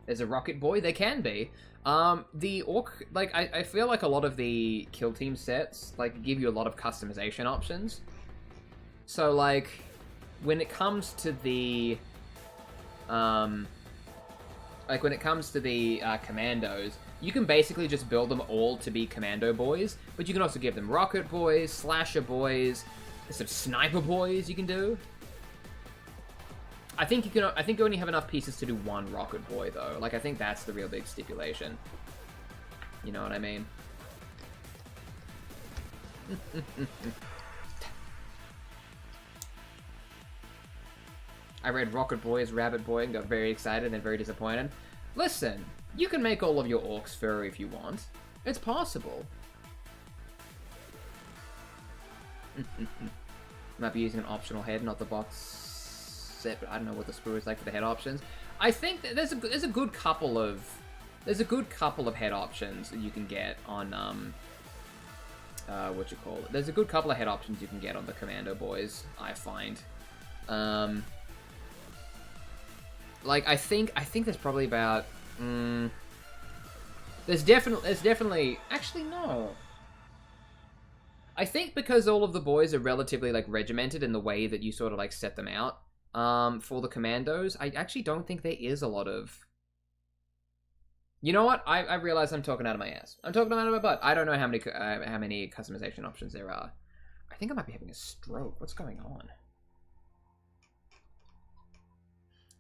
There's a Rocket Boy. There can be. The Orc, like, I feel like a lot of the Kill Team sets, like, give you a lot of customization options. So, like, when it comes to the, Commandos, you can basically just build them all to be Commando Boys, but you can also give them Rocket Boys, Slasher Boys, there's some Sniper Boys you can do. I think you only have enough pieces to do one Rocket Boy, though. Like, I think that's the real big stipulation. You know what I mean? I read Rocket Boy as Rabbit Boy and got very excited and very disappointed. Listen, you can make all of your orcs furry if you want. It's possible. Might be using an optional head, not the box set, but I don't know what the sprue is like for the head options. I think that there's a good couple of head options that you can get on There's a good couple of head options you can get on the Commando Boys, I find. Like, I think there's probably about... There's definitely... Actually, no. I think because all of the boys are relatively, like, regimented in the way that you sort of, like, set them out for the Commandos, I actually don't think there is a lot of... You know what? I realize I'm talking out of my ass. I'm talking out of my butt. I don't know how many customization options there are. I think I might be having a stroke. What's going on?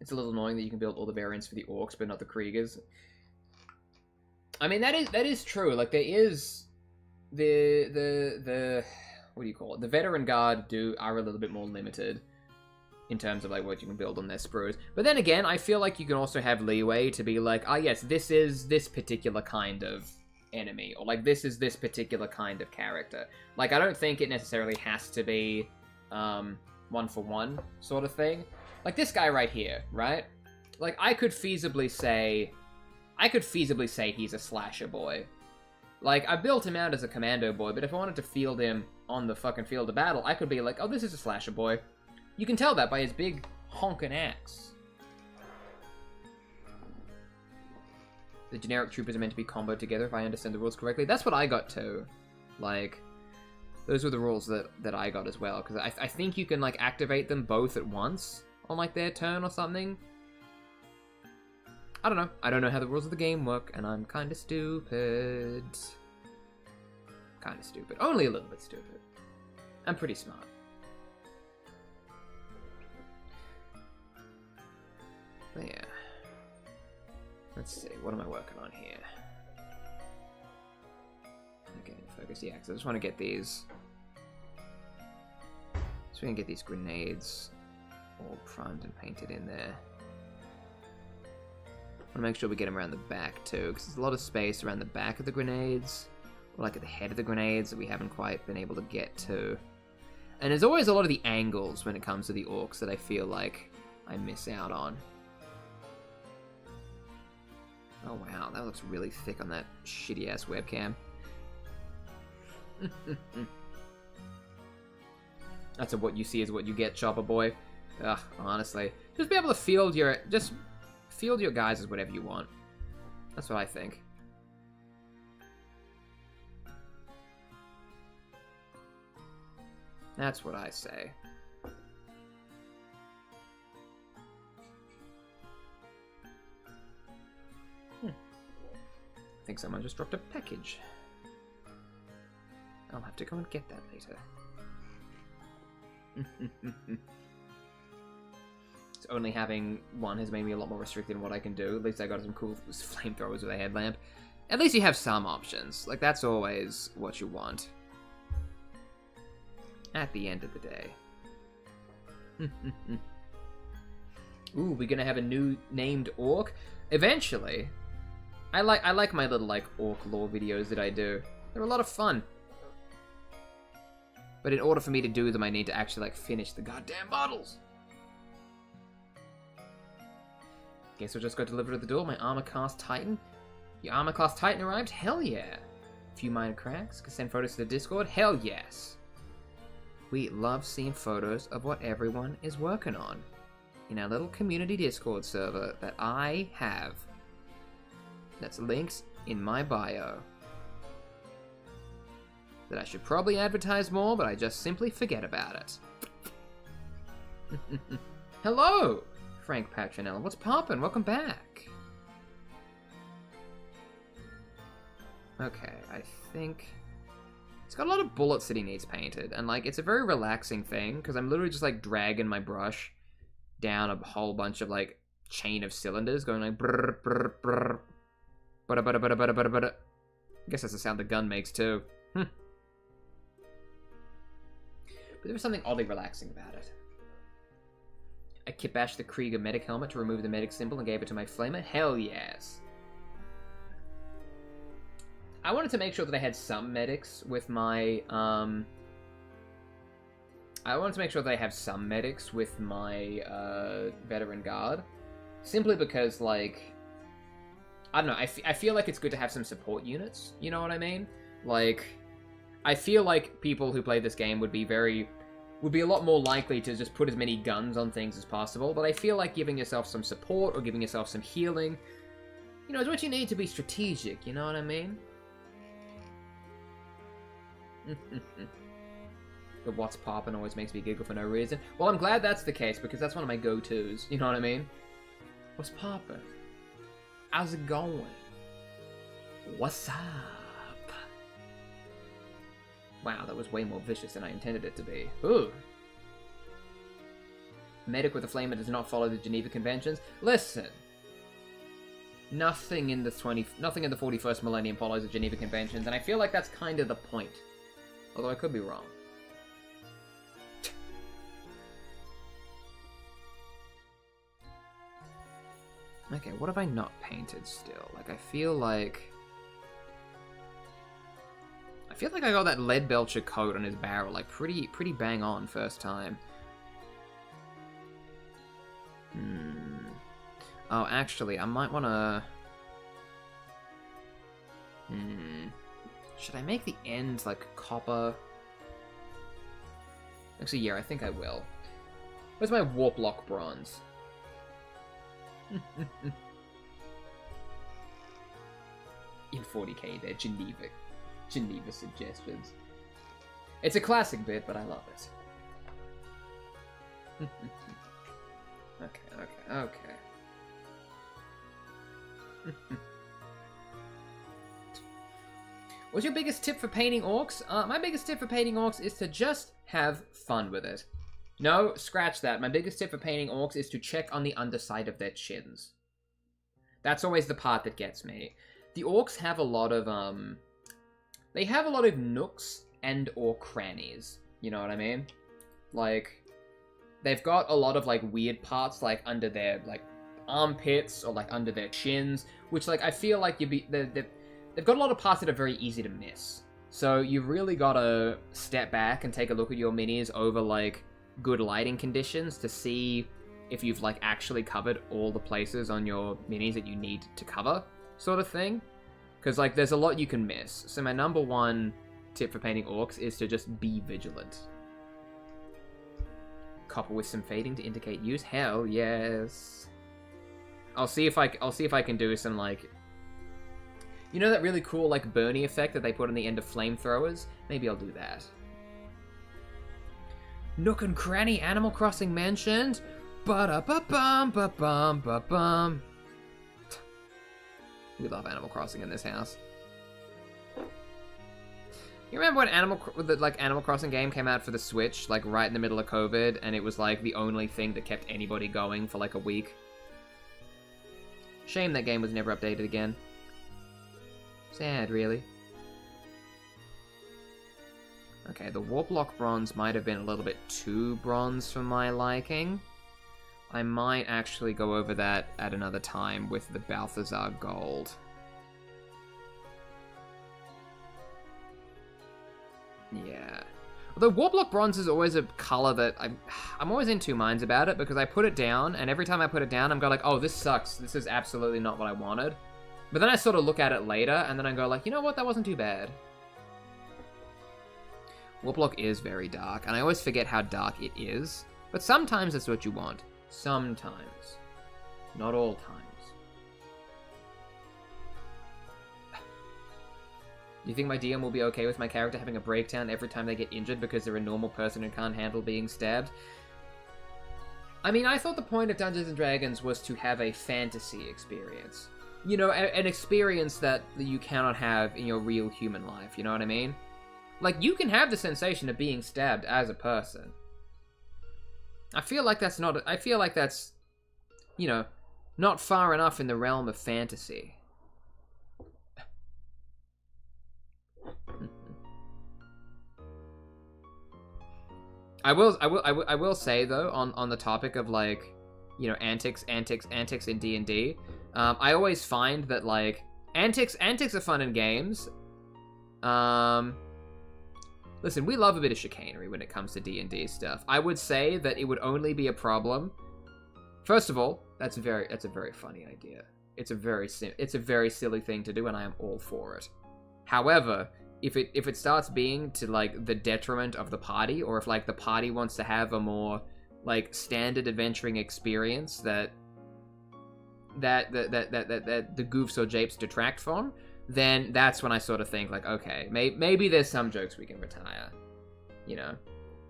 It's a little annoying that you can build all the variants for the orcs, but not the Kriegers. I mean, that is true. Like, there is the what do you call it? The veteran guard are a little bit more limited in terms of like what you can build on their sprues. But then again, I feel like you can also have leeway to be like, ah, yes, this is this particular kind of enemy, or like this is this particular kind of character. Like, I don't think it necessarily has to be one for one sort of thing. Like this guy right here, right? Like, I could feasibly say he's a Slasher Boy. Like, I built him out as a Commando Boy, but if I wanted to field him on the fucking field of battle, I could be like, oh, this is a Slasher Boy. You can tell that by his big honkin' axe. The generic troopers are meant to be comboed together, if I understand the rules correctly. That's what I got too. Like, those were the rules that I got as well, because I think you can, like, activate them both at once on, like, their turn or something. I don't know. I don't know how the rules of the game work, and I'm kinda stupid. Kinda stupid. Only a little bit stupid. I'm pretty smart. There. Let's see, what am I working on here? Okay, focus, yeah, because I just want to get these... So we can get these grenades all primed and painted in there. I want to make sure we get them around the back too, because there's a lot of space around the back of the grenades, or like at the head of the grenades that we haven't quite been able to get to. And there's always a lot of the angles when it comes to the orcs that I feel like I miss out on. Oh wow, that looks really thick on that shitty-ass webcam. That's what you see is what you get, Chopper Boy. Ugh, honestly. Just be able to field your... Just field your guys as whatever you want. That's what I think. That's what I say. I think someone just dropped a package. I'll have to go and get that later. So only having one has made me a lot more restricted in what I can do. At least I got some cool flamethrowers with a headlamp. At least you have some options. Like, that's always what you want. At the end of the day. Ooh, we're gonna have a new named orc? Eventually. I like my little, like, orc lore videos that I do. They're a lot of fun. But in order for me to do them, I need to actually, like, finish the goddamn bottles. Guess we'll just go deliver to the door. My armor class Titan. Your armor class Titan arrived? Hell yeah. A few minor cracks. Can send photos to the Discord? Hell yes. We love seeing photos of what everyone is working on in our little community Discord server that I have. That's linked in my bio. That I should probably advertise more, but I just simply forget about it. Hello, Frank Patronella. What's poppin'? Welcome back. Okay, I think... It's got a lot of bullets that he needs painted, and, like, it's a very relaxing thing, because I'm literally just, like, dragging my brush down a whole bunch of, like, chain of cylinders, going like brrr, brrr, brrr. I guess that's the sound the gun makes, too. But there was something oddly relaxing about it. I kitbashed the Krieger medic helmet to remove the medic symbol and gave it to my flamer. Hell yes. I wanted to make sure that I had some medics with my, I wanted to make sure that I have some medics with my, veteran guard. Simply because, like... I don't know, I feel like it's good to have some support units, you know what I mean? Like, I feel like people who play this game would be a lot more likely to just put as many guns on things as possible, but I feel like giving yourself some support or giving yourself some healing, you know, is what you need to be strategic, you know what I mean? The what's poppin' always makes me giggle for no reason. Well, I'm glad that's the case, because that's one of my go-tos, you know what I mean? What's poppin'? How's it going? What's up? Wow, that was way more vicious than I intended it to be. Ooh. Medic with a flamer does not follow the Geneva Conventions. Listen. Nothing in the 41st millennium follows the Geneva Conventions, and I feel like that's kind of the point. Although I could be wrong. Okay, what have I not painted still? Like, I feel like I got that lead belcher coat on his barrel, like, pretty bang on first time. Oh, actually, I might wanna... Should I make the ends, like, copper? Actually, yeah, I think I will. Where's my warp lock bronze? In 40k, they're Geneva suggestions. It's a classic bit, but I love it. Okay. What's your biggest tip for painting orcs? My biggest tip for painting orcs is to just have fun with it. No, scratch that. My biggest tip for painting orcs is to check on the underside of their chins. That's always the part that gets me. The orcs have a lot of, they have a lot of nooks and or crannies. You know what I mean? Like, they've got a lot of, like, weird parts, like, under their, like, armpits or, like, under their chins, which, like, I feel like they've got a lot of parts that are very easy to miss. So you really gotta step back and take a look at your minis over, like, good lighting conditions to see if you've, like, actually covered all the places on your minis that you need to cover, sort of thing. Because, like, there's a lot you can miss. So my number one tip for painting orcs is to just be vigilant. Copper with some fading to indicate use. Hell yes. I'll see if I can do some, like, you know that really cool, like, Bernie effect that they put on the end of flamethrowers? Maybe I'll do that. Nook and Cranny Animal Crossing mentioned. Ba-da-ba-bum, ba-bum, ba-bum. We love Animal Crossing in this house. You remember when Animal Crossing game came out for the Switch, like right in the middle of COVID, and it was like the only thing that kept anybody going for like a week? Shame that game was never updated again. Sad, really. Okay, the Warlock bronze might have been a little bit too bronze for my liking. I might actually go over that at another time with the Balthazar gold. Yeah. Although Warblock bronze is always a color that I'm always in two minds about it, because I put it down, and every time I put it down, I'm going like, oh, this sucks. This is absolutely not what I wanted. But then I sort of look at it later, and then I go like, you know what? That wasn't too bad. Warblock is very dark, and I always forget how dark it is. But sometimes that's what you want. Sometimes. Not all times. Do you think my DM will be okay with my character having a breakdown every time they get injured because they're a normal person who can't handle being stabbed? I mean, I thought the point of Dungeons & Dragons was to have a fantasy experience. You know, an experience that you cannot have in your real human life, you know what I mean? Like, you can have the sensation of being stabbed as a person. I feel like that's, you know, not far enough in the realm of fantasy. I will say though, on the topic of like, you know, antics in D&D, I always find that like antics are fun in games. Listen, we love a bit of chicanery when it comes to D&D stuff. I would say that it would only be a problem. First of all, that's a very funny idea. It's a very silly thing to do, and I am all for it. However, if it starts being to like the detriment of the party, or if like the party wants to have a more like standard adventuring experience that the goofs or japes detract from, then that's when I sort of think like, okay, maybe there's some jokes we can retire. You know,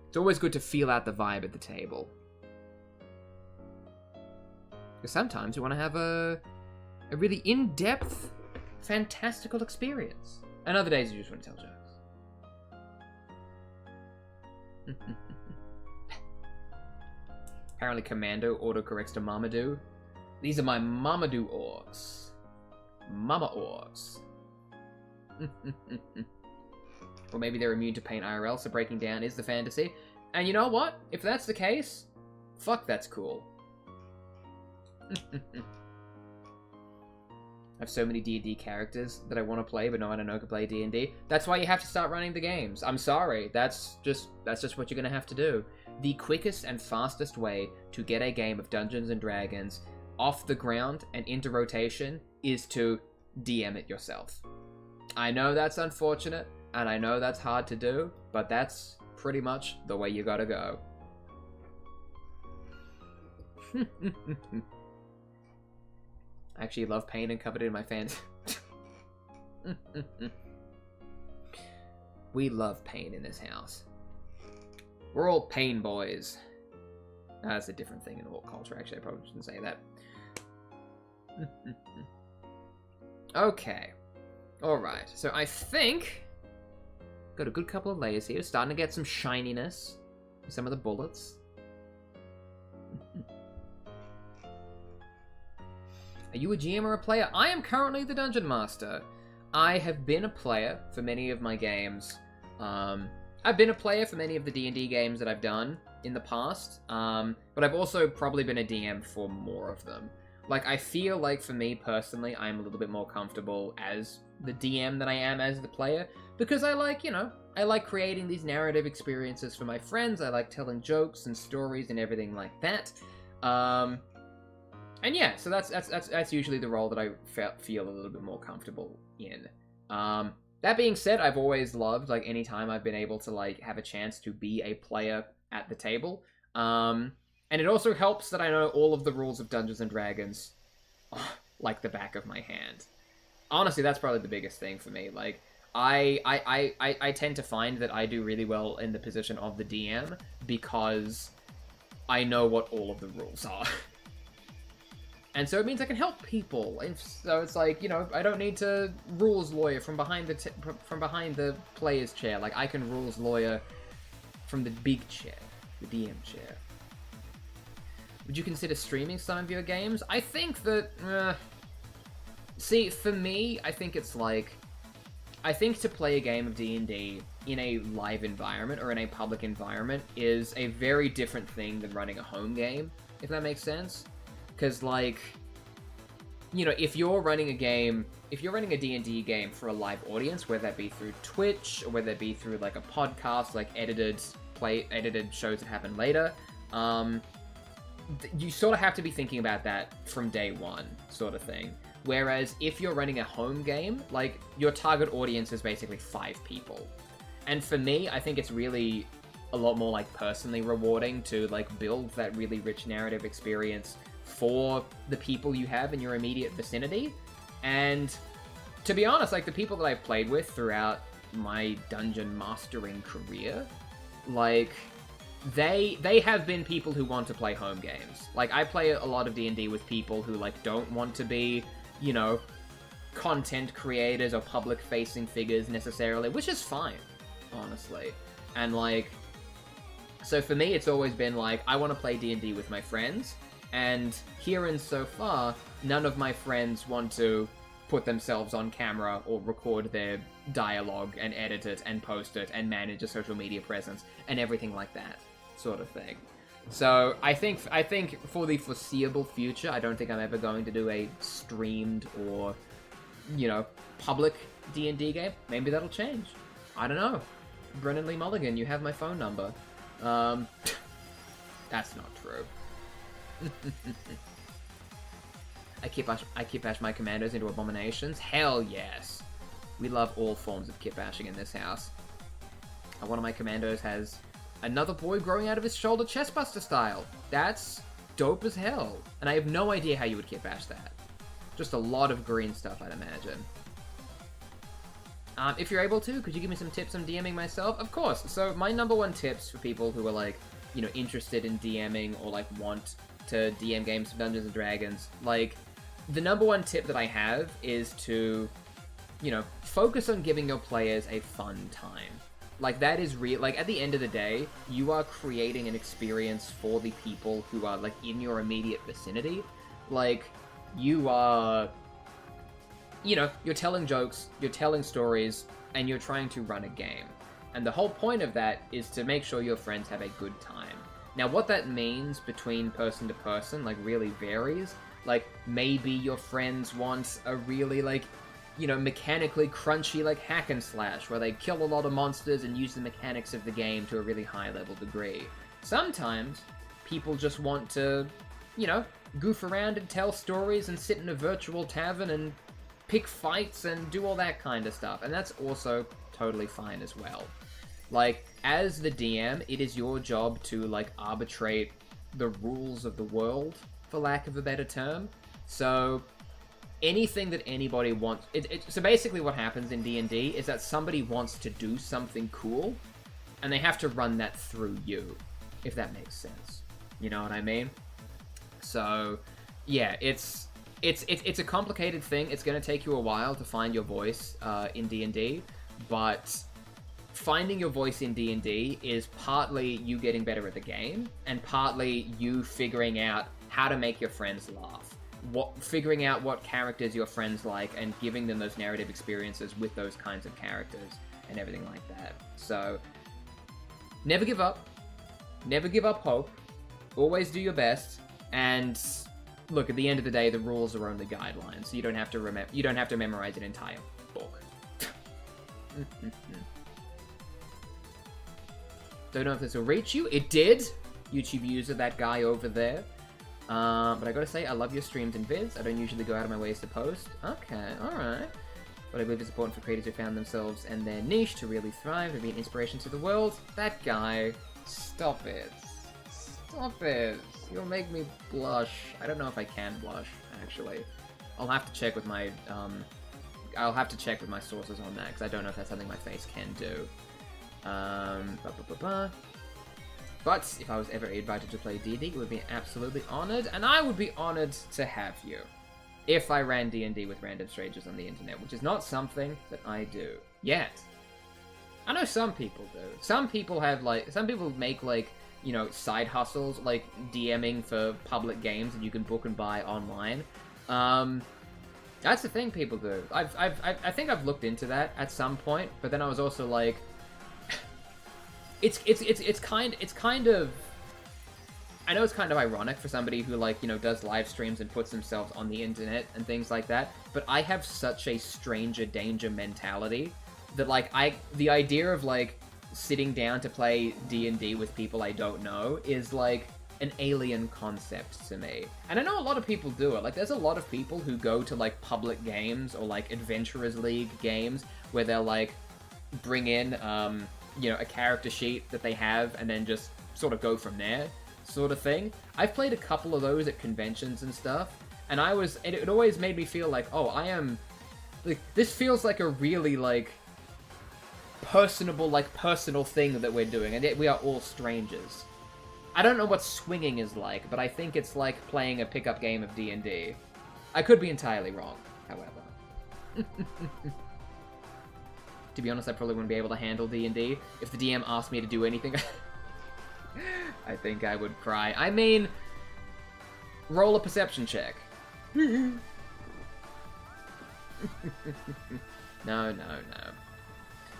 it's always good to feel out the vibe at the table. Because sometimes you want to have a really in-depth, fantastical experience. And other days you just want to tell jokes. Apparently Commando autocorrects to Mamadou. These are my Mamadou orcs. Mama orcs. Or maybe they're immune to pain IRL, so breaking down is the fantasy. And you know what? If that's the case, fuck, that's cool. I have so many D&D characters that I want to play, but no one I know can play D&D. That's why you have to start running the games. I'm sorry. That's just what you're going to have to do. The quickest and fastest way to get a game of Dungeons & Dragons off the ground and into rotation is to DM it yourself. I know that's unfortunate, and I know that's hard to do, but that's pretty much the way you gotta go. I actually love pain and covered it in my fans. We love pain in this house. We're all pain boys. That's a different thing in all culture, actually. I probably shouldn't say that. Okay. Alright, so I think got a good couple of layers here. Starting to get some shininess in some of the bullets. Are you a GM or a player? I am currently the Dungeon Master. I have been a player for many of my games. I've been a player for many of the D&D games that I've done in the past, but I've also probably been a DM for more of them. Like, I feel like, for me personally, I'm a little bit more comfortable as the DM than I am as the player, because I like, I like creating these narrative experiences for my friends, I like telling jokes and stories and everything like that. And yeah, so that's usually the role that I feel a little bit more comfortable in. That being said, I've always loved, like, any time I've been able to, like, have a chance to be a player at the table. And it also helps that I know all of the rules of Dungeons & Dragons like the back of my hand. Honestly, that's probably the biggest thing for me. Like, I tend to find that I do really well in the position of the DM because I know what all of the rules are. And so it means I can help people. And so it's like, I don't need to rules lawyer from behind the player's chair. Like, I can rules lawyer from the big chair, the DM chair. Would you consider streaming some of your games? I think that, see, for me, I think it's like, I think to play a game of D&D in a live environment or in a public environment is a very different thing than running a home game, if that makes sense. Because, like, if you're running a D&D game for a live audience, whether that be through Twitch, or whether it be through, like, a podcast, like edited shows that happen later, you sort of have to be thinking about that from day one, sort of thing. Whereas if you're running a home game, like, your target audience is basically 5 people. And for me, I think it's really a lot more, like, personally rewarding to, like, build that really rich narrative experience for the people you have in your immediate vicinity. And to be honest, like, the people that I've played with throughout my dungeon mastering career, like, they have been people who want to play home games. Like, I play a lot of D&D with people who, like, don't want to be, content creators or public-facing figures necessarily, which is fine, honestly. And, like, so for me, it's always been, like, I want to play D&D with my friends, and here and so far, none of my friends want to put themselves on camera or record their dialogue and edit it and post it and manage a social media presence and everything like that sort of thing. So I think for the foreseeable future, I don't think I'm ever going to do a streamed or, public D&D game. Maybe that'll change. I don't know. Brennan Lee Mulligan, you have my phone number. That's not true. I kit-bash my commandos into abominations? Hell yes. We love all forms of kit-bashing in this house. One of my commandos has another boy growing out of his shoulder chestbuster style. That's dope as hell. And I have no idea how you would kit-bash that. Just a lot of green stuff, I'd imagine. If you're able to, could you give me some tips on DMing myself? Of course. So my number one tips for people who are, like, interested in DMing or, like, want to DM games of Dungeons & Dragons, like, the number one tip that I have is to, focus on giving your players a fun time. Like, that is real. Like, at the end of the day, you are creating an experience for the people who are, like, in your immediate vicinity. Like, you are, you're telling jokes, you're telling stories, and you're trying to run a game. And the whole point of that is to make sure your friends have a good time. Now, what that means between person to person, like, really varies. Like, maybe your friends want a really, like, mechanically crunchy, like, hack and slash, where they kill a lot of monsters and use the mechanics of the game to a really high level degree. Sometimes, people just want to, goof around and tell stories and sit in a virtual tavern and pick fights and do all that kind of stuff. And that's also totally fine as well. Like, as the DM, it is your job to, like, arbitrate the rules of the world, for lack of a better term. So, anything that anybody wants... So basically what happens in D&D is that somebody wants to do something cool, and they have to run that through you, if that makes sense. You know what I mean? So, yeah, it's a complicated thing. It's going to take you a while to find your voice in D&D, but finding your voice in D&D is partly you getting better at the game, and partly you figuring out how to make your friends laugh. figuring out what characters your friends like and giving them those narrative experiences with those kinds of characters and everything like that. So, never give up. Never give up hope. Always do your best. And look, at the end of the day, the rules are only guidelines, so you don't have to memorize an entire book. Don't know if this will reach you. It did. YouTube user, that guy over there. But I gotta say, I love your streams and vids. I don't usually go out of my ways to post. Okay, alright. But I believe it's important for creators who found themselves and their niche to really thrive and be an inspiration to the world. That guy. Stop it. Stop it. You'll make me blush. I don't know if I can blush, actually. I'll have to check with my, sources on that, because I don't know if that's something my face can do. But if I was ever invited to play D&D, it would be absolutely honored, and I would be honored to have you. If I ran D&D with random strangers on the internet, which is not something that I do yet. I know some people do. Some people make, like, you know, side hustles, like DMing for public games that you can book and buy online. That's the thing people do. I think I've looked into that at some point, but then I was also like, it's kind of, I know it's kind of ironic for somebody who, like, you know, does live streams and puts themselves on the internet and things like that, but I have such a stranger danger mentality that, like, the idea of, like, sitting down to play D&D with people I don't know is, like, an alien concept to me. And I know a lot of people do it. Like, there's a lot of people who go to, like, public games or, like, Adventurers League games where they'll, like, bring in, you know, a character sheet that they have and then just sort of go from there, sort of thing. I've played a couple of those at conventions and stuff, and it always made me feel like, oh, I am, like, this feels like a really, like, personal thing that we're doing, and yet we are all strangers. I don't know what swinging is like, but I think it's like playing a pickup game of D&D. I could be entirely wrong, however. To be honest, I probably wouldn't be able to handle D&D. If the DM asked me to do anything, I think I would cry. I mean, roll a perception check. No.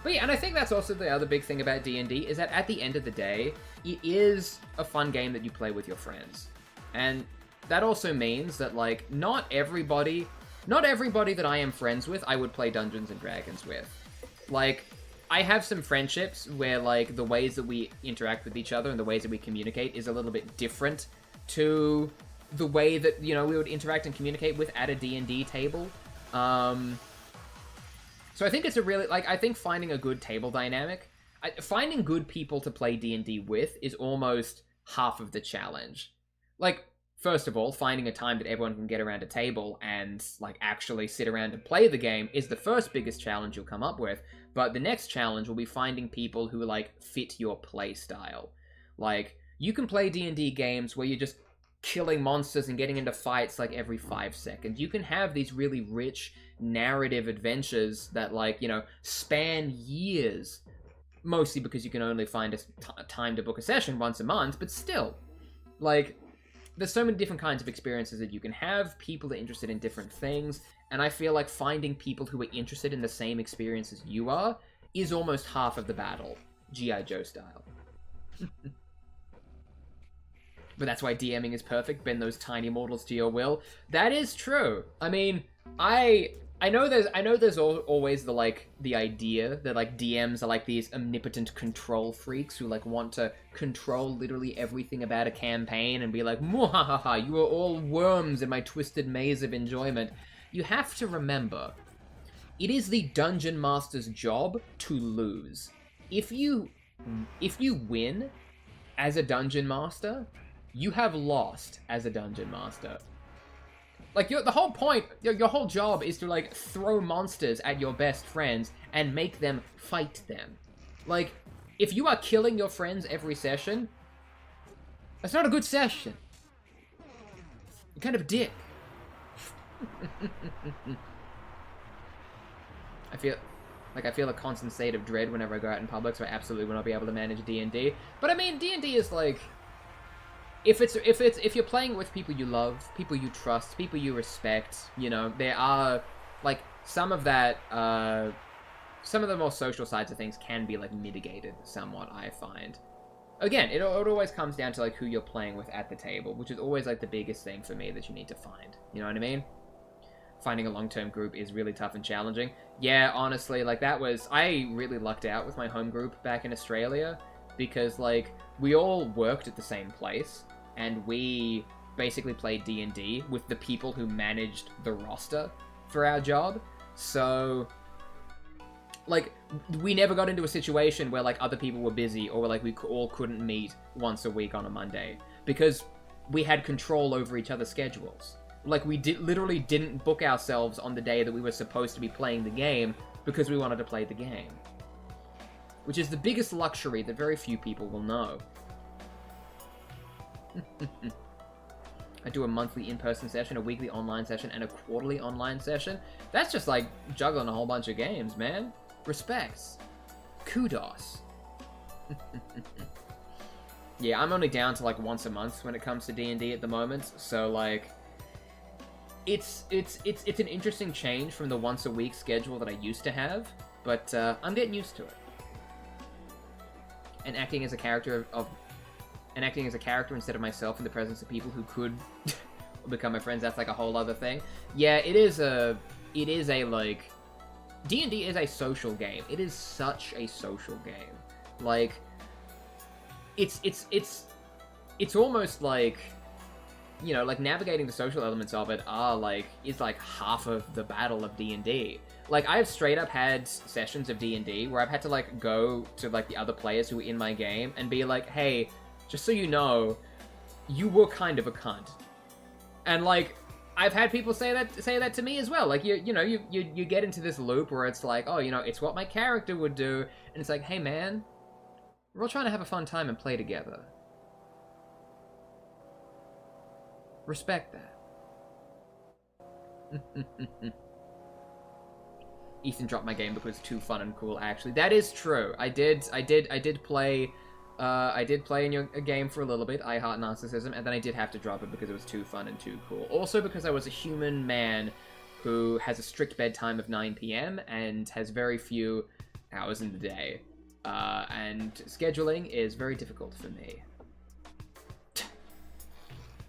But yeah, and I think that's also the other big thing about D&D, is that at the end of the day, it is a fun game that you play with your friends. And that also means that, like, not everybody that I am friends with, I would play Dungeons & Dragons with. Like, I have some friendships where, like, the ways that we interact with each other and the ways that we communicate is a little bit different to the way that, you know, we would interact and communicate with at a D&D table. So I think it's a really, like, I think finding a good table dynamic, finding good people to play D&D with is almost half of the challenge. Like, first of all, finding a time that everyone can get around a table and, like, actually sit around and play the game is the first biggest challenge you'll come up with. But the next challenge will be finding people who, like, fit your play style. Like, you can play D&D games where you're just killing monsters and getting into fights, like, every 5 seconds. You can have these really rich narrative adventures that, like, you know, span years. Mostly because you can only find a time to book a session once a month, but still. Like, there's so many different kinds of experiences that you can have. People are interested in different things, and I feel like finding people who are interested in the same experience as you are is almost half of the battle, G.I. Joe style. But that's why DMing is perfect, bend those tiny mortals to your will. That is true. I mean, I know there's always the idea that, like, DMs are like these omnipotent control freaks who, like, want to control literally everything about a campaign and be like, "Mwahaha, you are all worms in my twisted maze of enjoyment." You have to remember, it is the dungeon master's job to lose. If you win as a dungeon master, you have lost as a dungeon master. Like, the whole point, your whole job is to, like, throw monsters at your best friends and make them fight them. Like, if you are killing your friends every session, that's not a good session. You're kind of a dick. I feel a constant state of dread whenever I go out in public, so I absolutely will not be able to manage D&D. But I mean, D&D is, like, if you're playing with people you love, people you trust, people you respect, you know, there are like some of that some of the more social sides of things can be like mitigated somewhat, I find. Again, it always comes down to like who you're playing with at the table, which is always like the biggest thing for me that you need to find. You know what I mean? Finding a long-term group is really tough and challenging. Yeah, honestly, like I really lucked out with my home group back in Australia because like we all worked at the same place and we basically played D&D with the people who managed the roster for our job. So like, we never got into a situation where, like, other people were busy or, like, we all couldn't meet once a week on a Monday. Because we had control over each other's schedules. Like, we literally didn't book ourselves on the day that we were supposed to be playing the game because we wanted to play the game. Which is the biggest luxury that very few people will know. I do a monthly in-person session, a weekly online session, and a quarterly online session. That's just, like, juggling a whole bunch of games, man. Respects. Kudos. Yeah, I'm only down to like once a month when it comes to D&D at the moment, so like it's an interesting change from the once a week schedule that I used to have, but I'm getting used to it. And acting as a character instead of myself in the presence of people who could become my friends, that's like a whole other thing. Yeah, it is a like D&D is a social game. It is such a social game. Like, it's almost like, you know, like navigating the social elements of it is like half of the battle of D&D. Like, I've straight up had sessions of D&D where I've had to like go to like the other players who were in my game and be like, hey, just so you know, you were kind of a cunt. And like, I've had people say that to me as well. Like, you get into this loop where it's like, oh, you know, it's what my character would do. And it's like, hey, man, we're all trying to have a fun time and play together. Respect that. Ethan dropped my game because it's too fun and cool, actually. That is true. I did play in a game for a little bit, I Heart Narcissism, and then I did have to drop it because it was too fun and too cool. Also because I was a human man who has a strict bedtime of 9 p.m. and has very few hours in the day. And scheduling is very difficult for me.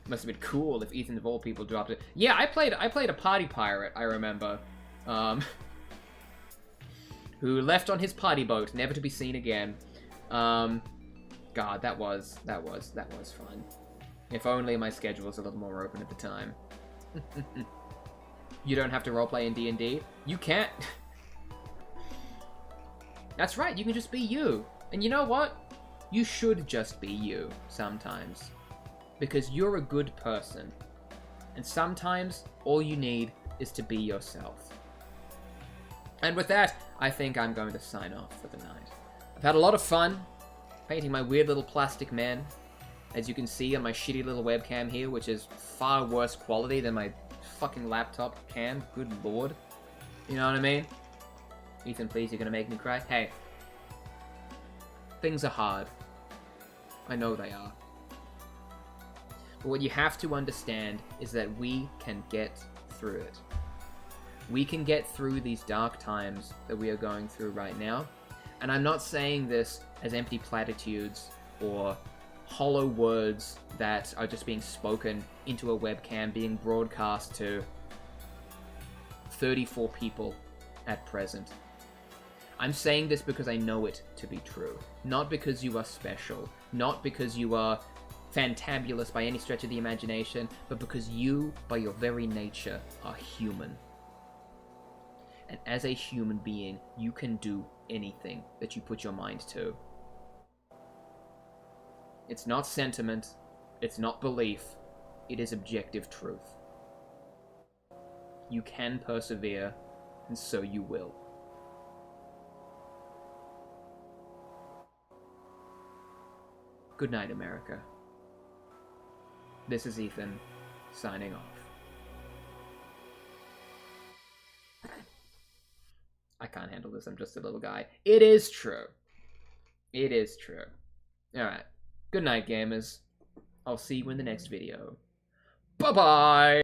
Must have been cool if Ethan of all people dropped it. Yeah, I played a party pirate, I remember. Who left on his party boat, never to be seen again. God, that was fun. If only my schedule was a little more open at the time. You don't have to roleplay in D&D. You can't. That's right, you can just be you. And you know what? You should just be you sometimes. Because you're a good person. And sometimes all you need is to be yourself. And with that, I think I'm going to sign off for the night. I've had a lot of fun painting my weird little plastic man. As you can see on my shitty little webcam here, which is far worse quality than my fucking laptop cam. Good lord. You know what I mean? Ethan, please, you're gonna make me cry? Hey. Things are hard. I know they are. But what you have to understand is that we can get through it. We can get through these dark times that we are going through right now. And I'm not saying this as empty platitudes or hollow words that are just being spoken into a webcam being broadcast to 34 people at present. I'm saying this because I know it to be true. Not because you are special. Not because you are fantabulous by any stretch of the imagination, but because you, by your very nature, are human. And as a human being, you can do anything that you put your mind to. It's not sentiment, it's not belief, it is objective truth. You can persevere, and so you will. Good night, America. This is Ethan, signing off. I can't handle this, I'm just a little guy. It is true. It is true. Alright. Good night, gamers. I'll see you in the next video. Bye-bye!